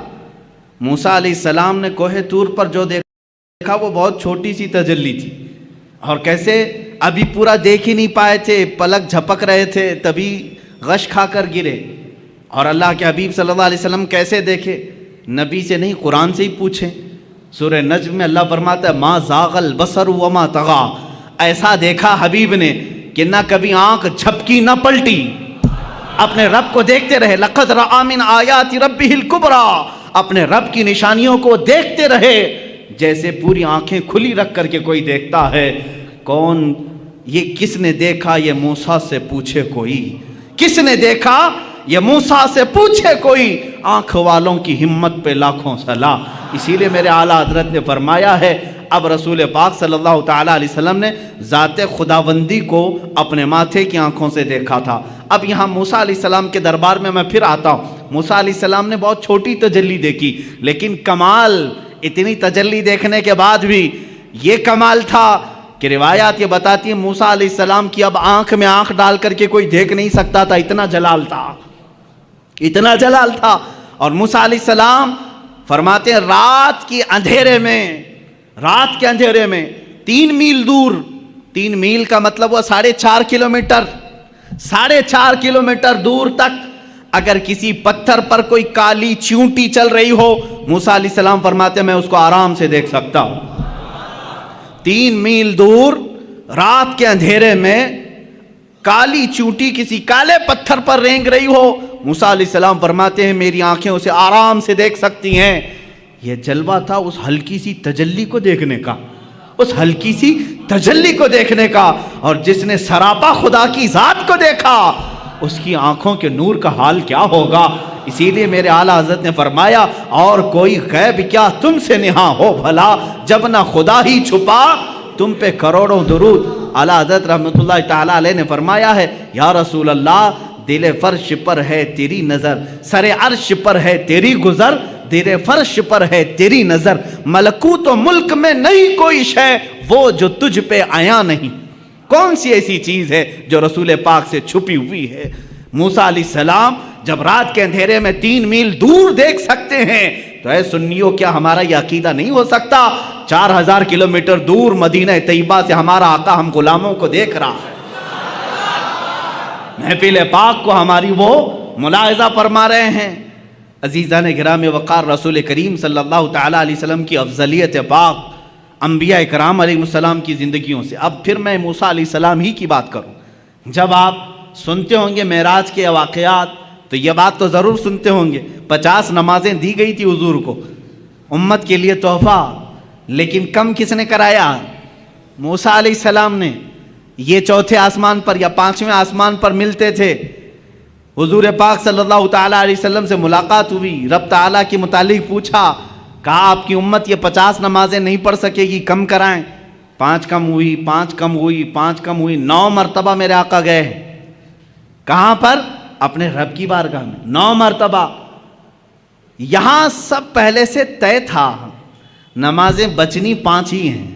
موسیٰ علیہ السلام نے کوہ طور پر جو دیکھا وہ بہت چھوٹی سی تجلی تھی، اور کیسے ابھی پورا دیکھ ہی نہیں پائے تھے، پلک جھپک رہے تھے، تبھی غش کھا کر گرے۔ اور اللہ کے حبیب صلی اللہ علیہ وسلم کیسے دیکھے؟ نبی سے نہیں، قرآن سے ہی پوچھیں۔ سورہ نجم میں اللہ فرماتا ہے ما زاغ البصر وما طغى، ایسا دیکھا حبیب نے کہ نہ کبھی آنکھ جھپکی نہ پلٹی، اپنے رب کو دیکھتے رہے۔ لقد رأى من آیات ربہ الکبریٰ، اپنے رب کی نشانیوں کو دیکھتے رہے جیسے پوری آنکھیں کھلی رکھ کر کے کوئی دیکھتا ہے۔ کون یہ؟ کس نے دیکھا؟ یہ موسیٰ سے پوچھے کوئی، کس نے دیکھا؟ یہ موسیٰ سے پوچھے کوئی، آنکھ والوں کی ہمت پہ لاکھوں سلام۔ اسی لیے میرے اعلیٰ حضرت نے فرمایا ہے اب رسول پاک صلی اللہ تعالیٰ علیہ وسلم نے ذات خداوندی کو اپنے ماتھے کی آنکھوں سے دیکھا تھا۔ اب یہاں موسیٰ علیہ السلام کے دربار میں پھر آتا ہوں۔ موسیٰ علیہ السلام نے بہت چھوٹی تجلی دیکھی، لیکن کمال اتنی تجلی دیکھنے کے بعد بھی یہ کمال تھا کہ روایات یہ بتاتی ہیں موسیٰ علیہ السلام کی اب آنکھ میں آنکھ ڈال کر کے کوئی دیکھ نہیں سکتا تھا، اتنا جلال تھا، اتنا جلال تھا۔ اور موسیٰ علیہ السلام فرماتے ہیں رات کے اندھیرے میں 3 میل دور، 3 میل کا مطلب وہ 4.5 کلومیٹر، 4.5 کلومیٹر دور تک اگر کسی پتھر پر کوئی کالی چیونٹی چل رہی ہو، موسیٰ علیہ السلام فرماتے ہیں میں اس کو آرام سے دیکھ سکتا ہوں۔ 3 میل دور رات کے اندھیرے میں کالی چونٹی کسی کالے پتھر پر رینگ رہی ہو، موسیٰ علیہ السلام فرماتے ہیں میری آنکھیں اسے آرام سے دیکھ سکتی ہیں۔ یہ جلوہ تھا اس ہلکی سی تجلی کو دیکھنے کا، اس ہلکی سی تجلی کو دیکھنے کا، اور جس نے سراپا خدا کی ذات کو دیکھا اس کی آنکھوں کے نور کا حال کیا ہوگا۔ اسی لیے میرے اعلیٰ حضرت نے فرمایا اور کوئی غیب کیا تم سے نہاں ہو بھلا، جب نہ خدا ہی چھپا تم پہ کروڑوں درود۔ اعلیٰ حضرت رحمۃ اللہ تعالیٰ علیہ نے فرمایا ہے یا رسول اللہ دل فرش پر ہے تیری نظر، سر عرش پر ہے تیری گزر، دل فرش پر ہے تیری نظر، ملکوت و ملک میں نہیں کوئی شے وہ جو تجھ پہ آیا نہیں۔ کون سی ایسی چیز ہے جو رسول پاک سے چھپی ہوئی ہے؟ موسیٰ علیہ السلام جب رات کے اندھیرے میں 3 میل دور دیکھ سکتے ہیں تو اے سنیوں کیا ہمارا یہ عقیدہ نہیں ہو سکتا 4000 کلومیٹر دور مدینہ طیبہ سے ہمارا آقا ہم غلاموں کو دیکھ رہا ہے، محفل پاک کو ہماری وہ ملاحظہ فرما رہے ہیں۔ عزیزان گرام وقار، رسول کریم صلی اللہ تعالیٰ علیہ وسلم کی افضلیت پاک انبیاء کرام علیہ السلام کی زندگیوں سے۔ اب پھر میں موسیٰ علیہ السلام ہی کی بات کروں۔ جب آپ سنتے ہوں گے معراج کے واقعات تو یہ بات تو ضرور سنتے ہوں گے 50 نمازیں دی گئی تھی حضور کو امت کے لیے تحفہ، لیکن کم کس نے کرایا؟ موسیٰ علیہ السلام نے۔ یہ 4تھے آسمان پر یا 5ویں آسمان پر ملتے تھے، حضور پاک صلی اللہ تعالیٰ علیہ وسلم سے ملاقات ہوئی، رب تعالیٰ کے متعلق پوچھا، کہا آپ کی امت یہ 50 نمازیں نہیں پڑھ سکے گی، کم کرائیں۔ 5 کم ہوئی، 5 کم ہوئی، 5 کم ہوئی، 9 مرتبہ میرے آقا گئے۔ کہاں پر؟ اپنے رب کی بارگاہ میں 9 مرتبہ۔ یہاں سب پہلے سے طے تھا، نمازیں بچنی 5 ہی ہیں۔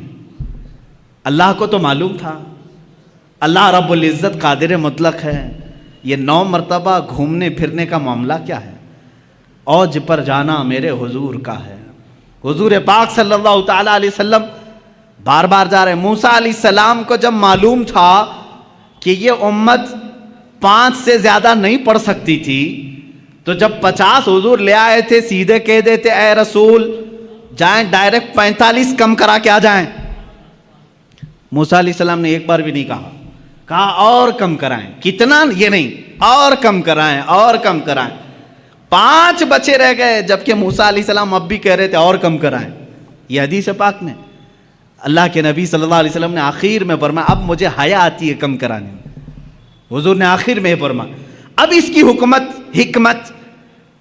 اللہ کو تو معلوم تھا، اللہ رب العزت قادر مطلق ہے، یہ 9 مرتبہ گھومنے پھرنے کا معاملہ کیا ہے؟ اوج پر جانا میرے حضور کا ہے۔ حضور پاک صلی اللہ تعالیٰ علیہ وسلم بار بار جا رہے ہیں۔ موسیٰ علیہ السلام کو جب معلوم تھا کہ یہ امت 5 سے زیادہ نہیں پڑھ سکتی تھی تو تو جب 50 حضور لے آئے تھے سیدھے کہہ دیتے اے رسول جائیں ڈائریکٹ 45 کم کرا کے آ جائیں. موسیٰ علیہ السلام نے ایک بار بھی نہیں کہا اور کم کرائیں. کتنا یہ نہیں, اور کم کرائیں اور کم کرائیں. 5 بچے رہ گئے جبکہ موسیٰ علیہ السلام اب بھی کہہ رہے تھے اور کم کرائیں. یہ حدیث پاک میں اللہ کے نبی صلی اللہ علیہ وسلم نے آخر میں فرمایا اب مجھے حیا آتی ہے کم کرانے میں. حضور نے آخر میں فرمایا. اب اس کی حکمت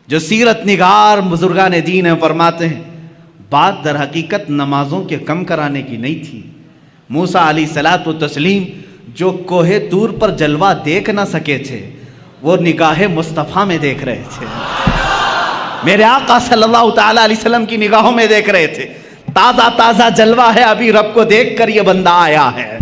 جو سیرت نگار بزرگان دین ہیں فرماتے ہیں بات در حقیقت نمازوں کے کم کرانے کی نہیں تھی. موسیٰ علیہ الصلوۃ والتسلیم جو کوہ طور پر جلوہ دیکھ نہ سکے تھے وہ نگاہ مصطفیٰ میں دیکھ رہے تھے. میرے آقا صلی اللہ تعالیٰ علیہ وسلم کی نگاہوں میں دیکھ رہے تھے. تازہ جلوہ ہے, ابھی رب کو دیکھ کر یہ بندہ آیا ہے.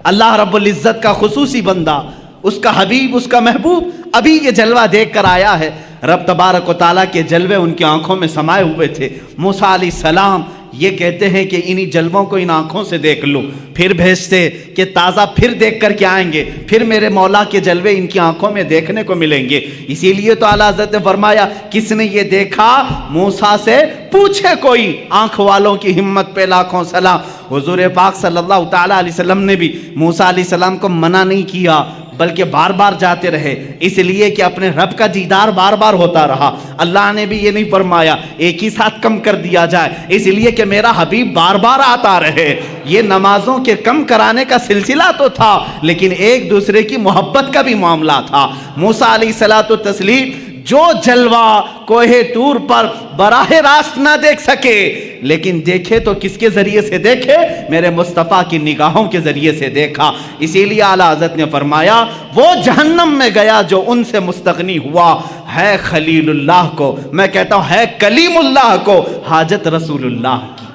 اللہ رب العزت کا خصوصی بندہ, اس کا حبیب, اس کا محبوب ابھی یہ جلوہ دیکھ کر آیا ہے. رب تبارک و تعالیٰ کے جلوے ان کی آنکھوں میں سمائے ہوئے تھے. موسیٰ علیہ السلام یہ کہتے ہیں کہ انہی جلووں کو ان آنکھوں سے دیکھ لو, پھر بھیجتے کہ تازہ پھر دیکھ کر کے آئیں گے, پھر میرے مولا کے جلوے ان کی آنکھوں میں دیکھنے کو ملیں گے. اسی لیے تو اعلیٰ حضرت نے فرمایا کس نے یہ دیکھا موسیٰ سے پوچھے کوئی, آنکھ والوں کی ہمت پہ لاکھوں سلام. حضور پاک صلی اللہ تعالیٰ علیہ وسلم نے بھی موسیٰ علیہ السلام کو منع نہیں کیا بلکہ بار بار جاتے رہے, اس لیے کہ اپنے رب کا دیدار بار بار ہوتا رہا. اللہ نے بھی یہ نہیں فرمایا ایک ہی ساتھ کم کر دیا جائے, اس لیے کہ میرا حبیب بار بار آتا رہے. یہ نمازوں کے کم کرانے کا سلسلہ تو تھا لیکن ایک دوسرے کی محبت کا بھی معاملہ تھا. موسیٰ علیہ الصلوۃ والتسلیم جو جلوہ کوہ طور پر براہ راست نہ دیکھ سکے لیکن دیکھے تو کس کے ذریعے سے دیکھے, میرے مصطفیٰ کی نگاہوں کے ذریعے سے دیکھا. اسی لیے اعلیٰ حضرت نے فرمایا وہ جہنم میں گیا جو ان سے مستغنی ہوا ہے خلیل اللہ کو, میں کہتا ہوں ہے کلیم اللہ کو حاجت رسول اللہ کی,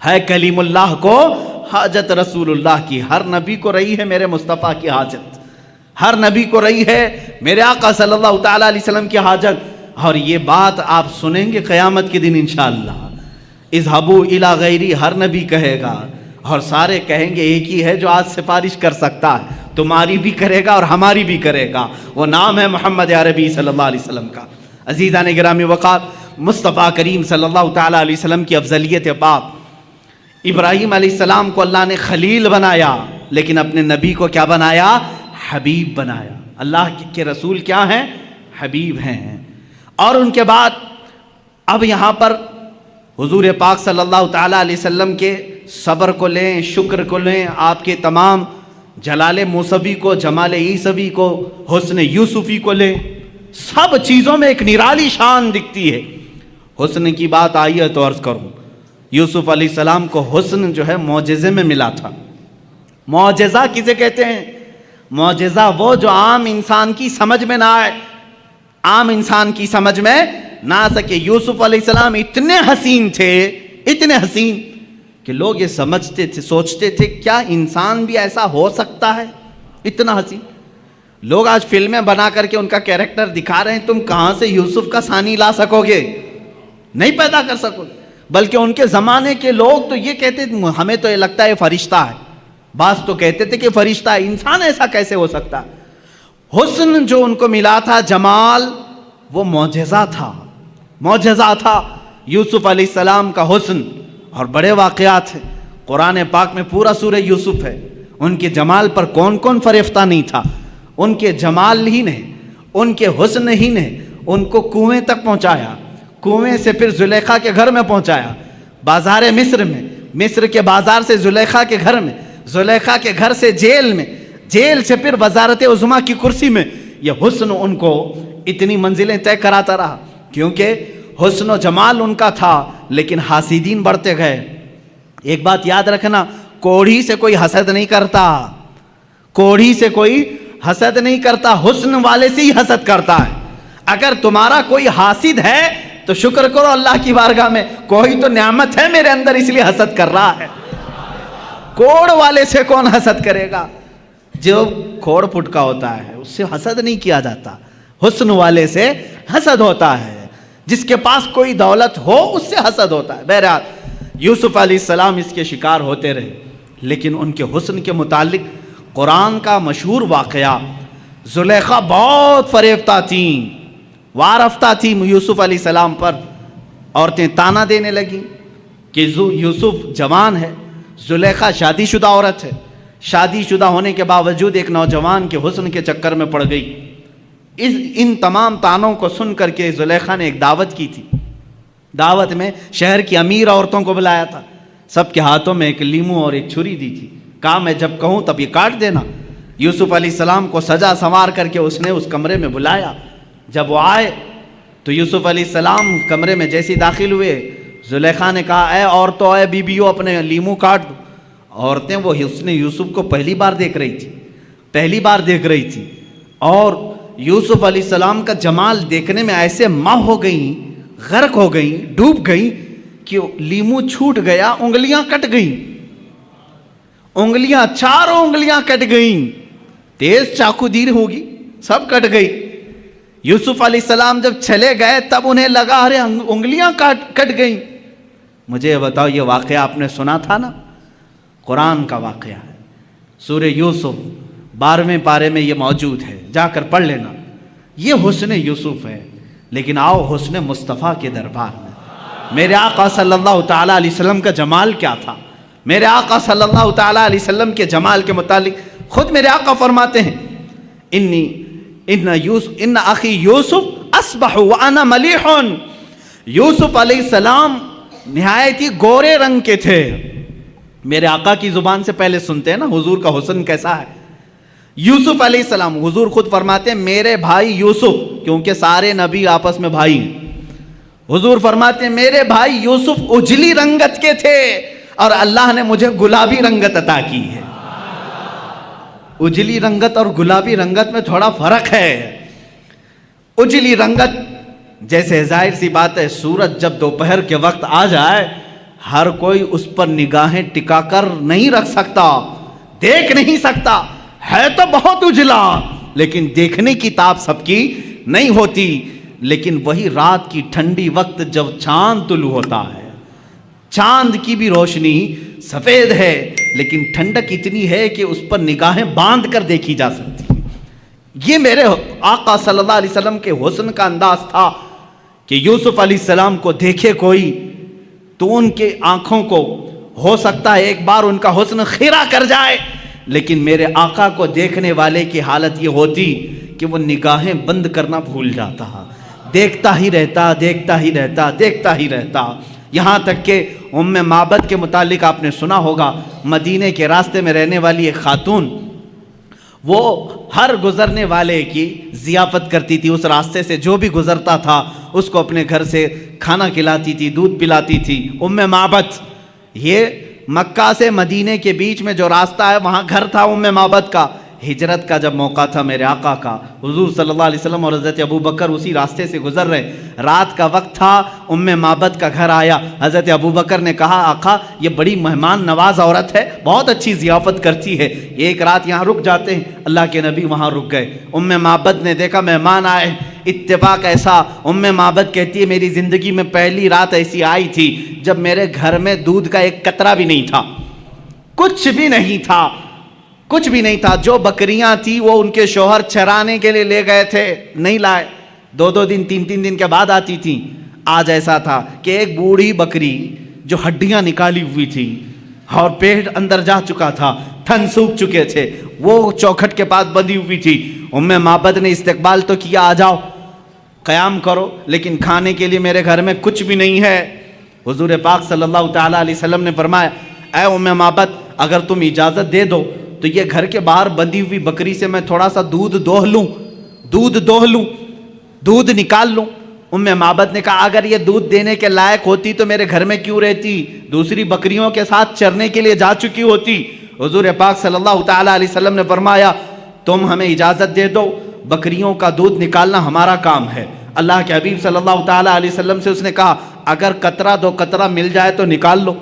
ہے کلیم اللہ کو حاجت رسول اللہ کی. ہر نبی کو رہی ہے میرے مصطفیٰ کی حاجت, ہر نبی کو رہی ہے میرے آقا صلی اللہ تعالیٰ علیہ وسلم کی حاجت. اور یہ بات آپ سنیں گے قیامت کے دن انشاءاللہ. اذهبوا الی غیری ہر نبی کہے گا اور سارے کہیں گے ایک ہی ہے جو آج سفارش کر سکتا ہے, تمہاری بھی کرے گا اور ہماری بھی کرے گا. وہ نام ہے محمد عربی صلی اللہ علیہ وسلم کا. عزیزان گرامی وقار, مصطفیٰ کریم صلی اللہ تعالیٰ علیہ وسلم کی افضلیت پاک. ابراہیم علیہ السلام کو اللہ نے خلیل بنایا لیکن اپنے نبی کو کیا بنایا, حبیب بنایا. اللہ کے رسول کیا ہیں, حبیب ہیں. اور ان کے بعد اب یہاں پر حضور پاک صلی اللہ تعالیٰ علیہ وسلم کے صبر کو لیں, شکر کو لیں, آپ کے تمام جلال موسوی کو, جمال عیسوی کو, حسن یوسفی کو لیں, سب چیزوں میں ایک نرالی شان دکھتی ہے. حسن کی بات آئی ہے تو عرض کروں, یوسف علیہ السلام کو حسن جو ہے معجزے میں ملا تھا. معجزہ کسے کہتے ہیں, معجزہ وہ جو عام انسان کی سمجھ میں نہ آئے, عام انسان کی سمجھ میں نہ آ سکے. یوسف علیہ السلام اتنے حسین تھے, اتنے حسین کہ لوگ یہ سمجھتے تھے, سوچتے تھے کیا انسان بھی ایسا ہو سکتا ہے, اتنا حسین. لوگ آج فلمیں بنا کر کے ان کا کیریکٹر دکھا رہے ہیں, تم کہاں سے یوسف کا ثانی لا سکو گے, نہیں پیدا کر سکو گے. بلکہ ان کے زمانے کے لوگ تو یہ کہتے تھے ہمیں تو یہ لگتا ہے فرشتہ ہے, بعض تو کہتے تھے کہ فرشتہ ہے, انسان ایسا کیسے ہو سکتا. حسن جو ان کو ملا تھا, جمال, وہ معجزہ تھا, معجزہ تھا یوسف علیہ السلام کا حسن. اور بڑے واقعات ہیں قرآن پاک میں, پورا سورہ یوسف ہے. ان کے جمال پر کون کون فریفتہ نہیں تھا. ان کے جمال ہی نے, ان کے حسن ہی نے ان کو کنویں تک پہنچایا, کنویں سے پھر زلیخا کے گھر میں پہنچایا, بازار مصر میں, مصر کے بازار سے زلیخا کے گھر میں, زلیخا کے گھر سے جیل میں, جیل سے پھر وزارت عظمیٰ کی کرسی میں. یہ حسن ان کو اتنی منزلیں طے کراتا رہا کیونکہ حسن و جمال ان کا تھا. لیکن حاسدین بڑھتے گئے. ایک بات یاد رکھنا, کوڑھی سے کوئی حسد نہیں کرتا, کوڑھی سے کوئی حسد نہیں کرتا, حسن والے سے ہی حسد کرتا ہے. اگر تمہارا کوئی حاسد ہے تو شکر کرو اللہ کی بارگاہ میں, کوئی تو نعمت ہے میرے اندر اس لیے حسد کر رہا ہے. کوڑ والے سے کون حسد کرے گا, جو کھوڑ پھٹ کا ہوتا ہے اس سے حسد نہیں کیا جاتا, حسن والے سے حسد ہوتا ہے. جس کے پاس کوئی دولت ہو اس سے حسد ہوتا ہے. بہرحال یوسف علیہ السلام اس کے شکار ہوتے رہے, لیکن ان کے حسن کے متعلق قرآن کا مشہور واقعہ, زلیخا بہت فریفتہ تھیں, وار افتہ تھی یوسف علیہ السلام پر، عورتیں تانا دینے لگیں کہ یوسف جوان ہے، زلیخا شادی شدہ عورت ہے، شادی شدہ ہونے کے باوجود ایک نوجوان کے حسن کے چکر میں پڑ گئی۔ ان تمام تانوں کو سن کر کے زلیخا نے ایک دعوت کی تھی، دعوت میں شہر کی امیر عورتوں کو بلایا تھا، سب کے ہاتھوں میں ایک لیمو اور ایک چھری دی تھی، کہا میں جب کہوں تب یہ کاٹ دینا۔ یوسف علیہ السلام کو سجا سنوار کر کے اس نے اس کمرے میں بلایا، جب وہ آئے تو یوسف علیہ السلام کمرے میں جیسے داخل ہوئے، زلیخا نے کہا اے عورتوں، اے بیبیوں، اپنے لیمو کاٹ دو۔ عورتیں وہ حسن یوسف کو پہلی بار دیکھ رہی تھی اور یوسف علیہ السلام کا جمال دیکھنے میں ایسے ماہ ہو گئیں، غرق ہو گئیں، ڈوب گئیں کہ لیمو چھوٹ گیا، انگلیاں کٹ گئیں، چاروں انگلیاں کٹ گئیں، تیز چاقو دیر ہوگی، سب کٹ گئی۔ یوسف علیہ السلام جب چلے گئے تب انہیں لگا ارے انگلیاں کٹ گئیں۔ مجھے یہ بتاؤ، یہ واقعہ آپ نے سنا تھا نا؟ قرآن کا واقعہ ہے، سورہ یوسف 12ویں پارے میں یہ موجود ہے، جا کر پڑھ لینا۔ یہ حسن یوسف ہے، لیکن آؤ حسن مصطفیٰ کے دربار میں۔ میرے آقا صلی اللہ تعالیٰ علیہ وسلم کا جمال کیا تھا؟ میرے آقا صلی اللہ تعالیٰ علیہ وسلم کے جمال کے متعلق خود میرے آقا فرماتے ہیں ان اخی یوسف اصبح وانا ملیح۔ یوسف علیہ السلام نہایت ہی گورے رنگ کے تھے۔ میرے آقا کی زبان سے پہلے سنتے ہیں نا حضور کا حسن کیسا ہے۔ یوسف علیہ السلام، حضور خود فرماتے ہیں میرے بھائی یوسف، کیونکہ سارے نبی آپس میں بھائی ہیں، حضور فرماتے ہیں میرے بھائی یوسف اجلی رنگت کے تھے اور اللہ نے مجھے گلابی رنگت عطا کی ہے۔ اجلی رنگت اور گلابی رنگت میں تھوڑا فرق ہے۔ اجلی رنگت جیسے ظاہر سی بات ہے، سورج جب دوپہر کے وقت آ جائے ہر کوئی اس پر نگاہیں ٹکا کر نہیں رکھ سکتا، دیکھ نہیں سکتا، ہے تو بہت اجلا لیکن دیکھنے کی تاب سب کی نہیں ہوتی۔ لیکن وہی رات کی ٹھنڈی وقت جب چاند طلوع ہوتا ہے، چاند کی بھی روشنی سفید ہے لیکن ٹھنڈک اتنی ہے کہ اس پر نگاہیں باندھ کر دیکھی جا سکتی۔ یہ میرے آقا صلی اللہ علیہ وسلم کے حسن کا انداز تھا کہ یوسف علیہ السلام کو دیکھے کوئی تو ان کے آنکھوں کو ہو سکتا ہے ایک بار ان کا حسن خیرہ کر جائے، لیکن میرے آقا کو دیکھنے والے کی حالت یہ ہوتی کہ وہ نگاہیں بند کرنا بھول جاتا، دیکھتا ہی رہتا، یہاں تک کہ ام معبد کے متعلق آپ نے سنا ہوگا، مدینے کے راستے میں رہنے والی ایک خاتون، وہ ہر گزرنے والے کی ضیافت کرتی تھی، اس راستے سے جو بھی گزرتا تھا اس کو اپنے گھر سے کھانا کھلاتی تھی، دودھ پلاتی تھی۔ ام معبد، یہ مکہ سے مدینے کے بیچ میں جو راستہ ہے وہاں گھر تھا ام معبد کا۔ ہجرت کا جب موقع تھا میرے آقا کا، حضور صلی اللہ علیہ وسلم اور حضرت ابوبکر اسی راستے سے گزر رہے، رات کا وقت تھا، ام معبد کا گھر آیا۔ حضرت ابوبکر نے کہا آقا یہ بڑی مہمان نواز عورت ہے، بہت اچھی ضیافت کرتی ہے، ایک رات یہاں رک جاتے ہیں۔ اللہ کے نبی وہاں رک گئے۔ ام معبد نے دیکھا مہمان آئے، اتفاق ایسا، ام معبد کہتی ہے میری زندگی میں پہلی رات ایسی آئی تھی جب میرے گھر میں دودھ کا ایک قطرہ بھی نہیں تھا، کچھ بھی نہیں تھا۔ جو بکریاں تھی وہ ان کے شوہر چرانے کے لیے لے گئے تھے، نہیں لائے، 2 دن 3 دن کے بعد آتی تھی۔ آج ایسا تھا کہ ایک بوڑھی بکری جو ہڈیاں نکالی ہوئی تھی اور پیٹ اندر جا چکا تھا، تھن سوکھ چکے تھے، وہ چوکھٹ کے پاس بندھی ہوئی تھی۔ ام معبد نے استقبال تو کیا، آ جاؤ قیام کرو، لیکن کھانے کے لیے میرے گھر میں کچھ بھی نہیں ہے۔ حضور پاک صلی اللہ تعالیٰ علیہ وسلم نے فرمایا اے ام معبد اگر تم اجازت دے دو تو یہ گھر کے باہر بندھی ہوئی بکری سے میں تھوڑا سا دودھ دوہ لوں، دودھ نکال لوں۔ ام معبد نے کہا اگر یہ دودھ دینے کے لائق ہوتی تو میرے گھر میں کیوں رہتی، دوسری بکریوں کے ساتھ چرنے کے لیے جا چکی ہوتی۔ حضور پاک صلی اللہ تعالیٰ علیہ وسلم نے فرمایا تم ہمیں اجازت دے دو، بکریوں کا دودھ نکالنا ہمارا کام ہے۔ اللہ کے حبیب صلی اللہ تعالیٰ علیہ وسلم سے اس نے کہا اگر قطرہ 2 قطرہ مل جائے تو نکال لو،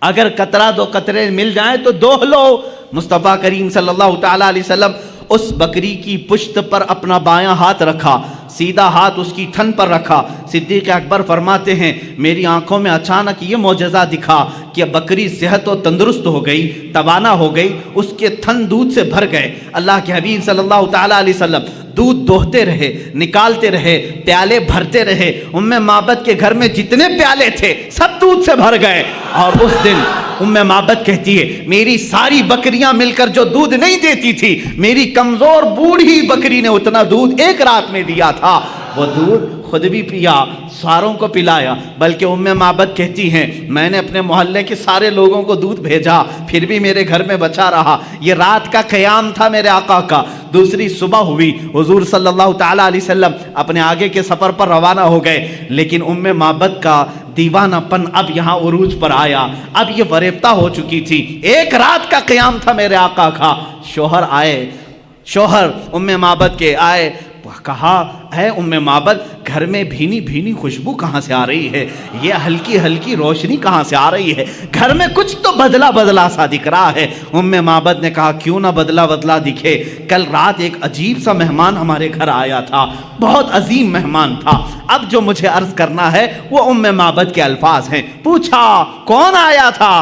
اگر قطرہ 2 قطرے مل جائیں تو دوہ لو۔ مصطفیٰ کریم صلی اللہ تعالیٰ علیہ وسلم اس بکری کی پشت پر اپنا بایاں ہاتھ رکھا، سیدھا ہاتھ اس کی تھن پر رکھا۔ صدیق اکبر فرماتے ہیں میری آنکھوں میں اچانک یہ معجزہ دکھا کہ بکری صحت و تندرست ہو گئی، توانا ہو گئی، اس کے تھن دودھ سے بھر گئے۔ اللہ کے حبیب صلی اللہ تعالیٰ علیہ وسلم دودھ دوہتے رہے، نکالتے رہے، پیالے بھرتے رہے۔ ام معبد کے گھر میں جتنے پیالے تھے سب دودھ سے بھر گئے۔ اور اس دن ام معبد کہتی ہے میری ساری بکریاں مل کر جو دودھ نہیں دیتی تھی، میری کمزور بوڑھی بکری نے اتنا دودھ ایک رات میں دیا تھا۔ وہ دودھ خود بھی پیا، ساروں کو پلایا، بلکہ ام معبد کہتی ہیں میں نے اپنے محلے کے سارے لوگوں کو دودھ بھیجا، پھر بھی میرے گھر میں بچا رہا۔ یہ رات کا قیام تھا میرے آقا کا۔ دوسری صبح ہوئی، حضور صلی اللہ تعالیٰ علیہ وسلم اپنے آگے کے سفر پر روانہ ہو گئے، لیکن ام معبد کا دیوانہ پن اب یہاں عروج پر آیا۔ اب یہ فریفتہ ہو چکی تھی، ایک رات کا قیام تھا میرے آقا کا۔ شوہر آئے، شوہر ام معبد کے آئے، کہا اے ام معبد گھر میں بھینی بھینی خوشبو کہاں سے آ رہی ہے؟ یہ ہلکی ہلکی روشنی کہاں سے آ رہی ہے؟ گھر میں کچھ تو بدلا بدلا سا دکھ رہا ہے۔ ام معبد نے کہا کیوں نہ بدلا بدلا دکھے، کل رات ایک عجیب سا مہمان ہمارے گھر آیا تھا، بہت عظیم مہمان تھا۔ اب جو مجھے عرض کرنا ہے وہ ام معبد کے الفاظ ہیں۔ پوچھا کون آیا تھا؟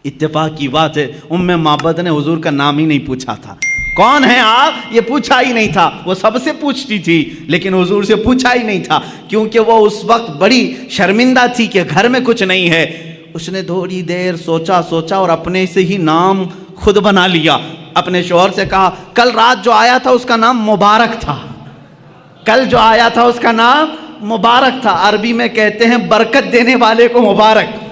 اتفاق کی بات ہے ام معبد نے حضور کا نام ہی نہیں پوچھا تھا۔ کون ہیں آپ یہ پوچھا ہی نہیں تھا۔ وہ سب سے پوچھتی تھی لیکن حضور سے پوچھا ہی نہیں تھا، کیونکہ وہ اس وقت بڑی شرمندہ تھی کہ گھر میں کچھ نہیں ہے۔ اس نے تھوڑی دیر سوچا اور اپنے سے ہی نام خود بنا لیا۔ اپنے شوہر سے کہا کل رات جو آیا تھا اس کا نام مبارک تھا، کل جو آیا تھا اس کا نام مبارک تھا۔ عربی میں کہتے ہیں برکت دینے والے کو مبارک۔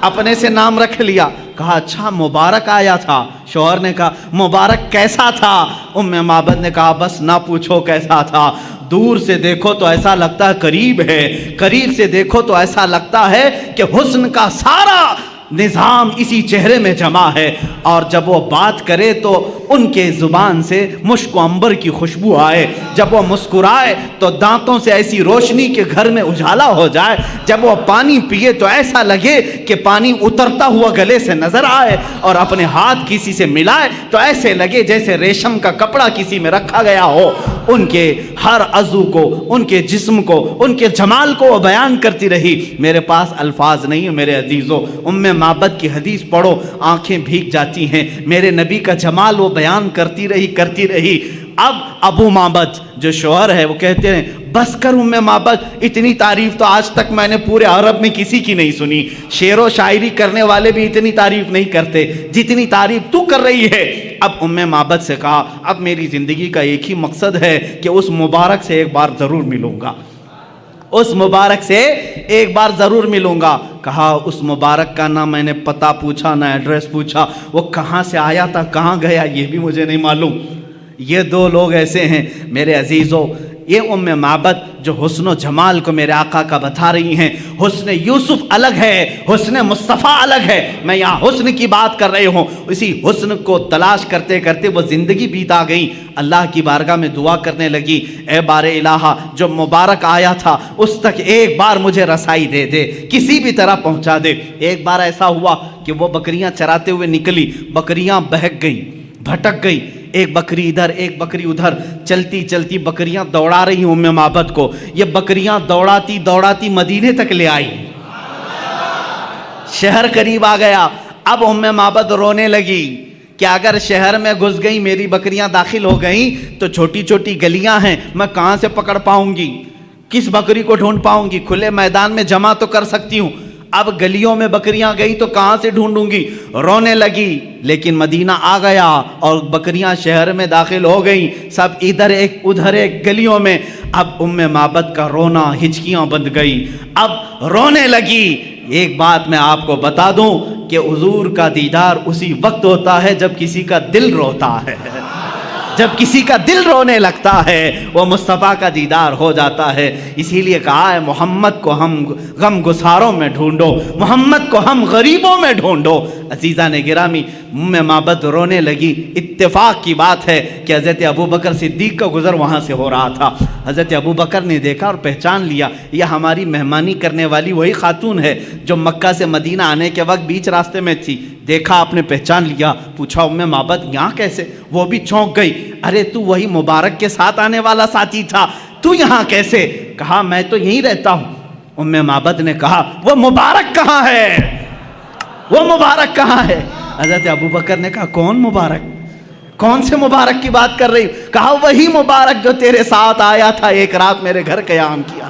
اپنے سے نام رکھ لیا۔ کہا اچھا مبارک آیا تھا؟ شوہر نے کہا مبارک کیسا تھا؟ ام معبد نے کہا بس نہ پوچھو کیسا تھا، دور سے دیکھو تو ایسا لگتا ہے قریب ہے، قریب سے دیکھو تو ایسا لگتا ہے کہ حسن کا سارا نظام اسی چہرے میں جمع ہے، اور جب وہ بات کرے تو ان کے زبان سے مشک و عنبر کی خوشبو آئے، جب وہ مسکرائے تو دانتوں سے ایسی روشنی کہ گھر میں اجالا ہو جائے، جب وہ پانی پیے تو ایسا لگے کہ پانی اترتا ہوا گلے سے نظر آئے، اور اپنے ہاتھ کسی سے ملائے تو ایسے لگے جیسے ریشم کا کپڑا کسی میں رکھا گیا ہو۔ ان کے ہر عضو کو، ان کے جسم کو، ان کے جمال کو وہ بیان کرتی رہی۔ میرے پاس الفاظ نہیں ہیں میرے عزیزو، ام معبد کی حدیث پڑھو آنکھیں بھیگ جاتی ہیں۔ میرے نبی کا جمال وہ بیان کرتی رہی۔ اب ابو معبد جو شوہر ہے وہ کہتے ہیں بس کر ام معبد، اتنی تعریف تو آج تک میں نے پورے عرب میں کسی کی نہیں سنی۔ شعر و شاعری کرنے والے بھی اتنی تعریف نہیں کرتے جتنی تعریف تو کر رہی ہے۔ اب ام معبد سے کہا اب میری زندگی کا ایک ہی مقصد ہے کہ اس مبارک سے ایک بار ضرور ملوں گا، اس مبارک سے ایک بار ضرور ملوں گا۔ کہا اس مبارک کا نہ میں نے پتہ پوچھا نہ ایڈریس پوچھا، وہ کہاں سے آیا تھا کہاں گیا یہ بھی مجھے نہیں معلوم۔ یہ دو لوگ ایسے ہیں میرے عزیزو، یہ ام معبد جو حسن و جمال کو میرے آقا کا بتا رہی ہیں۔ حسن یوسف الگ ہے، حسن مصطفیٰ الگ ہے، میں یہاں حسن کی بات کر رہی ہوں۔ اسی حسن کو تلاش کرتے کرتے وہ زندگی بیتا گئی۔ اللہ کی بارگاہ میں دعا کرنے لگی اے بار الہ جو مبارک آیا تھا اس تک ایک بار مجھے رسائی دے دے، کسی بھی طرح پہنچا دے۔ ایک بار ایسا ہوا کہ وہ بکریاں چراتے ہوئے نکلی، بکریاں بہک گئی، بھٹک گئی، ایک بکری ادھر ایک بکری ادھر، چلتی چلتی بکریاں دوڑا رہی ام معبد کو۔ یہ بکریاں دوڑاتی دوڑاتی مدینے تک لے آئی، شہر قریب آ گیا۔ اب ام معبد رونے لگی کہ اگر شہر میں گھس گئی میری بکریاں داخل ہو گئیں تو چھوٹی چھوٹی گلیاں ہیں، میں کہاں سے پکڑ پاؤں گی، کس بکری کو ڈھونڈ پاؤں گی؟ کھلے میدان میں جمع تو کر سکتی ہوں، اب گلیوں میں بکریاں گئی تو کہاں سے ڈھونڈوں گی؟ رونے لگی۔ لیکن مدینہ آ گیا اور بکریاں شہر میں داخل ہو گئیں، سب ادھر ایک ادھر ایک گلیوں میں۔ اب ام معبد کا رونا ہچکیاں بند گئی، اب رونے لگی۔ ایک بات میں آپ کو بتا دوں کہ حضور کا دیدار اسی وقت ہوتا ہے جب کسی کا دل روتا ہے، جب کسی کا دل رونے لگتا ہے وہ مصطفیٰ کا دیدار ہو جاتا ہے۔ اسی لیے کہا ہے محمد کو ہم غم گساروں میں ڈھونڈو، محمد کو ہم غریبوں میں ڈھونڈو۔ عزیزان گرامی ام معبد رونے لگی۔ اتفاق کی بات ہے کہ حضرت ابوبکر صدیق کا گزر وہاں سے ہو رہا تھا۔ حضرت ابوبکر نے دیکھا اور پہچان لیا یہ ہماری مہمانی کرنے والی وہی خاتون ہے جو مکہ سے مدینہ آنے کے وقت بیچ راستے میں تھی۔ دیکھا آپ نے پہچان لیا، پوچھا ام معبد یہاں کیسے؟ وہ بھی چونک گئی، ارے تو وہی مبارک کے ساتھ آنے والا ساتھی تھا، تو یہاں کیسے؟ کہا میں تو یہیں رہتا ہوں۔ ام معبد نے کہا وہ مبارک کہاں ہے، وہ مبارک کہاں ہے؟ حضرت ابوبکر نے کہا کون مبارک؟ کون سے مبارک کی بات کر رہی ہوں؟ کہا وہی مبارک جو تیرے ساتھ آیا تھا، ایک رات میرے گھر قیام کیا،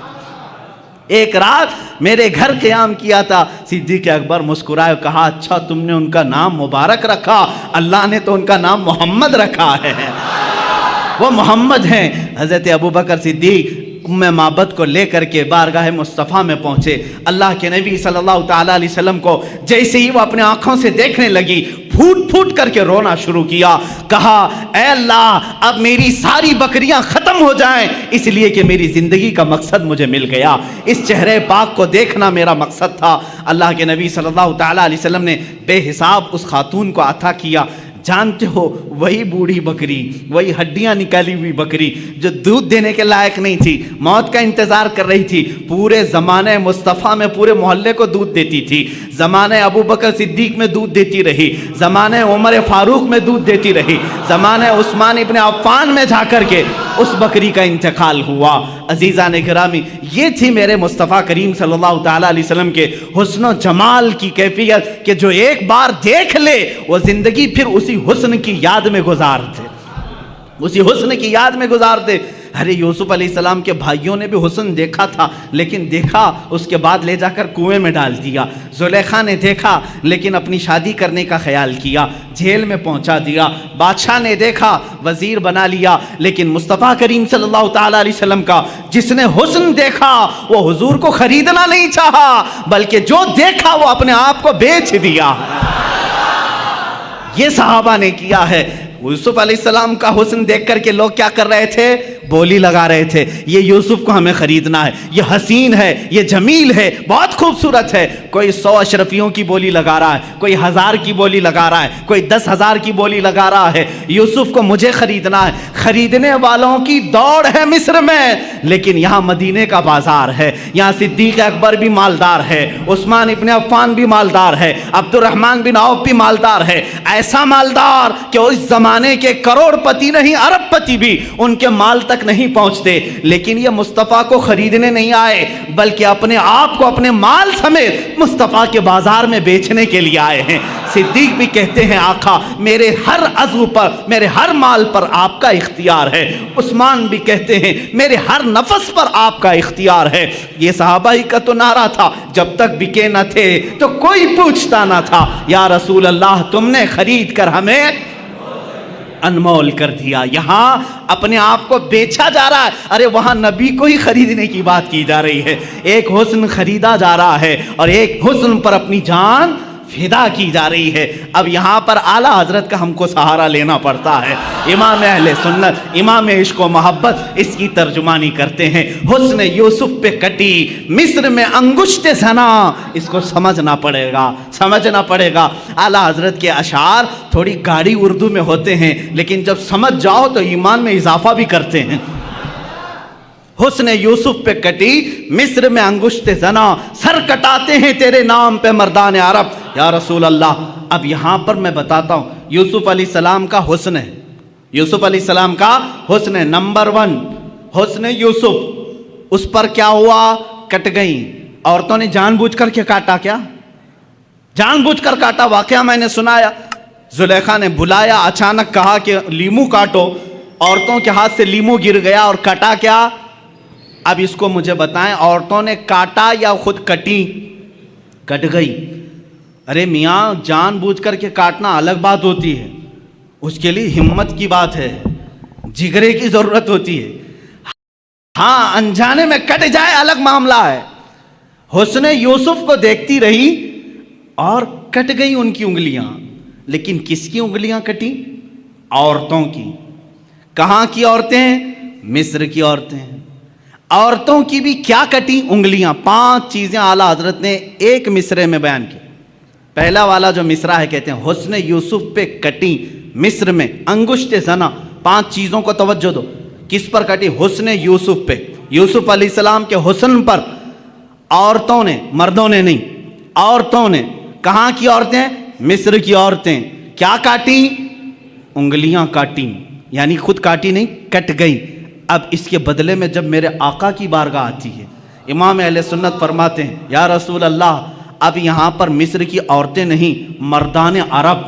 ایک رات میرے گھر قیام کیا تھا۔ صدیق اکبر مسکرائے، کہا اچھا تم نے ان کا نام مبارک رکھا، اللہ نے تو ان کا نام محمد رکھا ہے، وہ محمد ہیں۔ حضرت ابوبکر صدیق ام معبد کو لے کر کے بارگاہ مصطفیٰ میں پہنچے۔ اللہ کے نبی صلی اللہ تعالیٰ علیہ وسلم کو جیسے ہی وہ اپنے آنکھوں سے دیکھنے لگی، پھوٹ پھوٹ کر کے رونا شروع کیا۔ کہا اے اللہ اب میری ساری بکریاں ختم ہو جائیں، اس لیے کہ میری زندگی کا مقصد مجھے مل گیا، اس چہرے پاک کو دیکھنا میرا مقصد تھا۔ اللہ کے نبی صلی اللہ تعالیٰ علیہ وسلم نے بے حساب اس خاتون کو عطا کیا۔ جانتے ہو وہی بوڑھی بکری، وہی ہڈیاں نکالی ہوئی بکری جو دودھ دینے کے لائق نہیں تھی، موت کا انتظار کر رہی تھی، پورے زمانے مصطفیٰ میں پورے محلے کو دودھ دیتی تھی، زمانے ابو بکر صدیق میں دودھ دیتی رہی، زمانے عمر فاروق میں دودھ دیتی رہی، زمانے عثمان ابن عفان میں جا کر کے اس بکری کا انتقال ہوا۔ عزیزان گرامی، یہ تھی میرے مصطفیٰ کریم صلی اللہ تعالیٰ علیہ وسلم کے حسن و جمال کی کیفیت کہ جو ایک بار دیکھ لے وہ زندگی پھر اسی حسن کی یاد میں گزارتے، اسی حسن کی یاد میں گزارتے۔ ارے یوسف علیہ السلام کے بھائیوں نے بھی حسن دیکھا تھا، لیکن دیکھا اس کے بعد لے جا کر کنویں میں ڈال دیا۔ زلیخا نے دیکھا لیکن اپنی شادی کرنے کا خیال کیا، جیل میں پہنچا دیا۔ بادشاہ نے دیکھا، وزیر بنا لیا، لیکن مصطفیٰ کریم صلی اللہ تعالیٰ علیہ وسلم کا جس نے حسن دیکھا وہ حضور کو خریدنا نہیں چاہا، بلکہ جو دیکھا وہ اپنے آپ کو بیچ دیا۔ یہ صحابہ نے کیا ہے۔ یوسف علیہ السلام کا حسن دیکھ کر کے لوگ کیا کر رہے تھے؟ بولی لگا رہے تھے، یہ یوسف کو ہمیں خریدنا ہے، یہ حسین ہے، یہ جمیل ہے، بہت خوبصورت ہے۔ کوئی 100 اشرفیوں کی بولی لگا رہا ہے، کوئی 1000 کی بولی لگا رہا ہے، کوئی 10,000 کی بولی لگا رہا ہے۔ یوسف کو مجھے خریدنا ہے۔ خریدنے والوں کی دوڑ ہے مصر میں، لیکن یہاں مدینے کا بازار ہے، یہاں صدیق اکبر بھی مالدار ہے، عثمان ابن عفان بھی مالدار ہے، عبد الرحمن بن عوف بھی مالدار ہے، ایسا مالدار کہ اس زمانے کے کروڑ پتی نہیں ارب پتی بھی ان کے مال تک نہیں پہنچتے، لیکن یہ مصطفیٰ کو خریدنے نہیں آئے بلکہ اپنے آپ کو اپنے مال سمیت مصطفیٰ کے بازار میں بیچنے کے لیے آئے ہیں۔ صدیق بھی کہتے ہیں آقا میرے ہر عضو پر، میرے ہر مال پر آپ کا اختیار ہے۔ عثمان بھی کہتے ہیں میرے ہر نفس پر آپ کا اختیار ہے۔ یہ صحابہ ہی کا تو نعرہ تھا، جب تک بکے نہ تھے تو کوئی پوچھتا نہ تھا، یا رسول اللہ تم نے خرید کر ہمیں انمول کر دیا۔ یہاں اپنے آپ کو بیچا جا رہا ہے، ارے وہاں نبی کو ہی خریدنے کی بات کی جا رہی ہے۔ ایک حسن خریدا جا رہا ہے اور ایک حسن پر اپنی جان فدا کی جا رہی ہے۔ اب یہاں پر اعلیٰ حضرت کا ہم کو سہارا لینا پڑتا ہے۔ امام اہل سنت، امام عشق و محبت اس کی ترجمانی کرتے ہیں، حسن یوسف پہ کٹی مصر میں انگشت زنا۔ اس کو سمجھنا پڑے گا، سمجھنا پڑے گا۔ اعلیٰ حضرت کے اشعار تھوڑی گاڑی اردو میں ہوتے ہیں، لیکن جب سمجھ جاؤ تو ایمان میں اضافہ بھی کرتے ہیں۔ حسن یوسف پہ کٹی مصر میں انگشت زنا، سر کٹاتے ہیں تیرے نام پہ مردان عرب۔ یا رسول اللہ، اب یہاں پر میں بتاتا ہوں یوسف علیہ السلام کا حسن ہے، یوسف علیہ السلام کا حسن ہے۔ نمبر 1 حسن یوسف، اس پر کیا ہوا؟ کٹ گئیں عورتوں نے جان بوجھ کر کے کاٹا، کیا جان بوجھ کر کاٹا؟ واقعہ میں نے سنایا، زلیخا نے بلایا، اچانک کہا کہ لیمو کاٹو، عورتوں کے ہاتھ سے لیمو گر گیا اور کٹا کیا؟ اب اس کو مجھے بتائیں، عورتوں نے کاٹا یا خود کٹی؟ کٹ گئی۔ ارے میاں جان بوجھ کر کے کاٹنا الگ بات ہوتی ہے، اس کے لیے ہمت کی بات ہے، جگرے کی ضرورت ہوتی ہے۔ ہاں انجانے میں کٹ جائے الگ معاملہ ہے۔ حسن یوسف کو دیکھتی رہی اور کٹ گئی ان کی انگلیاں، لیکن کس کی انگلیاں کٹی؟ عورتوں کی۔ کہاں کی عورتیں؟ مصر کی عورتیں۔ عورتوں کی بھی کیا کٹی؟ انگلیاں۔ 5 چیزیں اعلیٰ حضرت نے ایک مصرے میں بیان کی۔ پہلا والا جو مصرع ہے کہتے ہیں حسن یوسف پہ کٹی مصر میں انگشت زنا۔ 5 چیزوں کو توجہ دو، کس پر کٹی؟ حسن یوسف پہ، یوسف علیہ السلام کے حسن پر۔ عورتوں نے، مردوں نے نہیں، عورتوں نے۔ کہاں کی عورتیں؟ مصر کی عورتیں۔ کیا کاٹی؟ انگلیاں کاٹی، یعنی خود کاٹی نہیں، کٹ گئی۔ اب اس کے بدلے میں جب میرے آقا کی بارگاہ آتی ہے، امام اہل سنت فرماتے ہیں یا رسول اللہ اب یہاں پر مصر کی عورتیں نہیں، مردان عرب،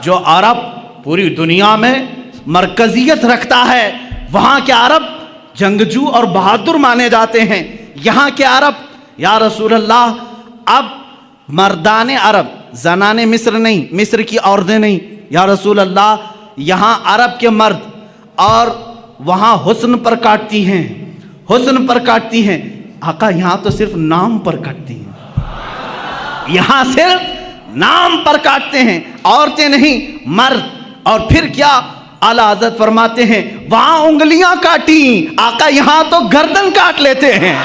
جو عرب پوری دنیا میں مرکزیت رکھتا ہے. وہاں کے عرب جنگجو اور بہادر مانے جاتے ہیں. یہاں کے عرب یا رسول اللہ اب مردان عرب زنان مصر نہیں, مصر کی عورتیں نہیں, یا رسول اللہ یہاں عرب کے مرد اور وہاں حسن پر کاٹتی ہیں, حسن پر کاٹتی ہیں. آقا یہاں تو صرف نام پر کاٹتی ہیں, یہاں صرف نام پر کاٹتے ہیں, عورتیں نہیں مرد. اور پھر کیا اعلیٰ حضرت فرماتے ہیں وہاں انگلیاں کاٹی, آقا یہاں تو گردن کاٹ لیتے ہیں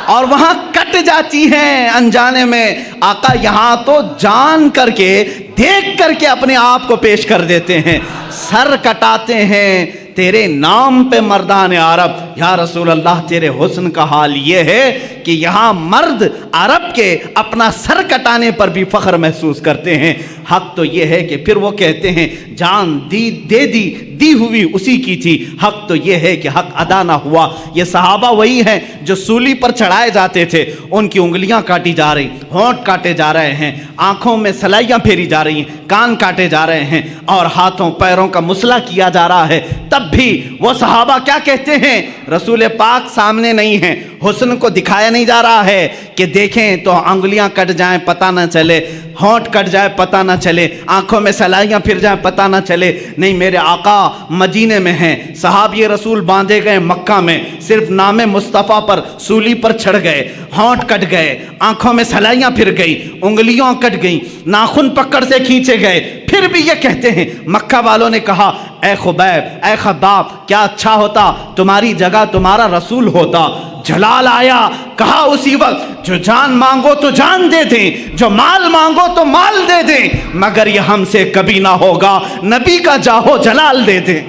اور وہاں کٹ جاتی ہیں انجانے میں. آقا یہاں تو جان کر کے دیکھ کر کے اپنے آپ کو پیش کر دیتے ہیں, سر کٹاتے ہیں تیرے نام پہ مردان عرب. یا رسول اللہ تیرے حسن کا حال یہ ہے کہ یہاں مرد عرب کے اپنا سر کٹانے پر بھی فخر محسوس کرتے ہیں. حق تو یہ ہے کہ پھر وہ کہتے ہیں جان دی ہوئی اسی کی تھی. حق تو یہ ہے کہ حق ادا نہ ہوا. یہ صحابہ وہی ہیں جو سولی پر چڑھائے جاتے تھے, ان کی انگلیاں کاٹی جا رہی, ہونٹ کاٹے جا رہے ہیں, آنکھوں میں سلائیاں پھیری جا رہی ہیں, کان کاٹے جا رہے ہیں اور ہاتھوں پیروں کا مسئلہ کیا جا رہا ہے. تب بھی وہ صحابہ کیا کہتے ہیں, رسول پاک سامنے نہیں ہیں, حسن کو دکھایا نہیں جا رہا ہے کہ دیکھیں تو انگلیاں کٹ جائیں پتہ نہ چلے, ہونٹ کٹ جائے پتہ نہ چلے, آنکھوں میں سلائیاں پھر جائیں پتہ نہ چلے. نہیں, میرے آقا مدینے میں ہیں, صحابی رسول باندھے گئے مکہ میں, صرف نام مصطفیٰ پر سولی پر چڑھ گئے, ہونٹ کٹ گئے, آنکھوں میں سلائیاں پھر گئی, انگلیاں کٹ گئیں, ناخن پکڑ سے کھینچے گئے. پھر بھی یہ کہتے ہیں, مکہ والوں نے کہا اے خبیب اے خباب کیا اچھا ہوتا تمہاری جگہ تمہارا رسول ہوتا. جلال آیا, کہا اسی وقت جو جان مانگو تو جان دے دیں, جو مال مانگو تو مال دے دیں, مگر یہ ہم سے کبھی نہ ہوگا نبی کا جاہو جلال دے دیں.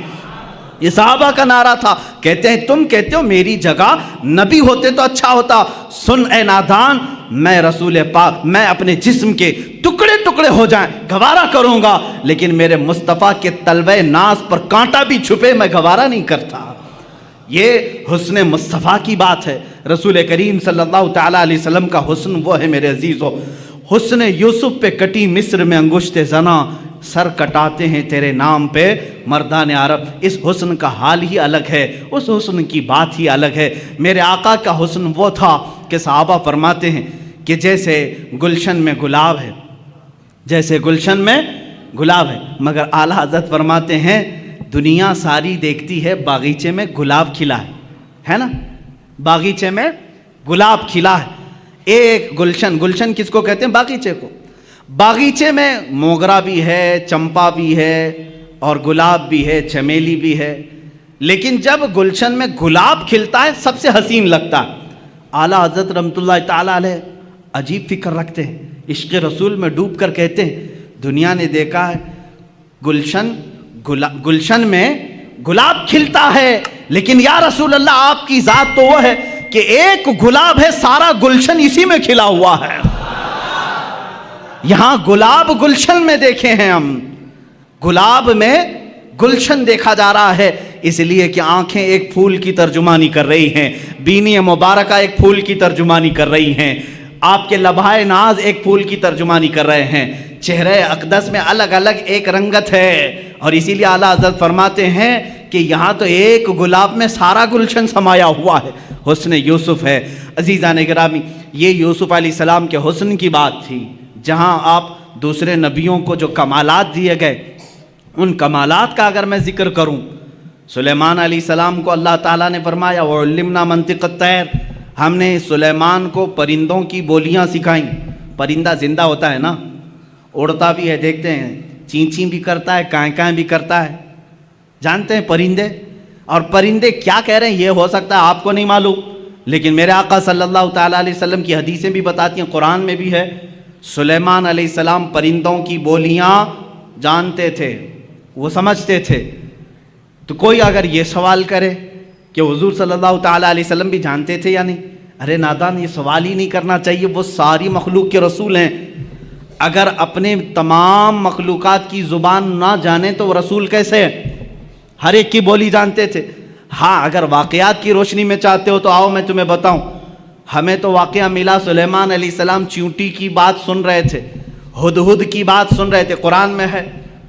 یہ صحابہ کا نعرہ تھا. کہتے ہیں تم کہتے ہو میری جگہ نبی ہوتے تو اچھا ہوتا. سن اے نادان, میں رسول پاک میں اپنے جسم کے ٹکڑے ٹکڑے ہو جائیں گوارا کروں گا, لیکن میرے مصطفیٰ کے تلوے ناز پر کانٹا بھی چھپے میں گوارا نہیں کرتا. یہ حسن مصطفیٰ کی بات ہے. رسول کریم صلی اللہ تعالیٰ علیہ وسلم کا حسن وہ ہے میرے عزیزو. حسن یوسف پہ کٹی مصر میں انگشت زنا, سر کٹاتے ہیں تیرے نام پہ مردان عرب. اس حسن کا حال ہی الگ ہے, اس حسن کی بات ہی الگ ہے. میرے آقا کا حسن وہ تھا کہ صحابہ فرماتے ہیں کہ جیسے گلشن میں گلاب ہے, جیسے گلشن میں گلاب ہے, مگر اعلیٰ حضرت فرماتے ہیں دنیا ساری دیکھتی ہے باغیچے میں گلاب کھلا ہے نا, باغیچے میں گلاب کھلا ہے. ایک گلشن, گلشن کس کو کہتے ہیں, باغیچے کو. باغیچے میں موگرا بھی ہے, چمپا بھی ہے, اور گلاب بھی ہے, چمیلی بھی ہے, لیکن جب گلشن میں گلاب کھلتا ہے سب سے حسین لگتا ہے. اعلیٰ حضرت رحمۃ اللہ تعالیٰ علیہ عجیب فکر رکھتے ہیں, عشق رسول میں ڈوب کر کہتے ہیں دنیا نے دیکھا ہے گلشن میں گلاب کھلتا ہے, لیکن یا رسول اللہ آپ کی ذات تو وہ ہے کہ ایک گلاب ہے سارا گلشن اسی میں کھلا ہوا ہے. یہاں گلاب گلشن میں دیکھے ہیں ہم, گلاب میں گلشن دیکھا جا رہا ہے, اس لیے کہ آنکھیں ایک پھول کی ترجمانی کر رہی ہیں, بینی مبارکہ ایک پھول کی ترجمانی کر رہی ہیں, آپ کے لبھائے ناز ایک پھول کی ترجمانی کر رہے ہیں, چہرے اقدس میں الگ الگ ایک رنگت ہے. اور اسی لیے اعلیٰ حضرت فرماتے ہیں کہ یہاں تو ایک گلاب میں سارا گلشن سمایا ہوا ہے, حسن یوسف ہے. عزیزان گرامی, یہ یوسف علیہ السلام کے حسن کی بات تھی. جہاں آپ دوسرے نبیوں کو جو کمالات دیے گئے, ان کمالات کا اگر میں ذکر کروں, سلیمان علیہ السلام کو اللہ تعالیٰ نے فرمایا وَعُلِّمْنَا مَنْطِقَ الطَّيْرِ, ہم نے سلیمان کو پرندوں کی بولیاں سکھائیں. پرندہ زندہ ہوتا ہے نا, اڑتا بھی ہے, دیکھتے ہیں چین چین بھی کرتا ہے, کائیں کائیں بھی کرتا ہے, جانتے ہیں پرندے. اور پرندے کیا کہہ رہے ہیں یہ ہو سکتا ہے آپ کو نہیں معلوم, لیکن میرے آقا صلی اللہ تعالیٰ علیہ وسلم کی حدیثیں بھی بتاتی ہیں, قرآن میں بھی ہے. سلیمان علیہ السلام پرندوں کی بولیاں جانتے تھے, وہ سمجھتے تھے. تو کوئی اگر یہ سوال کرے کہ حضور صلی اللہ تعالیٰ علیہ وسلم بھی جانتے تھے یا نہیں, ارے نادان, یہ سوال ہی نہیں کرنا چاہیے, وہ ساری مخلوق کے رسول ہیں. اگر اپنے تمام مخلوقات کی زبان نہ جانے تو وہ رسول کیسے ہیں؟ ہر ایک کی بولی جانتے تھے. ہاں اگر واقعات کی روشنی میں چاہتے ہو تو آؤ میں تمہیں بتاؤں. ہمیں تو واقعہ ملا, سلیمان علیہ السلام چیونٹی کی بات سن رہے تھے, ہدہد کی بات سن رہے تھے, قرآن میں ہے.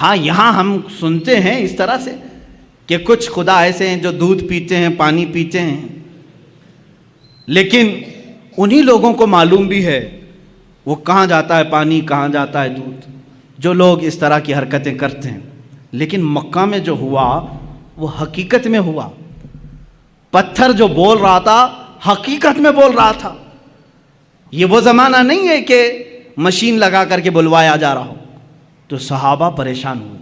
ہاں یہاں ہم سنتے ہیں اس طرح سے کہ کچھ خدا ایسے ہیں جو دودھ پیتے ہیں، پانی پیتے ہیں، لیکن انہی لوگوں کو معلوم بھی ہے وہ کہاں جاتا ہے پانی، کہاں جاتا ہے دودھ، جو لوگ اس طرح کی حرکتیں کرتے ہیں۔ لیکن مکہ میں جو ہوا وہ حقیقت میں ہوا، پتھر جو بول رہا تھا حقیقت میں بول رہا تھا۔ یہ وہ زمانہ نہیں ہے کہ مشین لگا کر کے بلوایا جا رہا ہو۔ تو صحابہ پریشان ہوئے،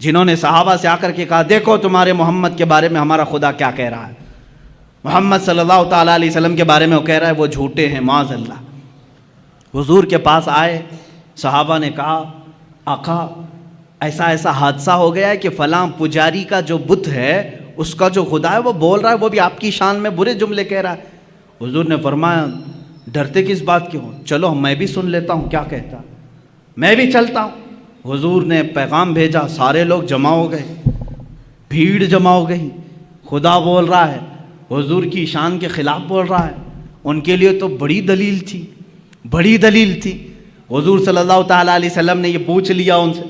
جنہوں نے صحابہ سے آ کر کے کہا دیکھو تمہارے محمد کے بارے میں ہمارا خدا کیا کہہ رہا ہے، محمد صلی اللہ تعالیٰ علیہ وسلم کے بارے میں وہ کہہ رہا ہے وہ جھوٹے ہیں معاذ اللہ۔ حضور کے پاس آئے، صحابہ نے کہا آقا ایسا ایسا حادثہ ہو گیا ہے کہ فلاں پجاری کا جو بت ہے اس کا جو خدا ہے وہ بول رہا ہے، وہ بھی آپ کی شان میں برے جملے کہہ رہا ہے۔ حضور نے فرمایا ڈرتے کس بات کے ہو، چلو میں بھی سن لیتا ہوں کیا کہتا، میں بھی چلتا ہوں۔ حضور نے پیغام بھیجا، سارے لوگ جمع ہو گئے، بھیڑ جمع ہو گئی، خدا بول رہا ہے، حضور کی شان کے خلاف بول رہا ہے۔ ان کے لیے تو بڑی دلیل تھی، بڑی دلیل تھی۔ حضور صلی اللہ تعالیٰ علیہ وسلم نے یہ پوچھ لیا ان سے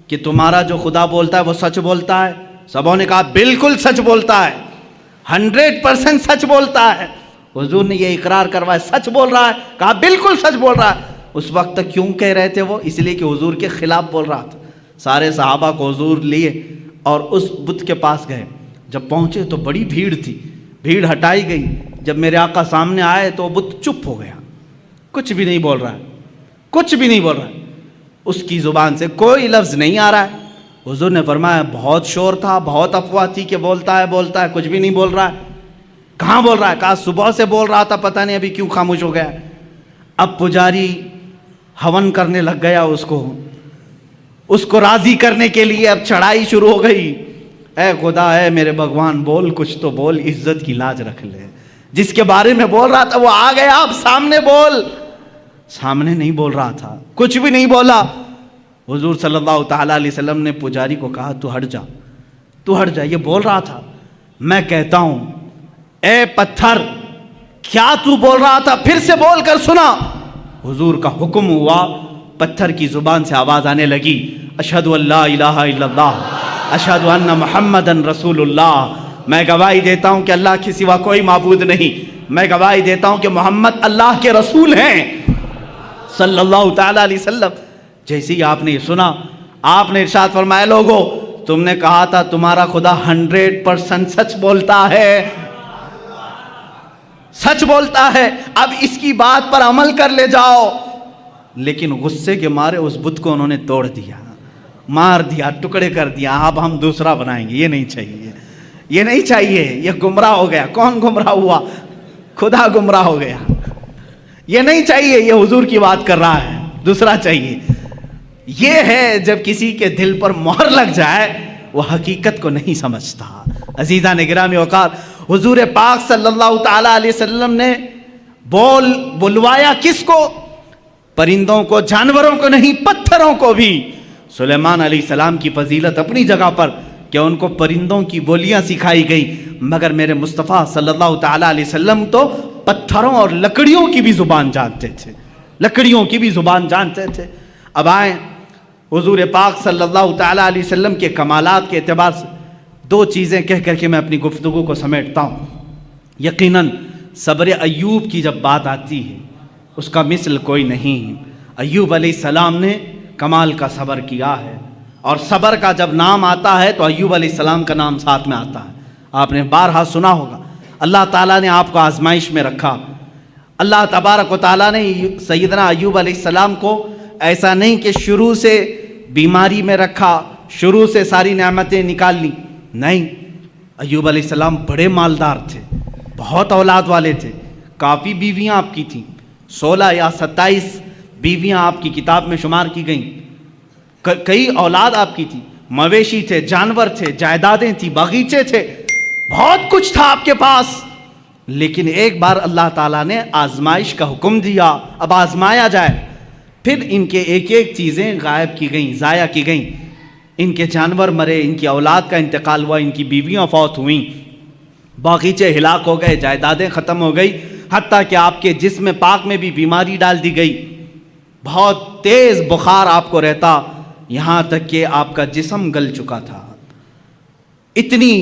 کہ تمہارا جو خدا بولتا ہے وہ سچ بولتا ہے؟ سبوں نے کہا بالکل سچ بولتا ہے، 100% سچ بولتا ہے۔ حضور نے یہ اقرار کروایا سچ بول رہا ہے، کہا بالکل سچ بول رہا ہے۔ اس وقت تک کیوں کہہ رہے تھے وہ؟ اس لیے کہ حضور کے خلاف بول رہا تھا۔ سارے صحابہ کو حضور لیے اور اس بت کے پاس گئے۔ جب پہنچے تو بڑی بھیڑ تھی، بھیڑ ہٹائی گئی۔ جب میرے آقا سامنے آئے تو وہ بت چپ ہو گیا، کچھ بھی نہیں بول رہا ہے، کچھ بھی نہیں بول رہا ہے، اس کی زبان سے کوئی لفظ نہیں آ رہا ہے۔ حضور نے فرمایا بہت شور تھا، بہت افواہ تھی کہ بولتا ہے بولتا ہے، کچھ بھی نہیں بول رہا ہے۔ کہاں بول رہا ہے؟ کہا صبح سے بول رہا تھا، پتہ نہیں ابھی کیوں خاموش ہو گیا۔ اب پجاری ہون کرنے لگ گیا، اس کو راضی کرنے کے لیے اب چڑھائی شروع ہو گئی۔ اے خدا، اے میرے بھگوان، بول کچھ تو بول، عزت کی لاج رکھ لے۔ جس کے بارے میں بول رہا تھا وہ آ گیا، اب سامنے بول۔ سامنے نہیں بول رہا تھا، کچھ بھی نہیں بولا۔ حضور صلی اللہ تعالیٰ علیہ وسلم نے پجاری کو کہا تو ہٹ جا، تو ہٹ جا۔ یہ بول رہا تھا، میں کہتا ہوں اے پتھر کیا تو بول رہا تھا؟ پھر سے بول کر سنا۔ حضور کا حکم ہوا، پتھر کی زبان سے آواز آنے لگی، اشہد ان لا الہ الا اللہ، اشہد ان محمدن رسول اللہ۔ میں گواہی دیتا ہوں کہ اللہ کے سوا کوئی معبود نہیں، میں گواہی دیتا ہوں کہ محمد اللہ کے رسول ہیں صلی اللہ تعالیٰ علیہ وسلم۔ جیسے ہی آپ نے یہ سنا، آپ نے ارشاد فرمایا لوگو تم نے کہا تھا تمہارا خدا 100% سچ بولتا ہے، سچ بولتا ہے، اب اس کی بات پر عمل کر لے جاؤ۔ لیکن غصے کے مارے اس بت کو انہوں نے توڑ دیا، مار دیا، ٹکڑے کر دیا۔ اب ہم دوسرا بنائیں گے، یہ نہیں چاہیے، یہ نہیں چاہیے، یہ گمراہ ہو گیا۔ کون گمراہ ہوا؟ خدا گمراہ ہو گیا۔ یہ نہیں چاہیے، یہ حضور کی بات کر رہا ہے، دوسرا چاہیے۔ یہ ہے جب کسی کے دل پر مہر لگ جائے وہ حقیقت کو نہیں سمجھتا۔ عزیزان گرامی اوقات، حضور پاک صلی اللہ تعالیٰ علیہ وسلم نے بلوایا کس کو؟ پرندوں کو، جانوروں کو نہیں، پتھروں کو بھی۔ سلیمان علیہ السلام کی فضیلت اپنی جگہ پر کہ ان کو پرندوں کی بولیاں سکھائی گئی، مگر میرے مصطفیٰ صلی اللہ تعالیٰ علیہ وسلم تو پتھروں اور لکڑیوں کی بھی زبان جانتے تھے، لکڑیوں کی بھی زبان جانتے تھے۔ اب آئیں حضور پاک صلی اللہ تعالیٰ علیہ وسلم کے کمالات کے اعتبار سے دو چیزیں کہہ کر کے میں اپنی گفتگو کو سمیٹتا ہوں۔ یقیناً صبر ایوب کی جب بات آتی ہے اس کا مثل کوئی نہیں۔ ایوب علیہ السلام نے کمال کا صبر کیا ہے، اور صبر کا جب نام آتا ہے تو ایوب علیہ السلام کا نام ساتھ میں آتا ہے۔ آپ نے بارہا سنا ہوگا، اللہ تعالیٰ نے آپ کو آزمائش میں رکھا۔ اللہ تبارک و تعالیٰ نے سیدنا ایوب علیہ السلام کو ایسا نہیں کہ شروع سے بیماری میں رکھا، شروع سے ساری نعمتیں نکال لی، نہیں۔ ایوب علیہ السلام بڑے مالدار تھے، بہت اولاد والے تھے، کافی بیویاں آپ کی تھیں، 16 یا 27 بیویاں آپ کی کتاب میں شمار کی گئیں، کئی اولاد آپ کی تھی، مویشی تھے، جانور تھے، جائیدادیں تھیں، باغیچے تھے، بہت کچھ تھا آپ کے پاس۔ لیکن ایک بار اللہ تعالیٰ نے آزمائش کا حکم دیا، اب آزمایا جائے۔ پھر ان کے ایک ایک چیزیں غائب کی گئیں، ضائع کی گئیں، ان کے جانور مرے، ان کی اولاد کا انتقال ہوا، ان کی بیویاں فوت ہوئیں، باغیچے ہلاک ہو گئے، جائیدادیں ختم ہو گئی، حتیٰ کہ آپ کے جسم پاک میں بھی بیماری ڈال دی گئی، بہت تیز بخار آپ کو رہتا، یہاں تک کہ آپ کا جسم گل چکا تھا، اتنی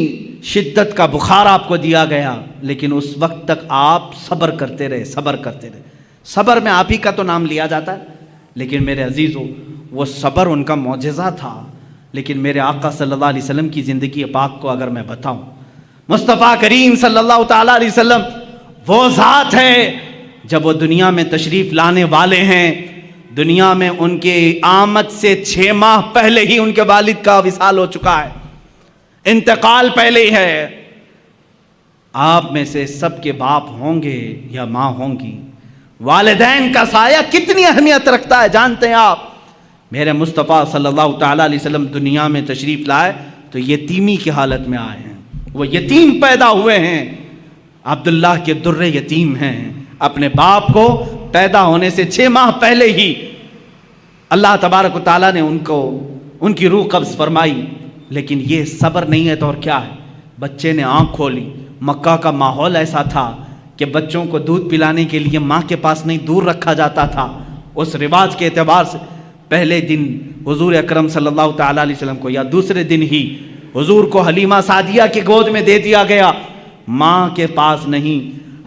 شدت کا بخار آپ کو دیا گیا، لیکن اس وقت تک آپ صبر کرتے رہے، صبر کرتے رہے۔ صبر میں آپ ہی کا تو نام لیا جاتا ہے، لیکن میرے عزیزو وہ صبر ان کا معجزہ تھا۔ لیکن میرے آقا صلی اللہ علیہ وسلم کی زندگی پاک کو اگر میں بتاؤں، مصطفیٰ کریم صلی اللہ تعالیٰ علیہ وسلم وہ ذات ہے جب وہ دنیا میں تشریف لانے والے ہیں، دنیا میں ان کے آمد سے 6 ماہ پہلے ہی ان کے والد کا وصال ہو چکا ہے، انتقال پہلے ہی ہے۔ آپ میں سے سب کے باپ ہوں گے یا ماں ہوں گی، والدین کا سایہ کتنی اہمیت رکھتا ہے جانتے ہیں آپ؟ میرے مصطفیٰ صلی اللہ تعالیٰ علیہ وسلم دنیا میں تشریف لائے تو یتیمی کی حالت میں آئے ہیں، وہ یتیم پیدا ہوئے ہیں، عبداللہ کے در یتیم ہیں۔ اپنے باپ کو پیدا ہونے سے 6 ماہ پہلے ہی اللہ تبارک و تعالیٰ نے ان کی روح قبض فرمائی۔ لیکن یہ صبر نہیں ہے تو اور کیا ہے؟ بچے نے آنکھ کھولی، مکہ کا ماحول ایسا تھا کہ بچوں کو دودھ پلانے کے لیے ماں کے پاس نہیں دور رکھا جاتا تھا۔ اس رواج کے اعتبار سے پہلے دن حضور اکرم صلی اللہ تعالیٰ علیہ وسلم کو یا دوسرے دن ہی حضور کو حلیمہ سعدیہ کی گود میں دے دیا گیا، ماں کے پاس نہیں۔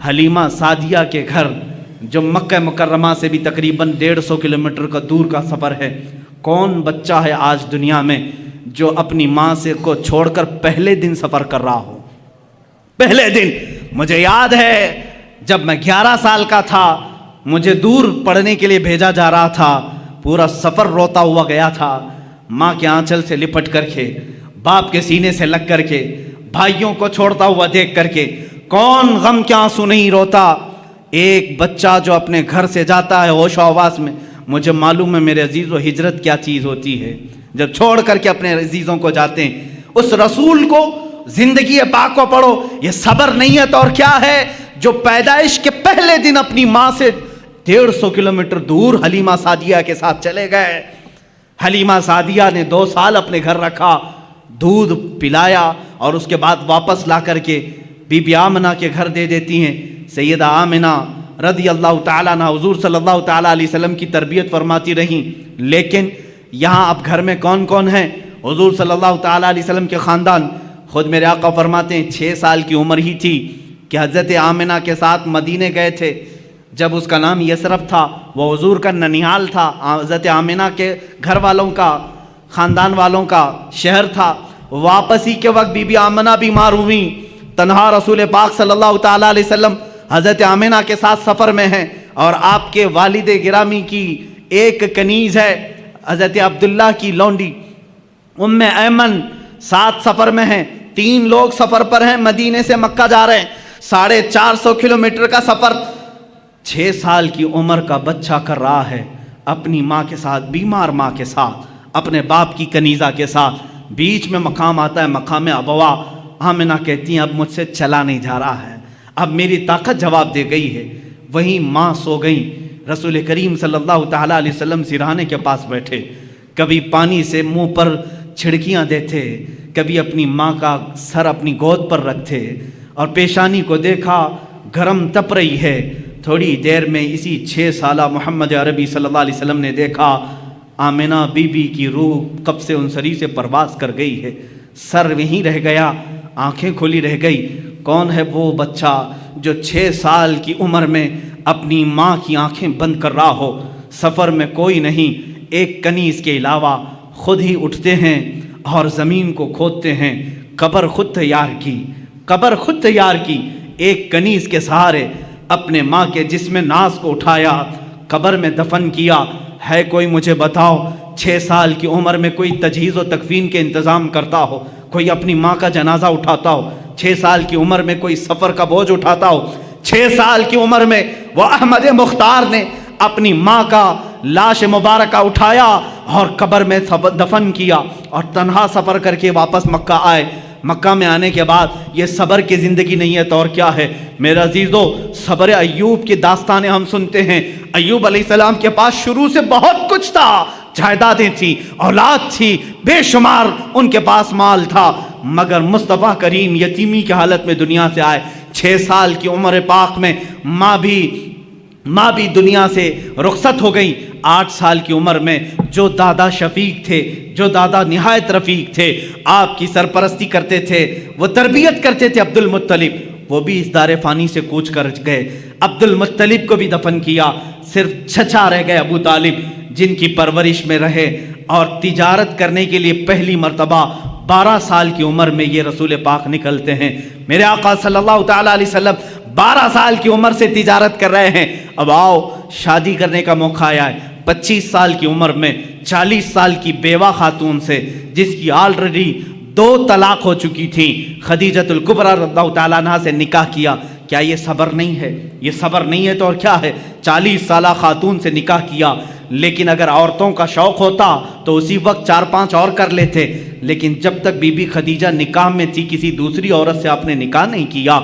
حلیمہ سعدیہ کے گھر جو مکہ مکرمہ سے بھی تقریباً 150 کلومیٹر کا دور کا سفر ہے، کون بچہ ہے آج دنیا میں جو اپنی ماں سے کو چھوڑ کر پہلے دن سفر کر رہا ہو؟ پہلے دن مجھے یاد ہے جب میں 11 سال کا تھا، مجھے دور پڑھنے کے لیے بھیجا جا رہا تھا، پورا سفر روتا ہوا گیا تھا، ماں کے آنچل سے لپٹ کر کے، باپ کے سینے سے لگ کر کے، بھائیوں کو چھوڑتا ہوا دیکھ کر کے، کون غم کے آنسو نہیں روتا؟ ایک بچہ جو اپنے گھر سے جاتا ہے ہوش و حواس میں، مجھے معلوم ہے میرے عزیزو ہجرت کیا چیز ہوتی ہے، جب چھوڑ کر کے اپنے عزیزوں کو جاتے ہیں۔ اس رسول کو زندگی پاک کو پڑھو، یہ صبر نہیں ہے تو اور کیا ہے؟ جو پیدائش کے پہلے دن اپنی ماں سے 150 کلومیٹر دور حلیمہ سعدیہ کے ساتھ چلے گئے۔ حلیمہ سعدیہ نے 2 سال اپنے گھر رکھا، دودھ پلایا، اور اس کے بعد واپس لا کر کے بی بی آمنہ کے گھر دے دیتی ہیں۔ سیدہ آمنہ رضی اللہ تعالیٰ عنہ حضور صلی اللہ تعالیٰ علیہ وسلم کی تربیت فرماتی رہیں۔ لیکن یہاں اب گھر میں کون کون ہیں؟ حضور صلی اللہ تعالیٰ علیہ وسلم کے خاندان۔ خود میرے آقا فرماتے ہیں 6 سال کی عمر ہی تھی کہ حضرت آمنہ کے ساتھ مدینے گئے تھے، جب اس کا نام یثرب تھا، وہ حضور کا ننیال تھا، حضرت آمنہ کے گھر والوں کا، خاندان والوں کا شہر تھا۔ واپسی کے وقت بی بی آمنہ بیمار ہوئیں، تنہا رسول پاک صلی اللہ تعالیٰ علیہ وسلم حضرت آمنہ کے ساتھ سفر میں ہیں، اور آپ کے والد گرامی کی ایک کنیز ہے حضرت عبداللہ کی لونڈی ام ایمن، ساتھ سفر میں ہیں۔ 3 لوگ سفر پر ہیں، مدینے سے مکہ جا رہے ہیں، 450 کلومیٹر کا سفر۔ 6 سال کی عمر کا بچہ کر رہا ہے اپنی ماں کے ساتھ، بیمار ماں کے ساتھ، اپنے باپ کی کنیزہ کے ساتھ۔ بیچ میں مقام آتا ہے، مقام ابوا۔ آمنہ کہتی ہیں اب مجھ سے چلا نہیں جا رہا ہے، اب میری طاقت جواب دے گئی ہے۔ وہیں ماں سو گئیں، رسول کریم صلی اللہ تعالیٰ علیہ وسلم سرہانے کے پاس بیٹھے، کبھی پانی سے منہ پر چھڑکیاں دیتے، کبھی اپنی ماں کا سر اپنی گود پر رکھتے، اور پیشانی کو دیکھا گرم تپ رہی ہے۔ تھوڑی دیر میں اسی 6 سالہ محمد عربی صلی اللہ علیہ وسلم نے دیکھا آمنہ بی بی کی روح قبض انصری سے پرواز کر گئی ہے، سر وہیں رہ گیا، آنکھیں کھلی رہ گئی۔ کون ہے وہ بچہ جو 6 سال کی عمر میں اپنی ماں کی آنکھیں بند کر رہا ہو؟ سفر میں کوئی نہیں، ایک کنیز کے علاوہ خود ہی اٹھتے ہیں اور زمین کو کھودتے ہیں، قبر خود تیار کی، قبر خود تیار کی، ایک کنیز کے سہارے اپنے ماں کے جسم ناز کو اٹھایا، قبر میں دفن کیا۔ ہے کوئی مجھے بتاؤ 6 سال کی عمر میں کوئی تجہیز و تکفین کے انتظام کرتا ہو، کوئی اپنی ماں کا جنازہ اٹھاتا ہو؟ 6 سال کی عمر میں کوئی سفر کا بوجھ اٹھاتا ہو؟ 6 سال کی عمر میں وہ احمد مختار نے اپنی ماں کا لاش مبارکہ اٹھایا اور قبر میں دفن کیا، اور تنہا سفر کر کے واپس مکہ آئے۔ مکہ میں آنے کے بعد یہ صبر کی زندگی نہیں ہے تو اور کیا ہے؟ میرے عزیزو، صبر ایوب کی داستانیں ہم سنتے ہیں۔ ایوب علیہ السلام کے پاس شروع سے بہت کچھ تھا، جائیدادیں تھی، اولاد تھی، بے شمار ان کے پاس مال تھا، مگر مصطفیٰ کریم یتیمی کی حالت میں دنیا سے آئے۔ 6 سال کی عمر پاک میں ماں بھی دنیا سے رخصت ہو گئی۔ 8 سال کی عمر میں جو دادا شفیق تھے، جو دادا نہایت رفیق تھے، آپ کی سرپرستی کرتے تھے، وہ تربیت کرتے تھے عبد المطلب، وہ بھی اس دار فانی سے کوچ کر گئے۔ عبد المطلب کو بھی دفن کیا، صرف چچا رہ گئے ابو طالب، جن کی پرورش میں رہے اور تجارت کرنے کے لیے پہلی مرتبہ 12 سال کی عمر میں یہ رسول پاک نکلتے ہیں۔ میرے آقا صلی اللہ تعالیٰ علیہ وسلم 12 سال کی عمر سے تجارت کر رہے ہیں۔ اب آؤ شادی کرنے کا موقع آیا ہے، 25 سال کی عمر میں 40 سال کی بیوہ خاتون سے، جس کی آلریڈی 2 طلاق ہو چکی تھی، خدیجۃ الکبریٰ رضی اللہ تعالیٰ عنہا سے نکاح کیا۔ کیا یہ صبر نہیں ہے؟ یہ صبر نہیں ہے تو اور کیا ہے؟ 40 سالہ خاتون سے نکاح کیا، لیکن اگر عورتوں کا شوق ہوتا تو اسی وقت 4-5 اور کر لیتے، لیکن جب تک بی بی خدیجہ نکاح میں تھی کسی دوسری عورت سے آپ نے نکاح نہیں کیا۔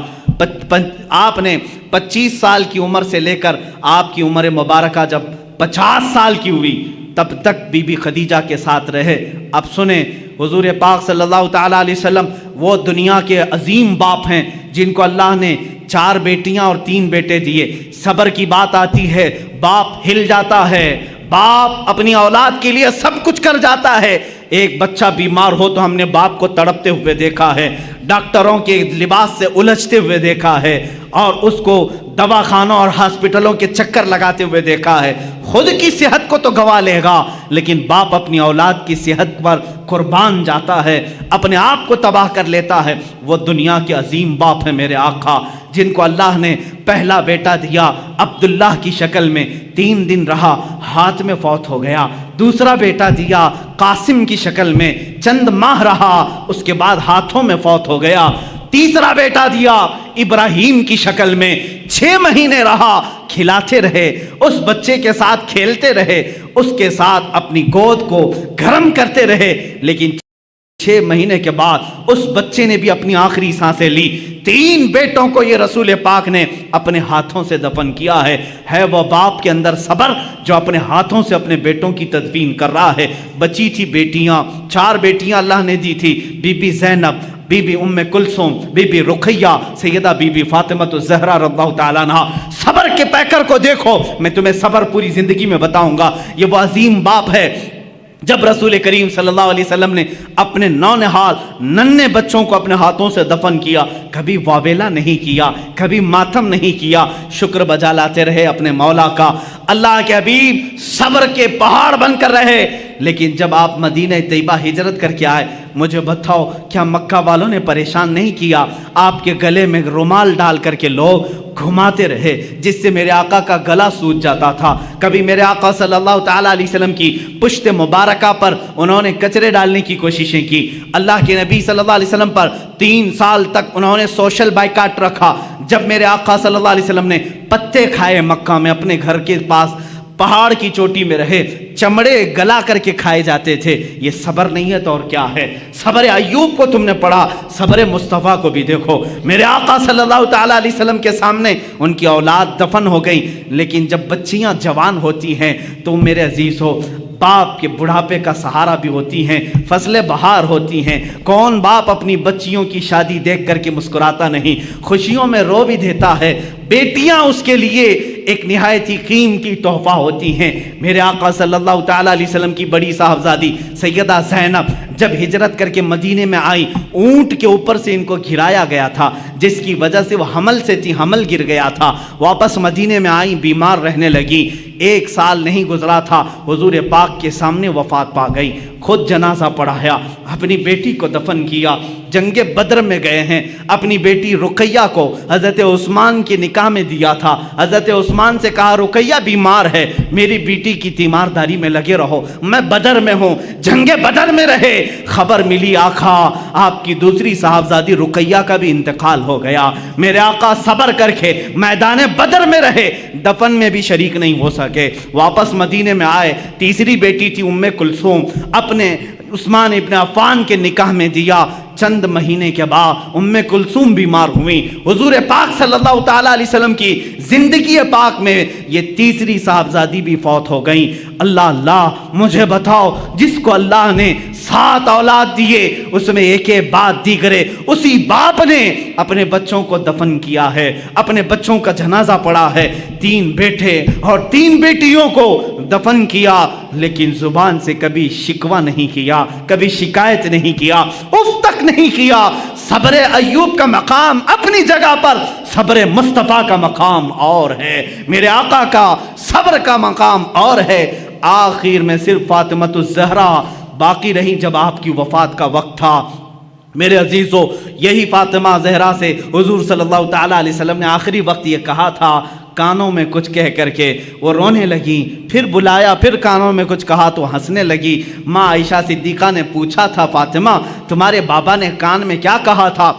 آپ نے 25 سال کی عمر سے لے کر آپ کی عمر مبارکہ جب 50 سال کی ہوئی تب تک بی بی خدیجہ کے ساتھ رہے۔ اب سنیں، حضور پاک صلی اللہ تعالیٰ علیہ وسلم وہ دنیا کے عظیم باپ ہیں جن کو اللہ نے 4 بیٹیاں اور 3 بیٹے دیے۔ صبر کی بات آتی ہے، باپ ہل جاتا ہے، باپ اپنی اولاد کے لیے سب کچھ کر جاتا ہے۔ ایک بچہ بیمار ہو تو ہم نے باپ کو تڑپتے ہوئے دیکھا ہے، ڈاکٹروں کے لباس سے الجھتے ہوئے دیکھا ہے، اور اس کو دواخانوں اور ہاسپٹلوں کے چکر لگاتے ہوئے دیکھا ہے۔ خود کی صحت کو تو گوا لے گا، لیکن باپ اپنی اولاد کی صحت پر قربان جاتا ہے، اپنے آپ کو تباہ کر لیتا ہے۔ وہ دنیا کے عظیم باپ ہیں میرے آقا، جن کو اللہ نے پہلا بیٹا دیا عبداللہ کی شکل میں، 3 دن رہا، ہاتھ میں فوت ہو گیا۔ دوسرا بیٹا دیا قاسم کی شکل میں، چند ماہ رہا، اس کے بعد ہاتھوں میں فوت ہو گیا۔ تیسرا بیٹا دیا ابراہیم کی شکل میں، 6 مہینے رہا، کھلاتے رہے، اس بچے کے ساتھ کھیلتے رہے، اس کے ساتھ اپنی گود کو گرم کرتے رہے، لیکن 6 مہینے کے بعد اس بچے نے بھی اپنی آخری سانسیں لی۔ 3 بیٹوں کو یہ رسول پاک نے اپنے ہاتھوں سے دفن کیا ہے وہ باپ کے اندر صبر جو اپنے ہاتھوں سے اپنے بیٹوں کی تدفین کر رہا ہے۔ بچی تھی بیٹیاں، 4 بیٹیاں اللہ نے دی تھی، Bibi Zainab, Bibi Umm Kulsoom, Bibi Ruqayya, Syeda Bibi Fatima Al Zahra رضی اللہ تعالیٰ عنہا۔ صبر کے پیکر کو دیکھو، میں تمہیں صبر پوری زندگی میں بتاؤں گا۔ یہ وہ عظیم باپ ہے جب رسول کریم صلی اللہ علیہ وسلم نے اپنے نونہال ننھے بچوں کو اپنے ہاتھوں سے دفن کیا، کبھی واویلا نہیں کیا، کبھی ماتم نہیں کیا، شکر بجا لاتے رہے اپنے مولا کا۔ اللہ کے حبیب صبر کے پہاڑ بن کر رہے، لیکن جب آپ مدینہ طیبہ ہجرت کر کے آئے، مجھے بتاؤ کیا مکہ والوں نے پریشان نہیں کیا؟ آپ کے گلے میں رومال ڈال کر کے لوگ گھماتے رہے، جس سے میرے آقا کا گلا سوج جاتا تھا۔ کبھی میرے آقا صلی اللہ تعالیٰ علیہ وسلم کی پشت مبارکہ پر انہوں نے کچرے ڈالنے کی کوششیں کی۔ اللہ کے نبی صلی اللہ علیہ وسلم پر 3 سال تک انہوں نے سوشل بائیکاٹ رکھا۔ جب میرے آقا صلی اللہ علیہ وسلم نے پتے کھائے مکہ میں، اپنے گھر کے پاس پہاڑ کی چوٹی میں رہے، چمڑے گلا کر کے کھائے جاتے تھے۔ یہ صبر نہیں ہے تو اور کیا ہے؟ صبر ایوب کو تم نے پڑھا، صبر مصطفیٰ کو بھی دیکھو۔ میرے آقا صلی اللہ تعالیٰ علیہ وسلم کے سامنے ان کی اولاد دفن ہو گئی، لیکن جب بچیاں جوان ہوتی ہیں تو میرے عزیز ہو، باپ کے بڑھاپے کا سہارا بھی ہوتی ہیں، فصل بہار ہوتی ہیں۔ کون باپ اپنی بچیوں کی شادی دیکھ کر کے مسکراتا نہیں، خوشیوں میں رو بھی دیتا ہے۔ بیٹیاں اس کے لیے ایک نہایت ہی قیمتی تحفہ ہوتی ہیں۔ میرے آقا صلی اللہ تعالیٰ علیہ وسلم کی بڑی صاحبزادی سیدہ زینب جب ہجرت کر کے مدینے میں آئی، اونٹ کے اوپر سے ان کو گھرایا گیا تھا، جس کی وجہ سے وہ حمل سے تھی، حمل گر گیا تھا۔ واپس مدینے میں آئی، بیمار رہنے لگی۔ 1 سال نہیں گزرا تھا، حضور پاک کے سامنے وفات پا گئی۔ خود جنازہ پڑھایا، اپنی بیٹی کو دفن کیا۔ جنگ بدر میں گئے ہیں، اپنی بیٹی رقیہ کو حضرت عثمان کے نکاح میں دیا تھا۔ حضرت عثمان سے کہا رقیہ بیمار ہے، میری بیٹی کی تیمارداری میں لگے رہو، میں بدر میں ہوں۔ جنگ بدر میں رہے، خبر ملی آقا آپ کی دوسری صاحبزادی رقیہ کا بھی انتقال ہو گیا۔ میرے آقا صبر کر کے میدان بدر میں رہے، دفن میں بھی شریک نہیں ہو سکے۔ واپس مدینے میں آئے، تیسری بیٹی تھی ام کلثوم، اپنے عثمان ابن عفان کے نکاح میں دیا۔ چند مہینے کے بعد ام کلثوم بیمار ہوئی۔ حضور پاک صلی اللہ تعالیٰ علیہ وسلم کی زندگی پاک میں یہ تیسری صاحبزادی بھی فوت ہو گئی۔ اللہ مجھے بتاؤ، جس کو اللہ نے 7 اولاد دیے، اس میں ایک بعد دیگرے اسی باپ نے اپنے بچوں کو دفن کیا ہے، اپنے بچوں کا جنازہ پڑا ہے، 3 بیٹے اور 3 بیٹیوں کو دفن کیا، لیکن زبان سے کبھی شکوہ نہیں کیا، کبھی شکایت نہیں کیا، اف تک نہیں کیا۔ صبر ایوب کا مقام اپنی جگہ پر، صبر مصطفیٰ کا مقام اور ہے، میرے آقا کا صبر کا مقام اور ہے۔ آخر میں صرف فاطمۃ الزہرا باقی رہی جب آپ کی وفات کا وقت تھا۔ میرے عزیزو، یہی فاطمہ زہرا سے حضور صلی اللہ تعالیٰ علیہ وسلم نے آخری وقت یہ کہا تھا، کانوں میں کچھ کہہ کر کے وہ رونے لگی، پھر بلایا، پھر کانوں میں کچھ کہا تو ہنسنے لگی۔ ماں عائشہ صدیقہ نے پوچھا تھا، فاطمہ تمہارے بابا نے کان میں کیا کہا تھا؟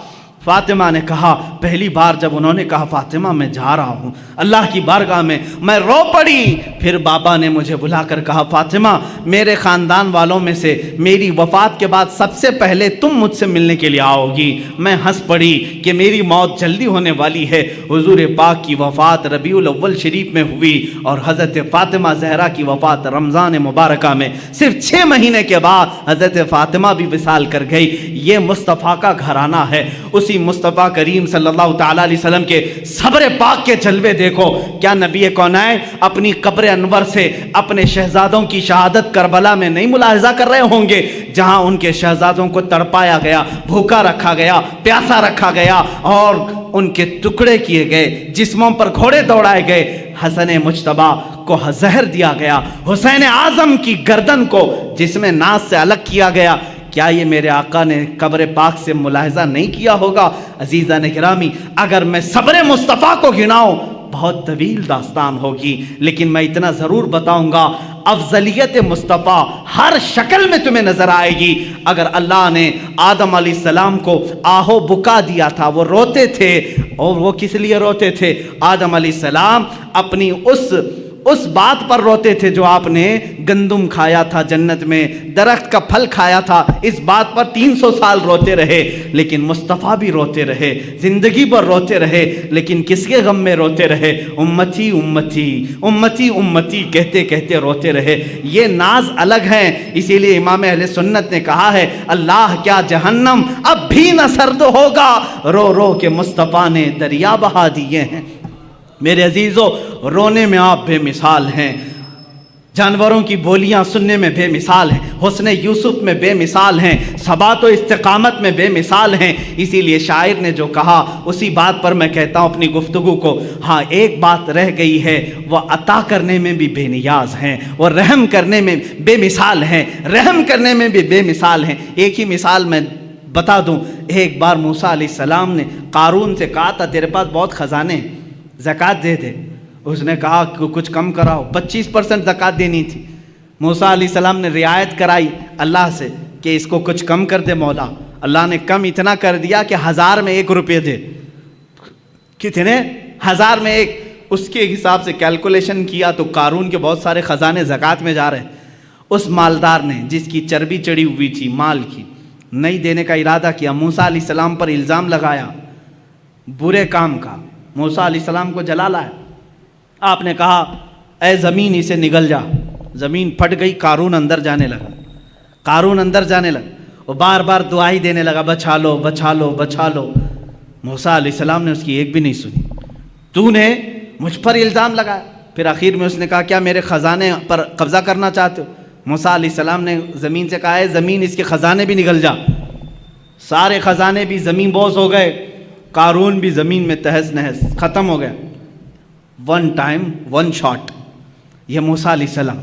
فاطمہ نے کہا، پہلی بار جب انہوں نے کہا فاطمہ میں جا رہا ہوں اللہ کی بارگاہ میں رو پڑی۔ پھر بابا نے مجھے بلا کر کہا، فاطمہ میرے خاندان والوں میں سے میری وفات کے بعد سب سے پہلے تم مجھ سے ملنے کے لیے آؤ گی۔ میں ہنس پڑی کہ میری موت جلدی ہونے والی ہے۔ حضور پاک کی وفات ربیع الاول شریف میں ہوئی اور حضرت فاطمہ زہرا کی وفات رمضان مبارکہ میں، صرف 6 مہینے کے بعد حضرت فاطمہ بھی وصال کر گئی۔ یہ مصطفیٰ کا گھرانہ ہے۔ اسی مصطفیٰ کریم صلی اللہ تعالیٰ علیہ وسلم کے صبر پاک کے جلوے دیکھو۔ کیا نبی کونین اپنی قبر انور سے اپنے شہزادوں کی شہادت کربلا میں نہیں ملاحظہ کر رہے ہوں گے، جہاں ان کے شہزادوں کو تڑپایا گیا، بھوکا رکھا گیا، پیاسا رکھا گیا اور ان کے ٹکڑے کیے گئے، جسموں پر گھوڑے دوڑائے گئے، حسن مجتبیٰ کو زہر دیا گیا، حسین اعظم کی گردن کو جسم ناز سے الگ کیا گیا۔ کیا یہ میرے آقا نے قبر پاک سے ملاحظہ نہیں کیا ہوگا؟ عزیزان گرامی، اگر میں صبر مصطفیٰ کو گناؤں بہت طویل داستان ہوگی، لیکن میں اتنا ضرور بتاؤں گا، افضلیت مصطفیٰ ہر شکل میں تمہیں نظر آئے گی۔ اگر اللہ نے آدم علیہ السلام کو آہو بکا دیا تھا، وہ روتے تھے، اور وہ کس لیے روتے تھے؟ آدم علیہ السلام اپنی اس بات پر روتے تھے جو آپ نے گندم کھایا تھا جنت میں، درخت کا پھل کھایا تھا، اس بات پر 300 سال روتے رہے، لیکن مصطفیٰ بھی روتے رہے، زندگی پر روتے رہے، لیکن کس کے غم میں روتے رہے؟ امتی امتی امتی امتی کہتے کہتے روتے رہے۔ یہ ناز الگ ہیں، اسی لیے امام اہل سنت نے کہا ہے، اللہ کیا جہنم اب بھی نہ سرد ہوگا، رو رو کے مصطفیٰ نے دریا بہا دیے ہیں۔ میرے عزیزو، رونے میں آپ بے مثال ہیں، جانوروں کی بولیاں سننے میں بے مثال ہیں، حسن یوسف میں بے مثال ہیں، ثبات و استقامت میں بے مثال ہیں۔ اسی لیے شاعر نے جو کہا اسی بات پر میں کہتا ہوں اپنی گفتگو کو، ہاں ایک بات رہ گئی ہے، وہ عطا کرنے میں بھی بے نیاز ہیں، وہ رحم کرنے میں بے مثال ہیں، رحم کرنے میں بھی بے مثال ہیں۔ ایک ہی مثال میں بتا دوں، ایک بار موسیٰ علیہ السلام نے قارون سے کہا تھا تیرے پاس بہت خزانے ہیں، زکوٰۃ دے دے۔ اس نے کہا کہ کچھ کم کراؤ، 25% زکوٰۃ دینی تھی۔ موسیٰ علیہ السلام نے رعایت کرائی اللہ سے کہ اس کو کچھ کم کر دے مولا۔ اللہ نے کم اتنا کر دیا کہ 1000 میں 1 روپے دے۔ کتنے؟ 1000 میں 1۔ اس کے حساب سے کیلکولیشن کیا تو قارون کے بہت سارے خزانے زکوٰۃ میں جا رہے ہیں۔ اس مالدار نے جس کی چربی چڑھی ہوئی تھی مال کی، نہیں دینے کا ارادہ کیا، موسیٰ علیہ السلام پر الزام لگایا برے کام کا، موسیٰ علیہ السلام کو جلا لایا۔ آپ نے کہا اے زمین اسے نگل جا۔ زمین پھٹ گئی، قارون اندر جانے لگا، قارون اندر جانے لگا، وہ بار بار دعائی دینے لگا، بچا لو بچا لو بچا لو۔ موسیٰ علیہ السلام نے اس کی ایک بھی نہیں سنی، تو نے مجھ پر الزام لگایا۔ پھر آخر میں اس نے کہا کیا میرے خزانے پر قبضہ کرنا چاہتے ہو؟ موسیٰ علیہ السلام نے زمین سے کہا ہے زمین اس کے خزانے بھی نگل جا۔ سارے خزانے بھی زمین بوس ہو گئے، قارون بھی زمین میں تہس نہس ختم ہو گیا۔ 1 ٹائم 1 شاٹ۔ یہ موسیٰ علیہ السلام،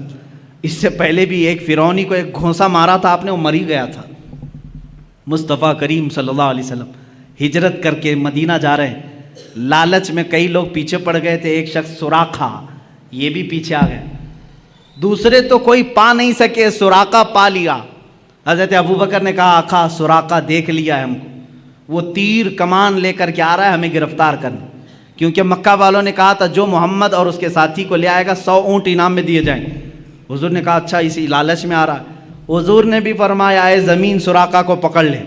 اس سے پہلے بھی ایک فرعونی کو ایک گھونسا مارا تھا آپ نے، وہ مری گیا تھا۔ مصطفیٰ کریم صلی اللہ علیہ وسلم ہجرت کر کے مدینہ جا رہے ہیں، لالچ میں کئی لوگ پیچھے پڑ گئے تھے، ایک شخص سراقہ، یہ بھی پیچھے آ گیا، دوسرے تو کوئی پا نہیں سکے، سراقہ پا لیا۔ حضرت ابوبکر نے کہا آقا سراقہ دیکھ لیا ہے ہم کو، وہ تیر کمان لے کر کے آ رہا ہے ہمیں گرفتار کرنے، کیونکہ مکہ والوں نے کہا تھا جو محمد اور اس کے ساتھی کو لے آئے گا 100 اونٹ انعام میں دیے جائیں۔ حضور نے کہا اچھا اسی لالچ میں آ رہا ہے۔ حضور نے بھی فرمایا اے زمین سراقہ کو پکڑ لے۔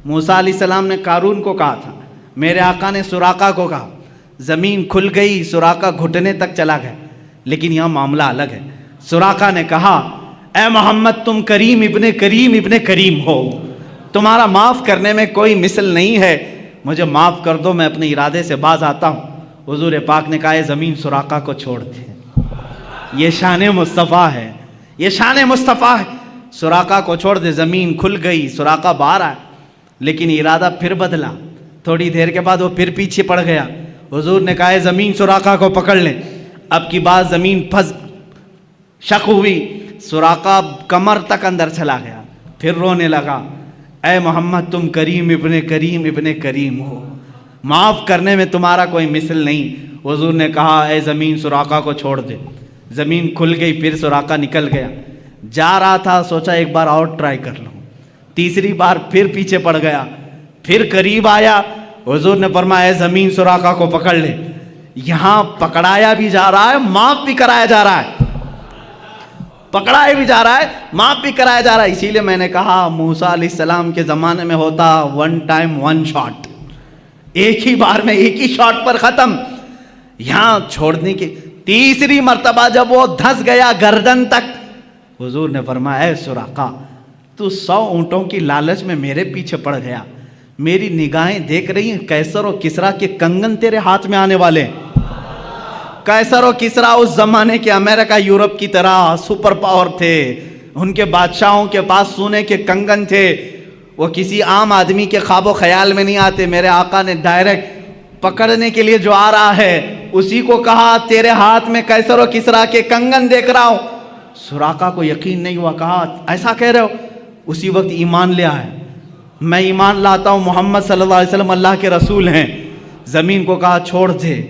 موسیٰ علیہ السلام نے قارون کو کہا تھا، میرے آقا نے سراقہ کو کہا، زمین کھل گئی، سراقہ گھٹنے تک چلا گیا، لیکن یہاں معاملہ الگ ہے۔ سراقہ نے کہا اے محمد تم کریم ابن کریم ہو، تمہارا معاف کرنے میں کوئی مثل نہیں ہے، مجھے معاف کر دو، میں اپنے ارادے سے باز آتا ہوں۔ حضور پاک نے کہا اے زمین سراقہ کو چھوڑ دے، یہ شان مصطفیٰ ہے، یہ شان مصطفیٰ ہے، سراقہ کو چھوڑ دے۔ زمین کھل گئی، سراقہ باہر آیا، لیکن ارادہ پھر بدلا، تھوڑی دیر کے بعد وہ پھر پیچھے پڑ گیا۔ حضور نے کہا اے زمین سراقہ کو پکڑ لیں۔ اب کی بات زمین پھنس شک ہوئی، سراقہ کمر تک اندر چلا گیا، پھر رونے لگا، اے محمد تم کریم ابن کریم ہو، معاف کرنے میں تمہارا کوئی مثل نہیں۔ حضور نے کہا اے زمین سراقہ کو چھوڑ دے۔ زمین کھل گئی، پھر سراقہ نکل گیا، جا رہا تھا، سوچا ایک بار اور ٹرائی کر لوں، تیسری بار پھر پیچھے پڑ گیا، پھر قریب آیا۔ حضور نے فرمایا اے زمین سراقہ کو پکڑ لے۔ یہاں پکڑایا بھی جا رہا ہے، معاف بھی کرایا جا رہا ہے، پکڑایا بھی جا رہا ہے، معاف بھی کرایا جا رہا ہے۔ اسی لیے میں نے کہا موسیٰ علیہ السلام کے زمانے میں ہوتا ون ٹائم ون شاٹ، ایک ہی بار میں ایک ہی شاٹ پر ختم۔ یہاں چھوڑنے کی تیسری مرتبہ جب وہ دھس گیا گردن تک، حضور نے فرمایا اے سراقہ تو 100 اونٹوں کی لالچ میں میرے پیچھے پڑ گیا، میری نگاہیں دیکھ رہی ہیں قیصر و کسریٰ کے کنگن تیرے ہاتھ میں آنے والے ہیں۔ قیصر و کسریٰ اس زمانے کے امریکہ یورپ کی طرح سپر پاور تھے، ان کے بادشاہوں کے پاس سونے کے کنگن تھے، وہ کسی عام آدمی کے خواب و خیال میں نہیں آتے۔ میرے آقا نے ڈائریکٹ پکڑنے کے لیے جو آ رہا ہے اسی کو کہا تیرے ہاتھ میں قیصر و کسریٰ کے کنگن دیکھ رہا ہوں۔ سراقہ کو یقین نہیں ہوا، کہا ایسا کہہ رہے ہو؟ اسی وقت ایمان لے آئے، میں ایمان لاتا ہوں محمد صلی اللہ علیہ وسلم اللہ کے رسول ہیں۔ زمین کو کہا چھوڑ دے۔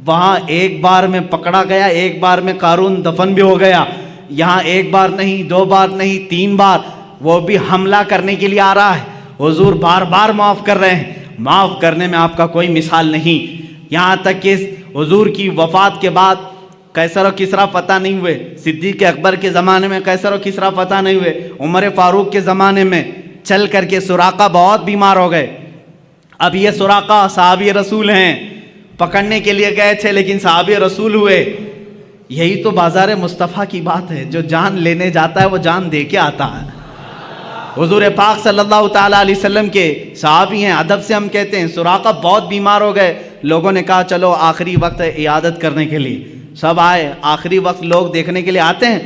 وہاں ایک بار میں پکڑا گیا، ایک بار میں قارون دفن بھی ہو گیا۔ یہاں ایک بار نہیں، 2 بار نہیں، 3 بار وہ بھی حملہ کرنے کے لیے آ رہا ہے۔ حضور بار بار معاف کر رہے ہیں، معاف کرنے میں آپ کا کوئی مثال نہیں۔ یہاں تک کہ حضور کی وفات کے بعد قیصر و کسریٰ فتح نہیں ہوئے، صدیق اکبر کے زمانے میں قیصر و کسریٰ فتح نہیں ہوئے، عمر فاروق کے زمانے میں چل کر کے سراقہ بہت بیمار ہو گئے۔ اب یہ سراقہ صحابی رسول ہیں، پکڑنے کے لیے گئے تھے لیکن صحابی رسول ہوئے۔ یہی تو بازار مصطفیٰ کی بات ہے، جو جان لینے جاتا ہے وہ جان دے کے آتا ہے۔ حضور پاک صلی اللہ تعالیٰ علیہ وسلم کے صحابی ہیں، ادب سے ہم کہتے ہیں سراقہ بہت بیمار ہو گئے۔ لوگوں نے کہا چلو آخری وقت ہے عیادت کرنے کے لیے، سب آئے، آخری وقت لوگ دیکھنے کے لیے آتے ہیں،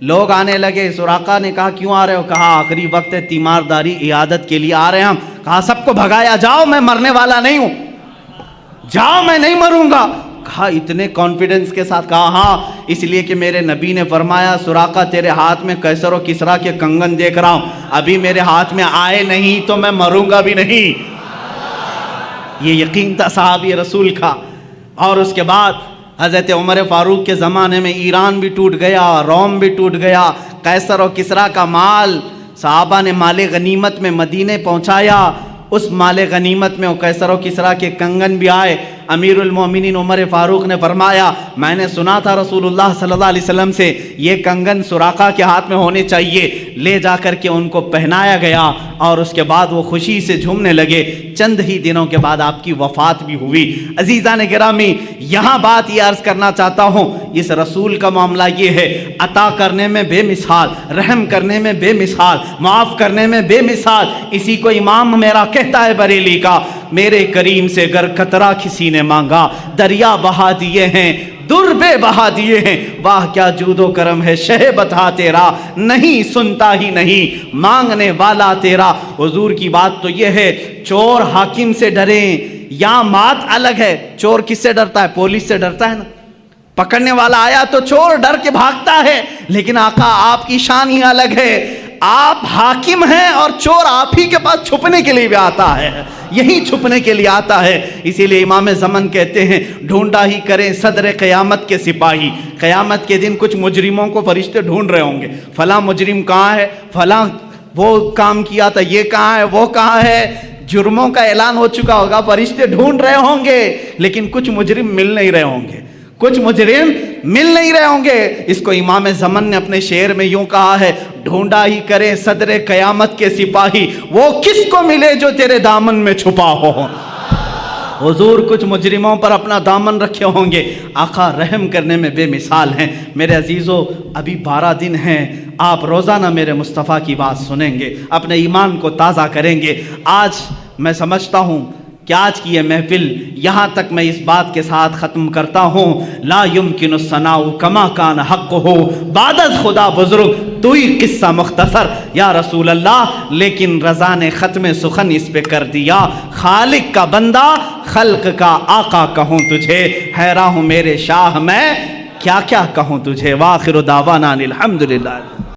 لوگ آنے لگے۔ سراقہ نے کہا کیوں آ رہے ہو؟ کہا آخری وقت ہے، تیمارداری عیادت کے لیے آ رہے ہیں ہم۔ کہا سب کو بھگایا، جاؤ میں مرنے والا نہیں ہوں، جاؤ میں نہیں مروں گا۔ کہا اتنے کانفیڈنس کے ساتھ؟ کہا ہاں، اس لیے کہ میرے نبی نے فرمایا سراقہ تیرے ہاتھ میں قیصر و کسریٰ کے کنگن دیکھ رہا ہوں، ابھی میرے ہاتھ میں آئے نہیں تو میں مروں گا بھی نہیں۔ یہ یقین تھا صحابی رسول کا۔ اور اس کے بعد حضرت عمر فاروق کے زمانے میں ایران بھی ٹوٹ گیا، روم بھی ٹوٹ گیا، قیصر و کسریٰ کا مال صحابہ نے مال غنیمت میں مدینے پہنچایا، اس مال غنیمت میں قیصر و کسریٰ کے کنگن بھی آئے۔ امیر المومنین عمر فاروق نے فرمایا میں نے سنا تھا رسول اللہ صلی اللہ علیہ وسلم سے یہ کنگن سراقہ کے ہاتھ میں ہونے چاہیے، لے جا کر کے ان کو پہنایا گیا اور اس کے بعد وہ خوشی سے جھومنے لگے۔ چند ہی دنوں کے بعد آپ کی وفات بھی ہوئی۔ عزیزان گرامی، یہاں بات یہ عرض کرنا چاہتا ہوں، اس رسول کا معاملہ یہ ہے، عطا کرنے میں بے مثال، رحم کرنے میں بے مثال، معاف کرنے میں بے مثال۔ اسی کو امام میرا کہتا ہے بریلی کا، میرے کریم سے گر قطرہ کسی نے مانگا، دریا بہا دیے ہیں، در بے بہا دیے ہیں، واہ کیا جود و کرم ہے شہ بتا تیرا، نہیں سنتا ہی نہیں مانگنے والا تیرا۔ حضور کی بات تو یہ ہے، چور حاکم سے ڈریں یا مات الگ ہے۔ چور کس سے ڈرتا ہے؟ پولیس سے ڈرتا ہے نا، پکڑنے والا آیا تو چور ڈر کے بھاگتا ہے، لیکن آقا آپ کی شان ہی الگ ہے، آپ حاکم ہیں اور چور آپ ہی کے پاس چھپنے کے لیے بھی آتا ہے، یہی چھپنے کے لیے آتا ہے۔ اسی لیے امام زمن کہتے ہیں ڈھونڈا ہی کریں صدر قیامت کے سپاہی، قیامت کے دن کچھ مجرموں کو فرشتے ڈھونڈ رہے ہوں گے، فلاں مجرم کہاں ہے، فلاں وہ کام کیا تھا، یہ کہاں ہے، وہ کہاں ہے، جرموں کا اعلان ہو چکا ہوگا، فرشتے ڈھونڈ رہے ہوں گے، لیکن کچھ مجرم مل نہیں رہے ہوں گے، کچھ مجرم مل نہیں رہے ہوں گے۔ اس کو امام زمن نے اپنے شعر میں یوں کہا ہے، ڈھونڈا ہی کرے صدر قیامت کے سپاہی، وہ کس کو ملے جو تیرے دامن میں چھپا ہو، حضور کچھ مجرموں پر اپنا دامن رکھے ہوں گے، آقا رحم کرنے میں بے مثال ہیں۔ میرے عزیزو، ابھی 12 دن ہیں، آپ روزانہ میرے مصطفیٰ کی بات سنیں گے، اپنے ایمان کو تازہ کریں گے۔ آج میں سمجھتا ہوں کہ آج کی یہ محفل یہاں تک میں اس بات کے ساتھ ختم کرتا ہوں، لا یمکن الثناء کما کان حق ہو، بعد از خدا بزرگ تو ہی قصہ مختصر یا رسول اللہ، لیکن رضا نے ختم سخن اس پہ کر دیا، خالق کا بندہ خلق کا آقا کہوں تجھے، حیران ہوں میرے شاہ میں کیا کیا کہوں تجھے۔ وآخر دعوانا الحمدللہ۔